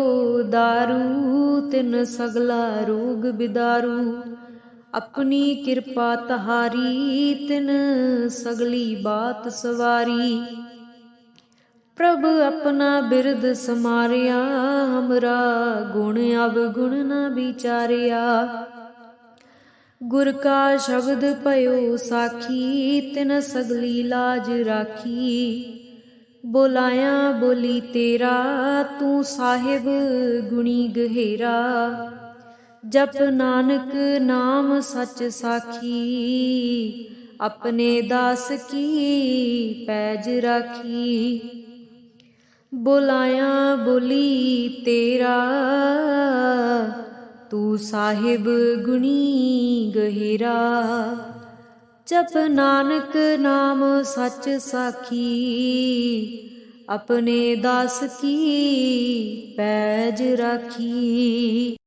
दारू, तिन सगला रोग बिदारू। अपनी कृपा तहारी, तिन सगली बात सवारी। प्रभ अपना बिरद समारिया, हमरा गुण अवगुण न विचारिया। गुर का शब्द पयो साखी, तिन सगली लाज राखी। बोलाया बोली तेरा, तू साहिब गुणी गहेरा। जप नानक नाम सच साखी, अपने दास की पैज राखी। बोलाया बोली तेरा, तू साहिब गुणी गहेरा। जप नानक नाम सच साखी, अपने दास की पैज राखी।